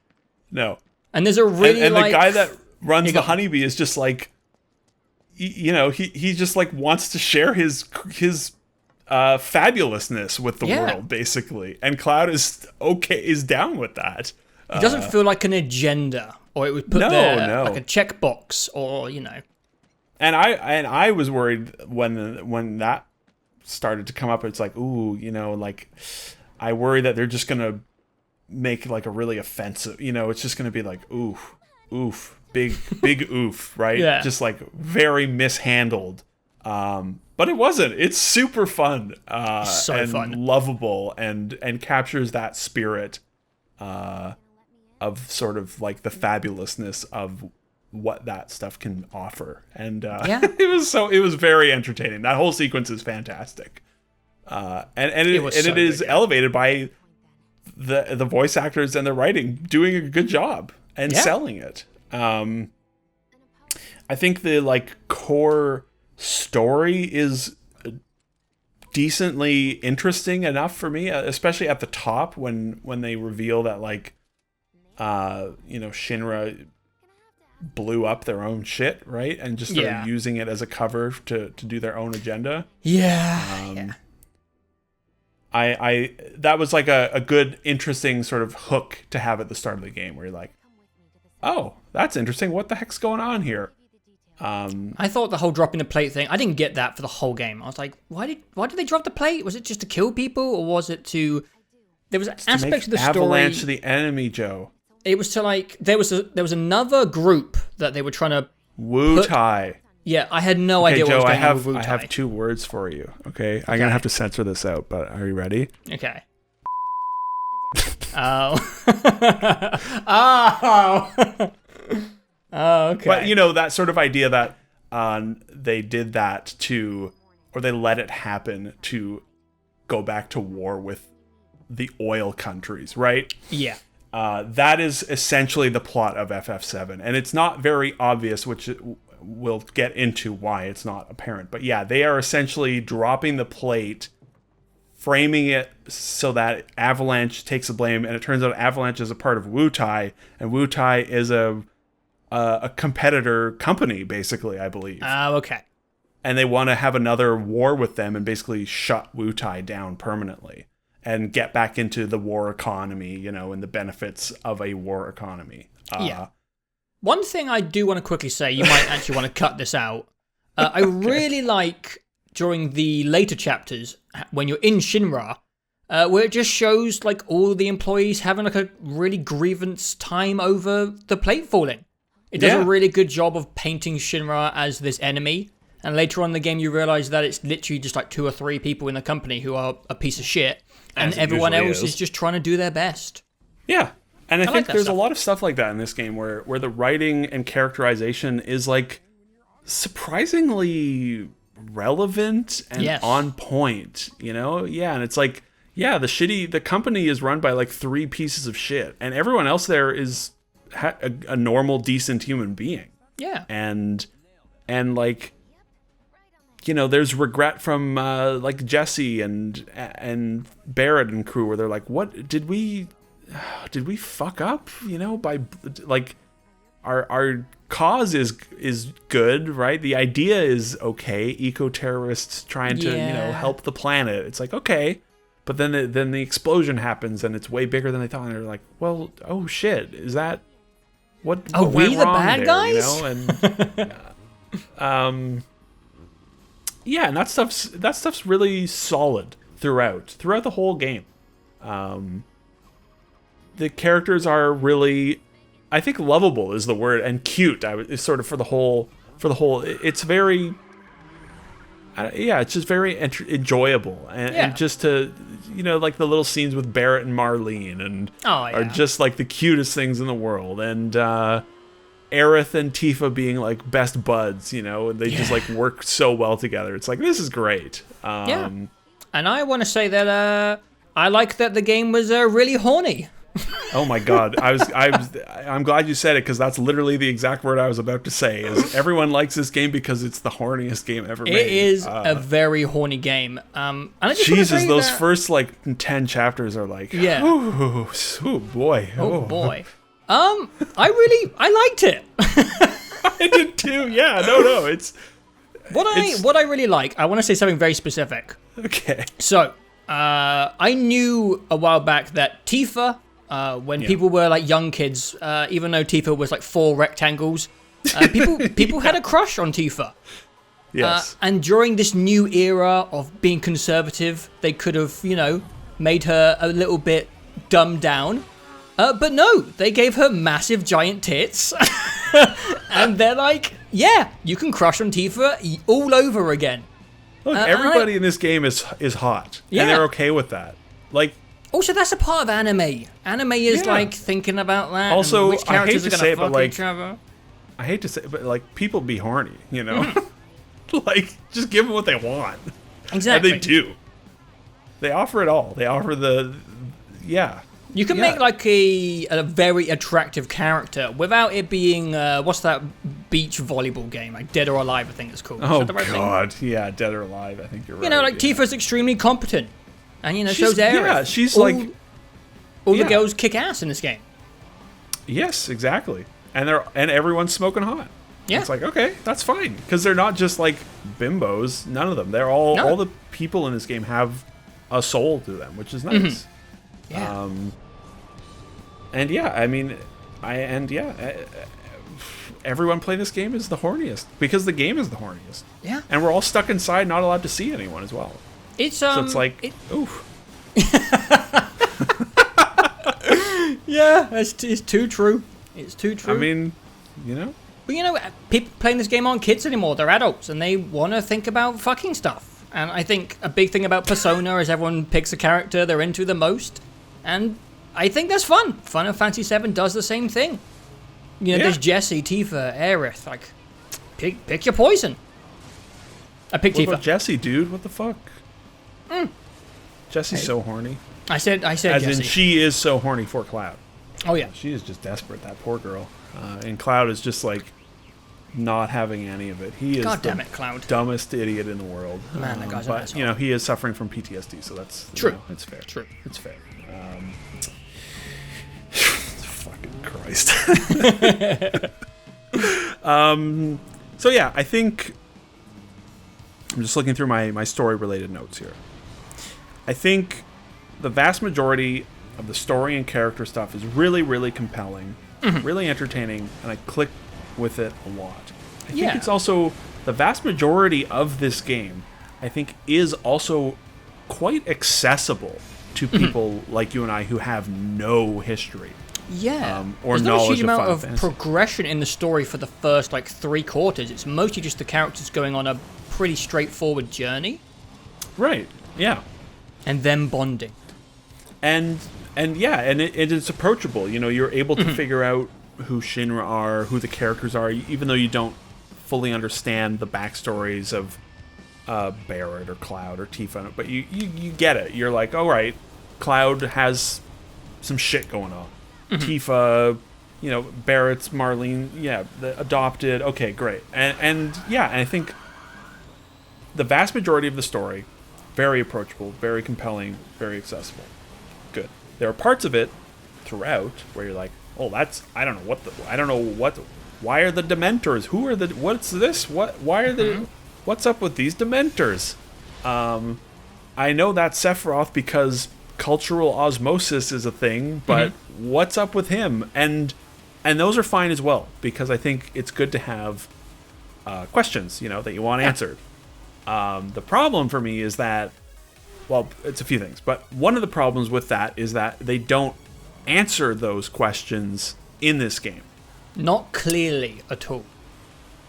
No. And there's a really and the guy that runs the Honeybee is just like... he just like wants to share his fabulousness with the world, basically, and Cloud is down with that. It doesn't feel like an agenda, or it would put there like a checkbox, or And I was worried when that started to come up. It's like, ooh, like I worry that they're just gonna make like a really offensive. It's just gonna be like, oof. Big oof, right? Yeah. Just like very mishandled. But it wasn't. It's super fun. So fun. Lovable and captures that spirit sort of like the fabulousness of what that stuff can offer. And it was very entertaining. That whole sequence is fantastic. And it is elevated by the voice actors and the writing doing a good job and selling it. I think the like core story is decently interesting enough for me, especially at the top when they reveal that like Shinra blew up their own shit, right? And just started using it as a cover to do their own agenda. I that was like a good, interesting sort of hook to have at the start of the game where you're like, oh, that's interesting. What the heck's going on here? I thought the whole dropping the plate thing, I didn't get that for the whole game. I was like, why did they drop the plate? Was it just to kill people, or was it to... There was aspects of the story... Avalanche to the enemy, Joe. It was to like... There was another group that they were trying to... Wu-Tai. Yeah, I had no idea what was going on with Wu-Tai. I have 2 words for you, okay? I'm going to have to censor this out, but are you ready? Okay. Oh. Oh. Oh, okay. But, that sort of idea that they did that or they let it happen to go back to war with the oil countries, right? Yeah. That is essentially the plot of FF7. And it's not very obvious, which we'll get into why it's not apparent. But yeah, they are essentially dropping the plate, framing it so that Avalanche takes the blame. And it turns out Avalanche is a part of Wu-Tai, and Wu-Tai is a competitor company, basically, I believe. Okay. And they want to have another war with them and basically shut Wu-Tai down permanently and get back into the war economy, and the benefits of a war economy. One thing I do want to quickly say, you might actually want to cut this out. I really like, during the later chapters, when you're in Shinra, where it just shows like all the employees having like a really grievance time over the plate falling. It does a really good job of painting Shinra as this enemy. And later on in the game, you realize that it's literally just like 2 or 3 people in the company who are a piece of shit. And everyone else is just trying to do their best. Yeah. And I think there's a lot of stuff like that in this game where the writing and characterization is like surprisingly relevant and on point, Yeah, and it's like, the company is run by like 3 pieces of shit. And everyone else there is a normal, decent human being. Yeah. And like, there's regret from like Jesse and Barrett and crew where they're like, what did we fuck up? By like our cause is good, right? The idea is okay. Eco-terrorists trying to help the planet. It's like, okay, but then the explosion happens and it's way bigger than they thought. And they're like, well, oh shit, is that what? Are we the bad there, guys? And and that stuff's really solid throughout the whole game. The characters are really, I think, lovable is the word, and cute. Is sort of for the whole. It's very. It's just very enjoyable, and just to, like the little scenes with Barrett and Marlene, and are just like the cutest things in the world, and Aerith and Tifa being like best buds, and they just like work so well together. It's like, this is great. And I want to say that I like that the game was really horny. Oh my god, I'm glad you said it, because that's literally the exact word I was about to say. Is everyone likes this game because it's the horniest game ever made. It is a very horny game. And I just Jesus, those first like 10 chapters are like, ooh boy, oh boy. I liked it. I did too. Yeah, no, it's what I really like. I want to say something very specific. Okay. So, I knew a while back that Tifa. When people were like young kids, even though Tifa was like 4 rectangles, people had a crush on Tifa. Yes. And during this new era of being conservative, they could have, made her a little bit dumbed down. But no, they gave her massive giant tits. And they're like, yeah, you can crush on Tifa all over again. Look, everybody in this game is hot. Yeah. And they're okay with that. Like, Also, that's a part of anime. Anime is like thinking about that. Also, and which characters I hate to are say it, gonna but fuck like, each other. I hate to say it, but like, people be horny, you know? Like, just give them what they want. Exactly. And they do. They offer it all. They offer You can make like a very attractive character without it being what's that beach volleyball game, like Dead or Alive, I think it's called. Oh Is that the right God, thing? yeah, Dead or Alive. I think you're right. You know, like yeah. Tifa's extremely competent, and shows Aerith. Yeah, she's all the yeah. girls kick ass in this game. Yes, exactly. And everyone's smoking hot. Yeah. It's like, okay, that's fine, because they're not just like bimbos. None of them. They're all the people in this game have a soul to them, which is nice. Yeah. And yeah, I mean, everyone playing this game is the horniest because the game is the horniest. Yeah. And we're all stuck inside, not allowed to see anyone as well. It's So it's like, oof. Yeah, it's too true. It's too true. I mean, you know. But people playing this game aren't kids anymore. They're adults, and they want to think about fucking stuff. And I think a big thing about Persona is everyone picks a character they're into the most. And I think that's fun. Final Fantasy VII does the same thing. There's Jessie, Tifa, Aerith. Like, pick your poison. I picked Tifa. What about Jessie, dude? What the fuck? Jessie's so horny. I said As Jessie. in, she is so horny for Cloud. Oh, yeah. She is just desperate, that poor girl. And Cloud is just like not having any of it. He is God damn it, Cloud. dumbest idiot in the world. Man, that guy's an but asshole. he is suffering from PTSD, so that's True. It's fair. True. It's fair. Fucking Christ. So yeah, I think I'm just looking through my story-related notes here. I think the vast majority of the story and character stuff is really, really compelling, really entertaining, and I click with it a lot. I think it's also the vast majority of this game, I think, is also quite accessible to people like you and I who have no history. Yeah. Or There's not a knowledge huge of amount Final of Fantasy. progression in the story for the first, 3 quarters. It's mostly just the characters going on a pretty straightforward journey. Right, yeah. And them bonding. And it's approachable. You're able to figure out who Shinra are, who the characters are, even though you don't fully understand the backstories of Barrett or Cloud or Tifa. But you get it. You're like, all right, Cloud has some shit going on. Tifa, Barrett's Marlene, the adopted. Okay, great. And I think the vast majority of the story, very approachable, very compelling, very accessible. Good. There are parts of it throughout where you're like, oh, I don't know what, why are the Dementors? What's this? What's up with these Dementors? I know that's Sephiroth because cultural osmosis is a thing, but what's up with him? And those are fine as well, because I think it's good to have questions, that you want answered. The problem for me is that, well, it's a few things, but one of the problems with that is that they don't answer those questions in this game. Not clearly at all.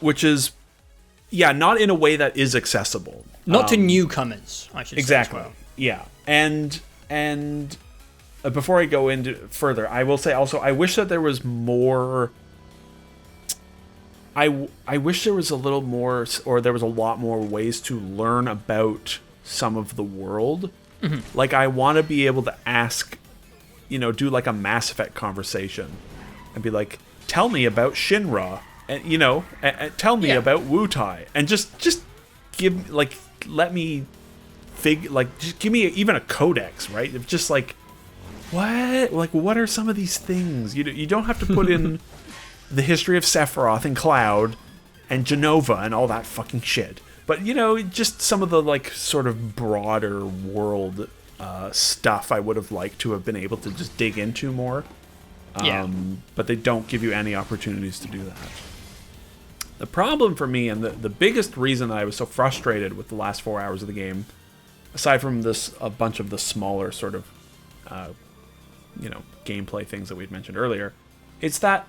Which is, not in a way that is accessible. Not to newcomers, I should exactly. say. Exactly. Yeah. And before I go into further, I will say also, I wish that there was more. I wish there was a little more, or there was a lot more ways to learn about some of the world. Like, I want to be able to ask, do like a Mass Effect conversation and be like, tell me about Shinra, and tell me about Wutai, and just give, let me just give me even a codex, right? Of just what are some of these things? You don't have to put in the history of Sephiroth and Cloud and Genova and all that fucking shit. But, just some of the, sort of broader world stuff I would have liked to have been able to just dig into more. But they don't give you any opportunities to do that. The problem for me, and the biggest reason that I was so frustrated with the last 4 hours of the game, aside from a bunch of the smaller sort of, gameplay things that we'd mentioned earlier, it's that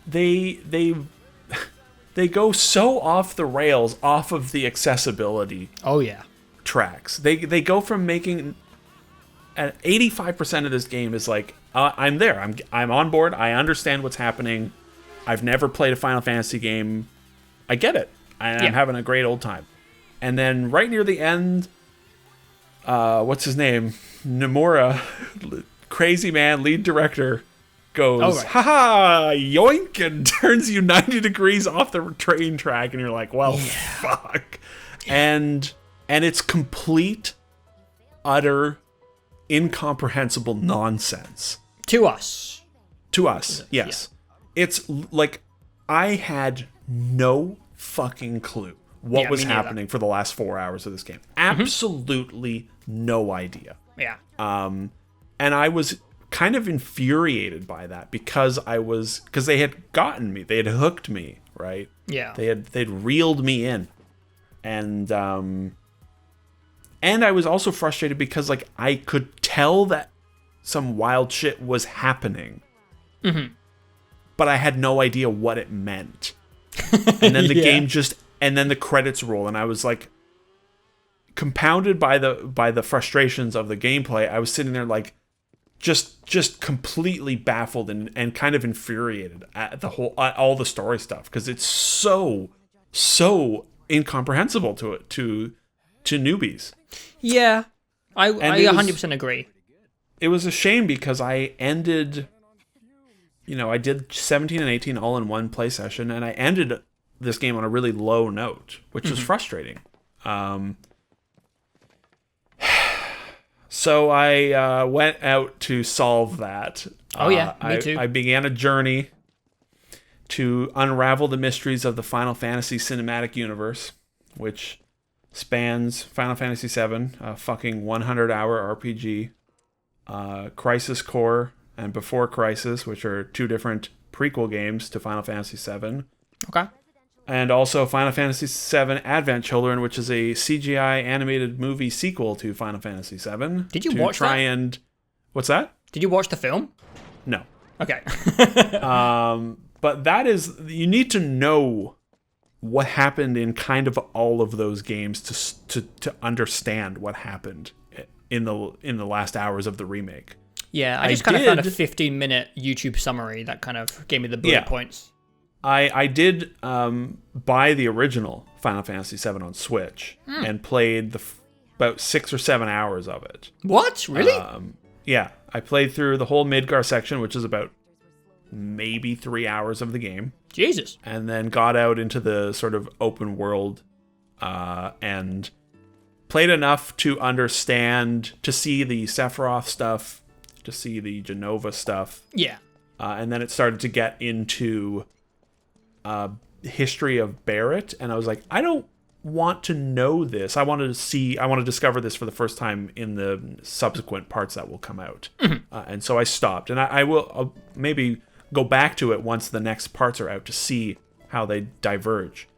they go so off the rails, off of the accessibility. Oh yeah. Tracks. They go from making 85% of this game is like, I'm there. I'm on board. I understand what's happening. I've never played a Final Fantasy game. I get it. I'm having a great old time. And then right near the end, what's his name? Nomura, crazy man, lead director, goes, haha, yoink, and turns you 90 degrees off the train track. And you're like, well, fuck. And it's complete, utter, incomprehensible nonsense. To us, yes. Yeah. It's like I had no fucking clue what was happening for the last 4 hours of this game. Absolutely no idea. Yeah. And I was kind of infuriated by that because they had gotten me. They had hooked me, right? Yeah. They'd reeled me in. And I was also frustrated because like I could tell that some wild shit was happening. But I had no idea what it meant. And then the game and then the credits roll, and I was like, compounded by the frustrations of the gameplay, I was sitting there like just completely baffled and kind of infuriated at all the story stuff, because it's so incomprehensible to newbies. Yeah. I 100% agree. It was a shame because I ended, I did 17 and 18 all in one play session, and I ended this game on a really low note, which was frustrating. So I went out to solve that. Me too. I began a journey to unravel the mysteries of the Final Fantasy cinematic universe, which spans Final Fantasy VII, a fucking 100-hour RPG, Crisis Core, and Before Crisis, which are two different prequel games to Final Fantasy VII. Okay. And also Final Fantasy VII Advent Children, which is a CGI animated movie sequel to Final Fantasy VII. Did you watch that? What's that? Did you watch the film? No. Okay. But that is, you need to know what happened in kind of all of those games to understand what happened in the last hours of the remake. Yeah, I just kind of found a 15-minute YouTube summary that kind of gave me the bullet points. I did buy the original Final Fantasy VII on Switch and played about 6 or 7 hours of it. What? Really? Yeah, I played through the whole Midgar section, which is about maybe 3 hours of the game. Jesus. And then got out into the sort of open world and played enough to understand, to see the Sephiroth stuff, to see the Genova stuff. Yeah. And then it started to get into history of Barrett, and I was like, I don't want to know this. I want to discover this for the first time in the subsequent parts that will come out. And so I stopped, and I'll maybe go back to it once the next parts are out to see how they diverge.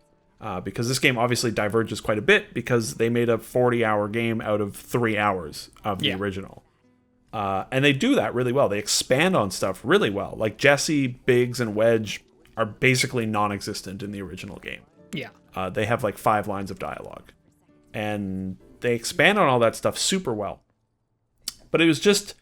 Because this game obviously diverges quite a bit because they made a 40-hour game out of 3 hours of the original. And they do that really well. They expand on stuff really well. Like Jesse, Biggs, and Wedge are basically non-existent in the original game. Yeah. They have like 5 lines of dialogue. And they expand on all that stuff super well. But it was just...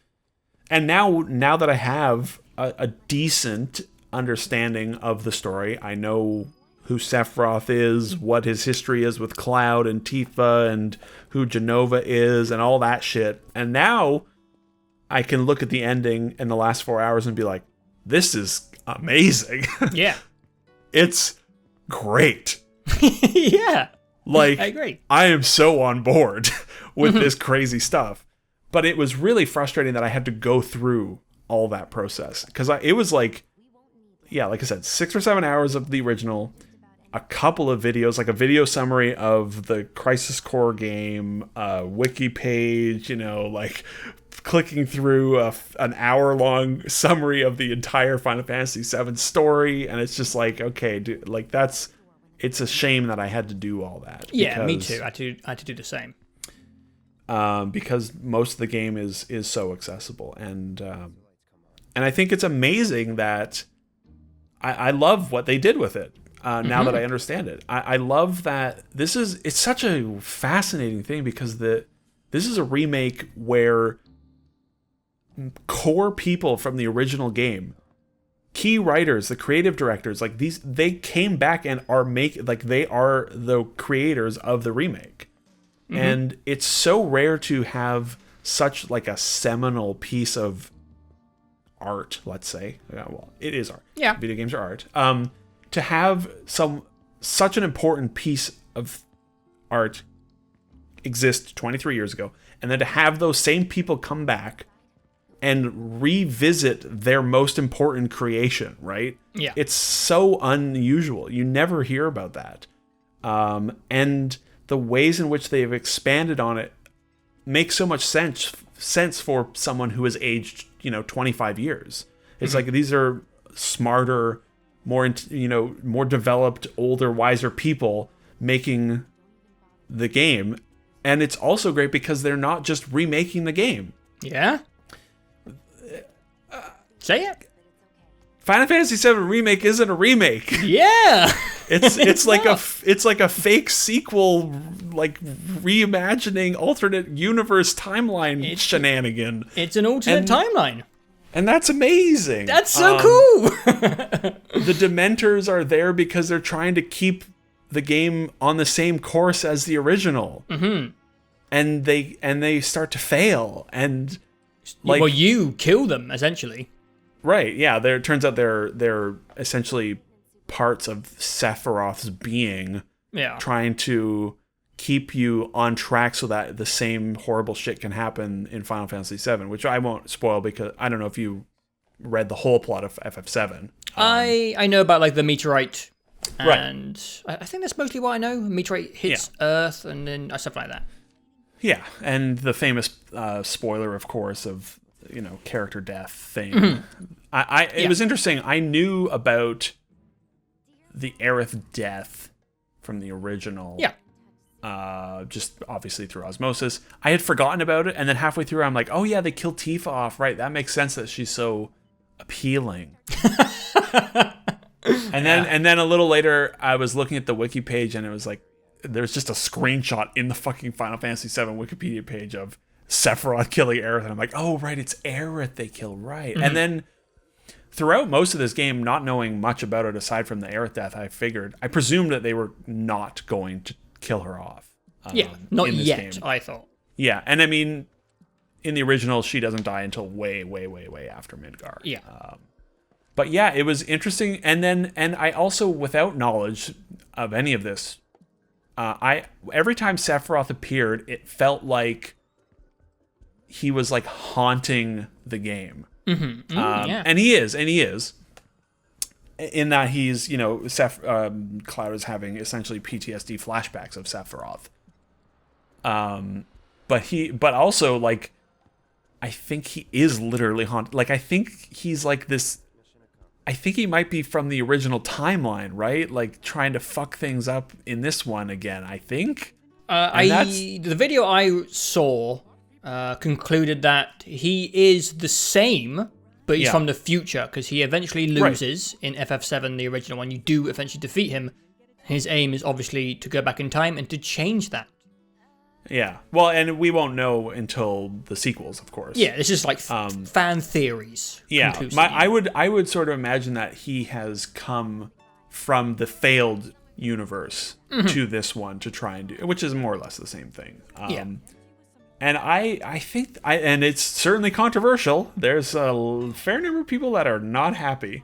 And now that I have a decent understanding of the story, I know who Sephiroth is, what his history is with Cloud and Tifa, and who Genova is, and all that shit. And now I can look at the ending in the last 4 hours and be like, this is amazing. Yeah. It's great. Yeah. Like, I agree. I am so on board with this crazy stuff. But it was really frustrating that I had to go through all that process. Because it was like, like I said, 6 or 7 hours of the original, a couple of videos, like a video summary of the Crisis Core game, wiki page, like clicking through an hour-long summary of the entire Final Fantasy VII story, and it's just like, okay, dude, like it's a shame that I had to do all that. Yeah, me too. I had to do the same. Because most of the game is so accessible, and I think it's amazing that I love what they did with it. Now that I understand it, I love that it's such a fascinating thing because this is a remake where core people from the original game, key writers, the creative directors, like these, they came back and they are the creators of the remake. Mm-hmm. And it's so rare to have such like a seminal piece of art, let's say. Yeah, well, it is art. Yeah. Video games are art. To have such an important piece of art exist 23 years ago, and then to have those same people come back and revisit their most important creation, right? Yeah. It's so unusual. You never hear about that. And the ways in which they've expanded on it make so much sense for someone who has aged, 25 years. It's like these are smarter, more developed, older, wiser people making the game. And it's also great because they're not just remaking the game. Yeah? Say it. Final Fantasy VII Remake isn't a remake. Yeah. It's like a fake sequel, like reimagining alternate universe timeline shenanigan. It's an alternate timeline. And that's amazing. That's so cool. The Dementors are there because they're trying to keep the game on the same course as the original. Mm-hmm. And they start to fail. And like, well, you kill them essentially. Right, yeah. It turns out they're essentially parts of Sephiroth's being, trying to keep you on track so that the same horrible shit can happen in Final Fantasy VII, which I won't spoil because I don't know if you read the whole plot of FF7. I know about like the meteorite, and right. I think that's mostly what I know. Meteorite hits Earth, and then stuff like that. Yeah, and the famous spoiler, of course, of character death thing. Mm-hmm. It was interesting. I knew about the Aerith death from the original. Yeah. Just obviously through osmosis. I had forgotten about it, and then halfway through I'm like, oh yeah, they killed Tifa off. Right, that makes sense that she's so appealing. and then a little later I was looking at the wiki page, and it was like there's just a screenshot in the fucking Final Fantasy VII Wikipedia page of Sephiroth killing Aerith, and I'm like, oh right, it's Aerith they kill, right? Mm-hmm. And then throughout most of this game, not knowing much about it aside from the Aerith death, I presumed that they were not going to kill her off. Not yet, game. I thought. Yeah, and I mean, in the original, she doesn't die until way, way, way, way after Midgar. Yeah. But yeah, it was interesting, and I also, without knowledge of any of this, every time Sephiroth appeared, it felt like he was like haunting the game. Mm-hmm. And he is in that he's, Cloud is having essentially PTSD flashbacks of Sephiroth. But also like, I think he is literally haunted. Like, I think he's like this, I think he might be from the original timeline, right? Like trying to fuck things up in this one again, I think. The video I saw concluded that he is the same, but he's from the future, because he eventually loses in FF7, the original one. You do eventually defeat him. His aim is obviously to go back in time and to change that. Yeah. Well, and we won't know until the sequels, of course. Yeah, this is like fan theories. Yeah. I would sort of imagine that he has come from the failed universe to this one to try and do, which is more or less the same thing. And I think, and it's certainly controversial. There's a fair number of people that are not happy.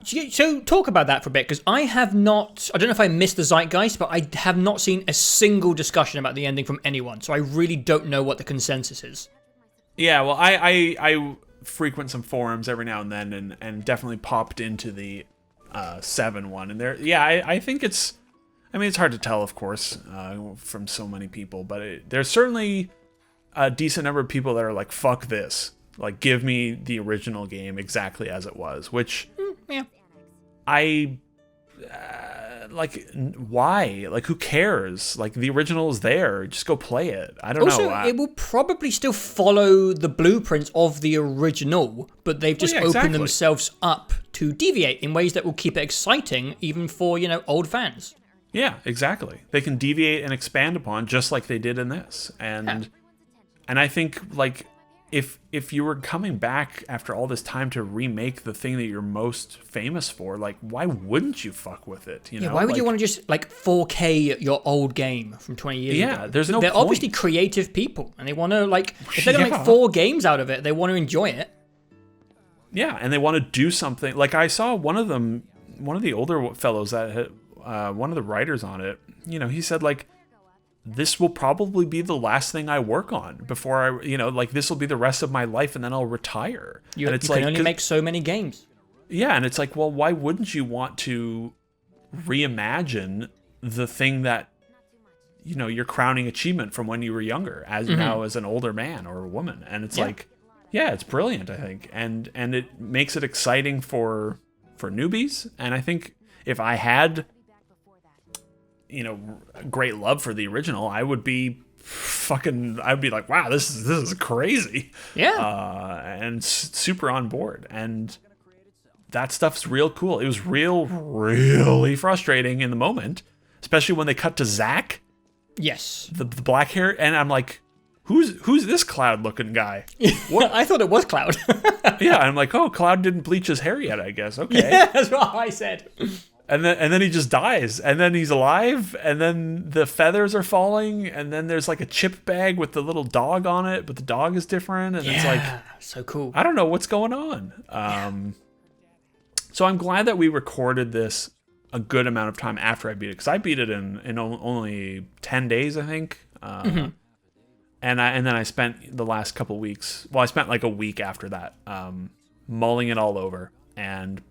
So talk about that for a bit, because I don't know if I missed the zeitgeist, but I have not seen a single discussion about the ending from anyone. So I really don't know what the consensus is. Yeah, well, I frequent some forums every now and then, and definitely popped into the 7 one. And I think it's hard to tell, of course, from so many people, but there's certainly a decent number of people that are like, fuck this. Like, give me the original game exactly as it was, which why? Like, who cares? Like, the original is there. Just go play it. I don't know. Also, it will probably still follow the blueprints of the original, but they've just opened themselves up to deviate in ways that will keep it exciting, even for, old fans. Yeah, exactly. They can deviate and expand upon just like they did in this. And I think, like, if you were coming back after all this time to remake the thing that you're most famous for, like, why wouldn't you fuck with it? You know, why would you want to just like 4K your old game from 20 years ago? Yeah, there's no They're point. obviously creative people, and they want to like if they're gonna make 4 games out of it, they want to enjoy it. Yeah, and they want to do something. Like I saw one of the older fellows that had, one of the writers on it. You know, he said like, this will probably be the last thing I work on before I, you know, like this will be the rest of my life and then I'll retire. And it's you can only make so many games. Yeah, and it's like, well, why wouldn't you want to reimagine the thing that, you know, your crowning achievement from when you were younger as now as an older man or a woman? And it's like, yeah, it's brilliant, I think. And it makes it exciting for newbies. And I think if I had, you know, great love for the original, I would be I'd be like, wow, this is crazy. Yeah. And super on board. And that stuff's real cool. It was really frustrating in the moment, especially when they cut to Zach. Yes. The black hair. And I'm like, who's this Cloud looking guy? What? I thought it was Cloud. Yeah. I'm like, oh, Cloud didn't bleach his hair yet, I guess. Okay. Yeah, that's what I said. And then he just dies, and then he's alive, and then the feathers are falling, and then there's like a chip bag with the little dog on it, but the dog is different, and it's like, so cool. I don't know what's going on. So I'm glad that we recorded this a good amount of time after I beat it, because I beat it in only 10 days, I think. And then I spent the last couple weeks, well, I spent like a week after that, mulling it all over and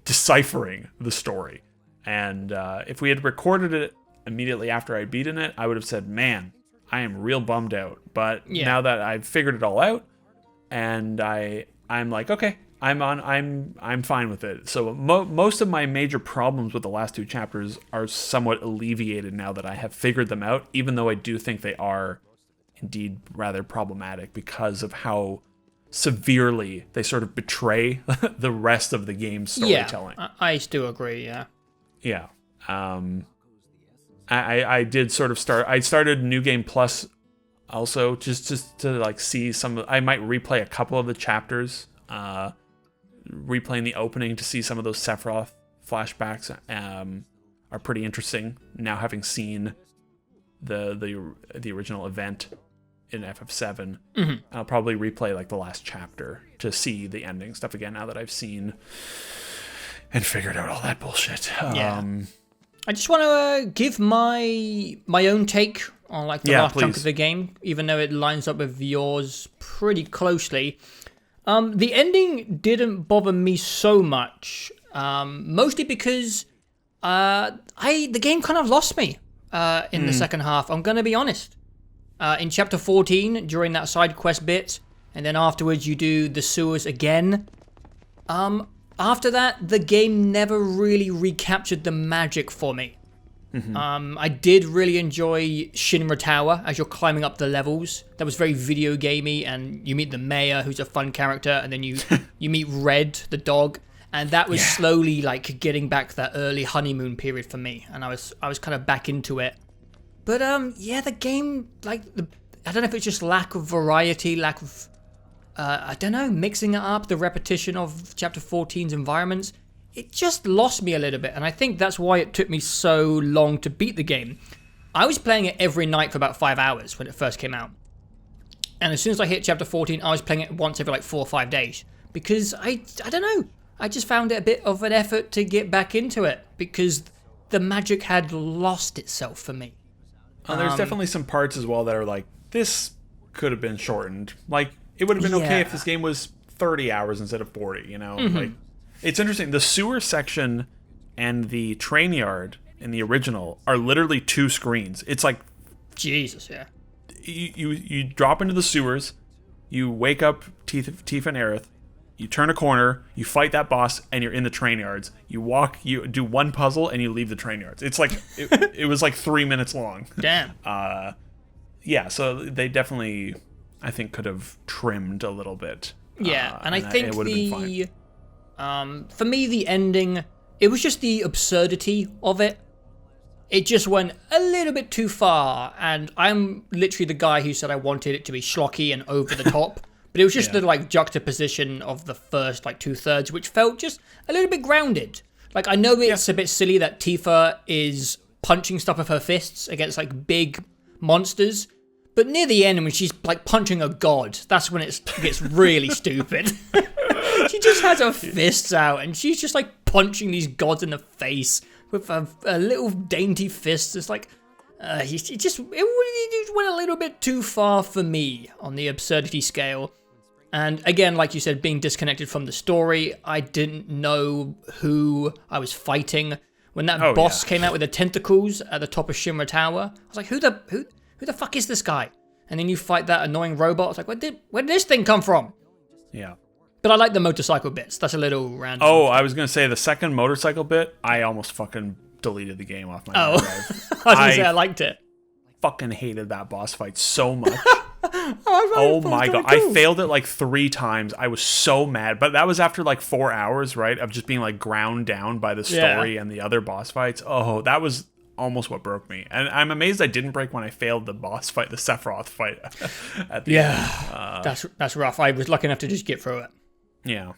deciphering the story. And if we had recorded it immediately after I'd beaten it, I would have said, man, I am real bummed out. But now that I've figured it all out, and I'm like, okay, I'm fine with it. So most of my major problems with the last 2 chapters are somewhat alleviated now that I have figured them out, even though I do think they are indeed rather problematic because of how severely they sort of betray the rest of the game's storytelling. Yeah, I still agree, yeah. Yeah. I did sort of I started New Game Plus also, just to like see I might replay a couple of the chapters, replaying the opening to see some of those Sephiroth flashbacks are pretty interesting, now having seen the original event in FF7. I'll probably replay like the last chapter to see the ending stuff again now that I've seen and figured out all that bullshit. I just want to give my own take on like the last chunk of the game, even though it lines up with yours pretty closely. The ending didn't bother me so much, mostly because the game kind of lost me in the second half. I'm gonna be honest. In chapter 14, during that side quest bit, and then afterwards you do the sewers again. After that, the game never really recaptured the magic for me. I did really enjoy Shinra Tower as you're climbing up the levels. That was very video gamey, and you meet the mayor, who's a fun character, and then you meet Red, the dog, and that was slowly like getting back that early honeymoon period for me, and I was kind of back into it. But the game, like, I don't know if it's just lack of variety, lack of, I don't know, mixing it up, the repetition of Chapter 14's environments. It just lost me a little bit, and I think that's why it took me so long to beat the game. I was playing it every night for about 5 hours when it first came out. And as soon as I hit Chapter 14, I was playing it once every like 4 or 5 days. Because I don't know, I just found it a bit of an effort to get back into it, because the magic had lost itself for me. There's definitely some parts as well that are like, this could have been shortened. Like, it would have been okay if this game was 30 hours instead of 40, you know? Like, it's interesting. The sewer section and the train yard in the original are literally 2 screens. It's like... Jesus, yeah. You drop into the sewers, you wake up Tifa and Aerith, you turn a corner, you fight that boss, and you're in the train yards. You walk, you do one puzzle, and you leave the train yards. It's like, it was like 3 minutes long. Damn. Yeah, so they definitely, I think, could have trimmed a little bit. Yeah, and I think for me, the ending, it was just the absurdity of it. It just went a little bit too far, and I'm literally the guy who said I wanted it to be schlocky and over the top. But it was just the like juxtaposition of the first like 2/3, which felt just a little bit grounded. Like I know it's a bit silly that Tifa is punching stuff with her fists against like big monsters, but near the end when she's like punching a god, that's when it gets really stupid. She just has her fists out and she's just like punching these gods in the face with a little dainty fist. It's like it went a little bit too far for me on the absurdity scale. And again, like you said, being disconnected from the story, I didn't know who I was fighting. When that boss came out with the tentacles at the top of Shinra Tower, I was like, who the fuck is this guy? And then you fight that annoying robot. I was like, where did this thing come from? Yeah. But I like the motorcycle bits. That's a little random. Oh, I was going to say the second motorcycle bit, I almost fucking deleted the game off my drive. I was going to say I liked it. Fucking hated that boss fight so much. Oh my god, cool. I failed it like 3 times. I was so mad, but that was after like 4 hours, right, of just being like ground down by the story and the other boss fights. Oh, that was almost what broke me. And I'm amazed I didn't break when I failed the boss fight, the Sephiroth fight at the end. That's rough. I was lucky enough to just get through it. Yeah.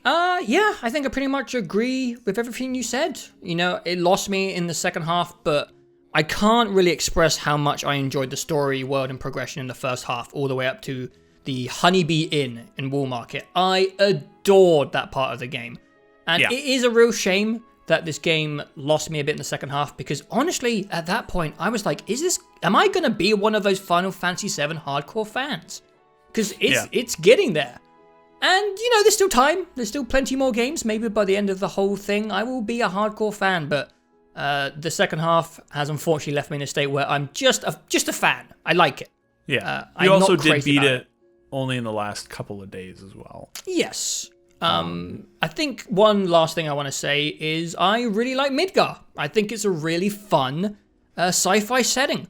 I think I pretty much agree with everything you said. You know, it lost me in the second half, but I can't really express how much I enjoyed the story, world, and progression in the first half, all the way up to the Honeybee Inn in Woolmarket. I adored that part of the game. And it is a real shame that this game lost me a bit in the second half, because honestly, at that point, I was like, am I going to be one of those Final Fantasy VII hardcore fans? Because it's getting there. And, you know, there's still time. There's still plenty more games. Maybe by the end of the whole thing, I will be a hardcore fan, but the second half has unfortunately left me in a state where I'm just a fan. I like it. Yeah. You also did beat it only in the last couple of days as well. Yes. I think one last thing I want to say is I really like Midgar. I think it's a really fun sci-fi setting.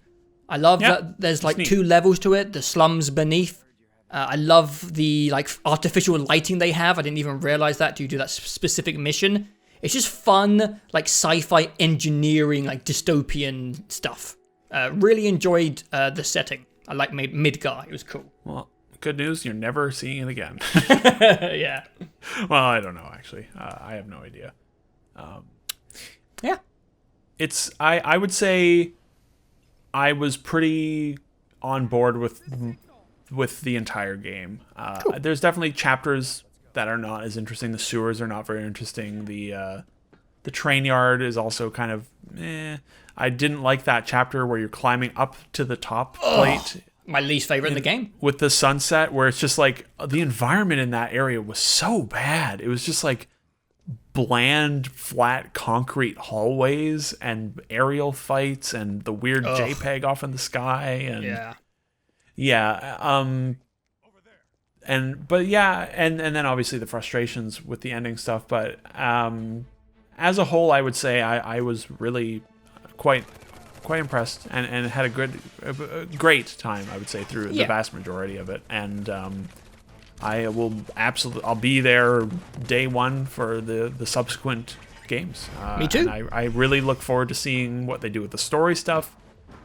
I love that there's like 2 levels to it. The slums beneath. I love the like artificial lighting they have. I didn't even realize that due to that specific mission. It's just fun, like sci-fi engineering, like dystopian stuff. Really enjoyed the setting. I like Midgar. It was cool. Well, good news, you're never seeing it again. Yeah. Well, I don't know, actually. I have no idea. Yeah. It's, I would say I was pretty on board with the entire game. Cool. There's definitely chapters that are not as interesting. The sewers are not very interesting. The train yard is also kind of I didn't like that chapter where you're climbing up to the top plate. My least favorite in the game. With the sunset, where it's just like the environment in that area was so bad. It was just like bland, flat concrete hallways and aerial fights and the weird JPEG off in the sky and and then obviously the frustrations with the ending stuff. But as a whole, I would say I was really quite impressed and had a great time, I would say, through the vast majority of it. And I'll be there day one for the subsequent games. Me too. And I really look forward to seeing what they do with the story stuff.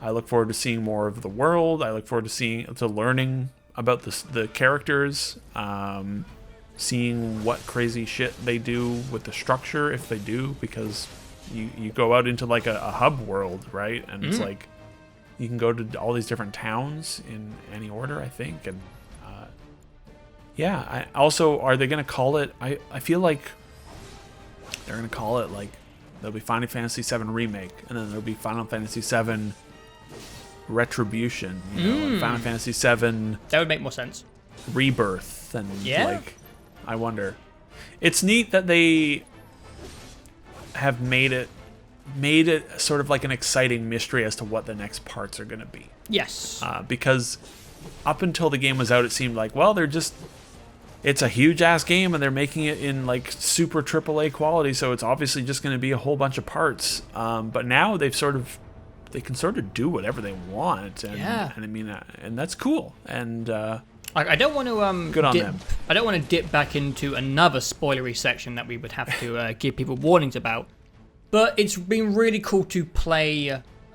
I look forward to seeing more of the world. I look forward to learning about the characters, seeing what crazy shit they do with the structure, if they do, because you go out into like a hub world, right? And it's like you can go to all these different towns in any order, I think. And also, are they going to call it? I feel like they're going to call it like there'll be Final Fantasy VII Remake, and then there'll be Final Fantasy VII Retribution, and Final Fantasy VII. That would make more sense. Rebirth, and like, I wonder. It's neat that they have made it sort of like an exciting mystery as to what the next parts are going to be. Yes. Because up until the game was out, it seemed like, well, it's a huge ass game and they're making it in like super AAA quality, so it's obviously just going to be a whole bunch of parts. But now they can sort of do whatever they want, and I mean, and that's cool. And I don't want to good on them. I don't want to dip back into another spoilery section that we would have to give people warnings about. But it's been really cool to play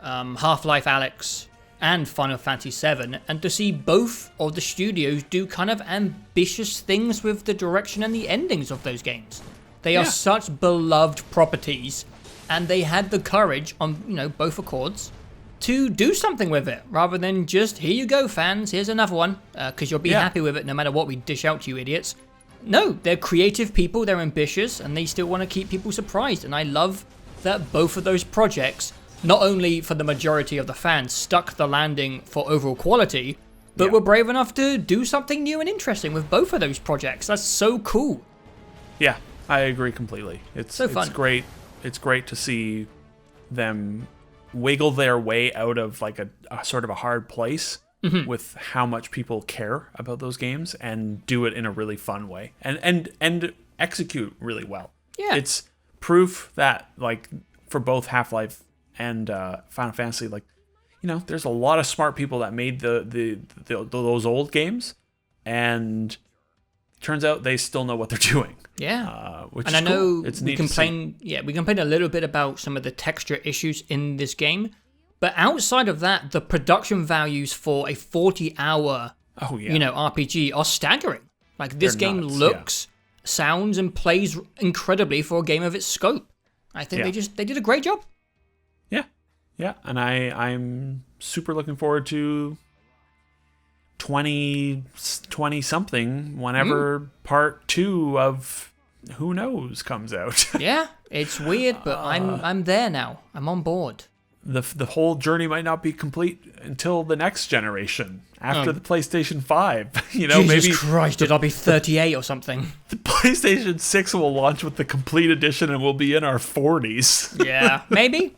Half-Life Alyx and Final Fantasy VII, and to see both of the studios do kind of ambitious things with the direction and the endings of those games. They are such beloved properties, and they had the courage on, both accords to do something with it, rather than just, here you go fans, here's another one, because you'll be happy with it no matter what we dish out to you idiots. No, they're creative people, they're ambitious, and they still want to keep people surprised, and I love that both of those projects, not only for the majority of the fans, stuck the landing for overall quality, but were brave enough to do something new and interesting with both of those projects. That's so cool. Yeah, I agree completely. It's so fun. It's great. It's great to see them wiggle their way out of like a sort of a hard place with how much people care about those games and do it in a really fun way and execute really well. Yeah. It's proof that like for both Half-Life and Final Fantasy, like, there's a lot of smart people that made those old games, and turns out they still know what they're doing. Yeah, which and is I know cool. It's we complain. Yeah, we complained a little bit about some of the texture issues in this game, but outside of that, the production values for a 40-hour, RPG are staggering. Like this game looks, sounds, and plays incredibly for a game of its scope. I think they did a great job. Yeah, and I'm super looking forward to 20 something whenever part 2 of Who Knows comes out. Yeah, it's weird, but I'm there now. I'm on board. The whole journey might not be complete until the next generation, after the PlayStation 5. Jesus Christ, I'll be 38 or something. The PlayStation 6 will launch with the complete edition and we'll be in our 40s. Yeah, maybe.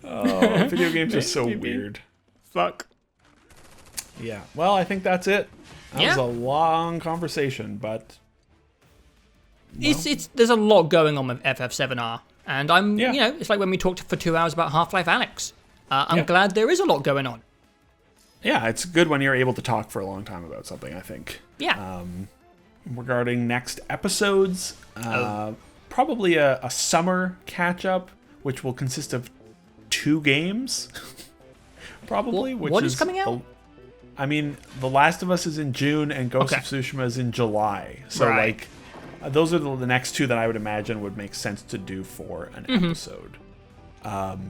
Oh, video games are so weird. Fuck. Yeah, well, I think that's it. That was a long conversation, but... Well. There's a lot going on with FF7R. And I'm, it's like when we talked for 2 hours about Half-Life Alyx. I'm glad there is a lot going on. Yeah, it's good when you're able to talk for a long time about something, I think. Yeah. Regarding next episodes, probably a summer catch-up, which will consist of 2 games, probably. What is coming out? The Last of Us is in June, and Ghost of Tsushima is in July. So, those are the next 2 that I would imagine would make sense to do for an episode.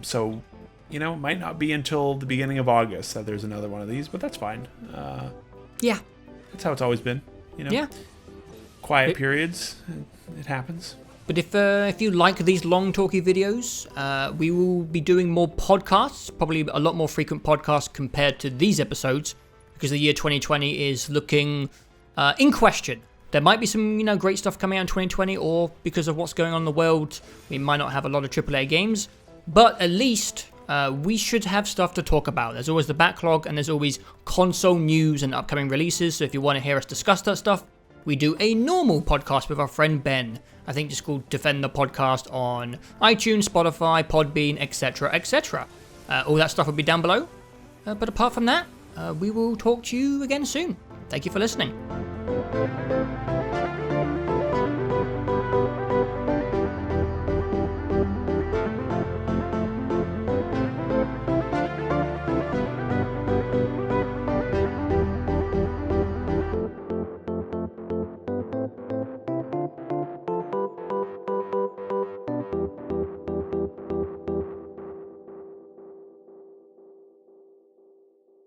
So, it might not be until the beginning of August that there's another one of these, but that's fine. Yeah. That's how it's always been, Yeah. Quiet periods, it happens. But if you like these long talky videos, we will be doing more podcasts, probably a lot more frequent podcasts compared to these episodes, because the year 2020 is looking in question. There might be some, great stuff coming out in 2020, or because of what's going on in the world, we might not have a lot of AAA games. But at least we should have stuff to talk about. There's always the backlog, and there's always console news and upcoming releases. So if you want to hear us discuss that stuff, we do a normal podcast with our friend Ben. I think just called Defend the Podcast on iTunes, Spotify, Podbean, etc., etc. All that stuff will be down below. But apart from that, we will talk to you again soon. Thank you for listening.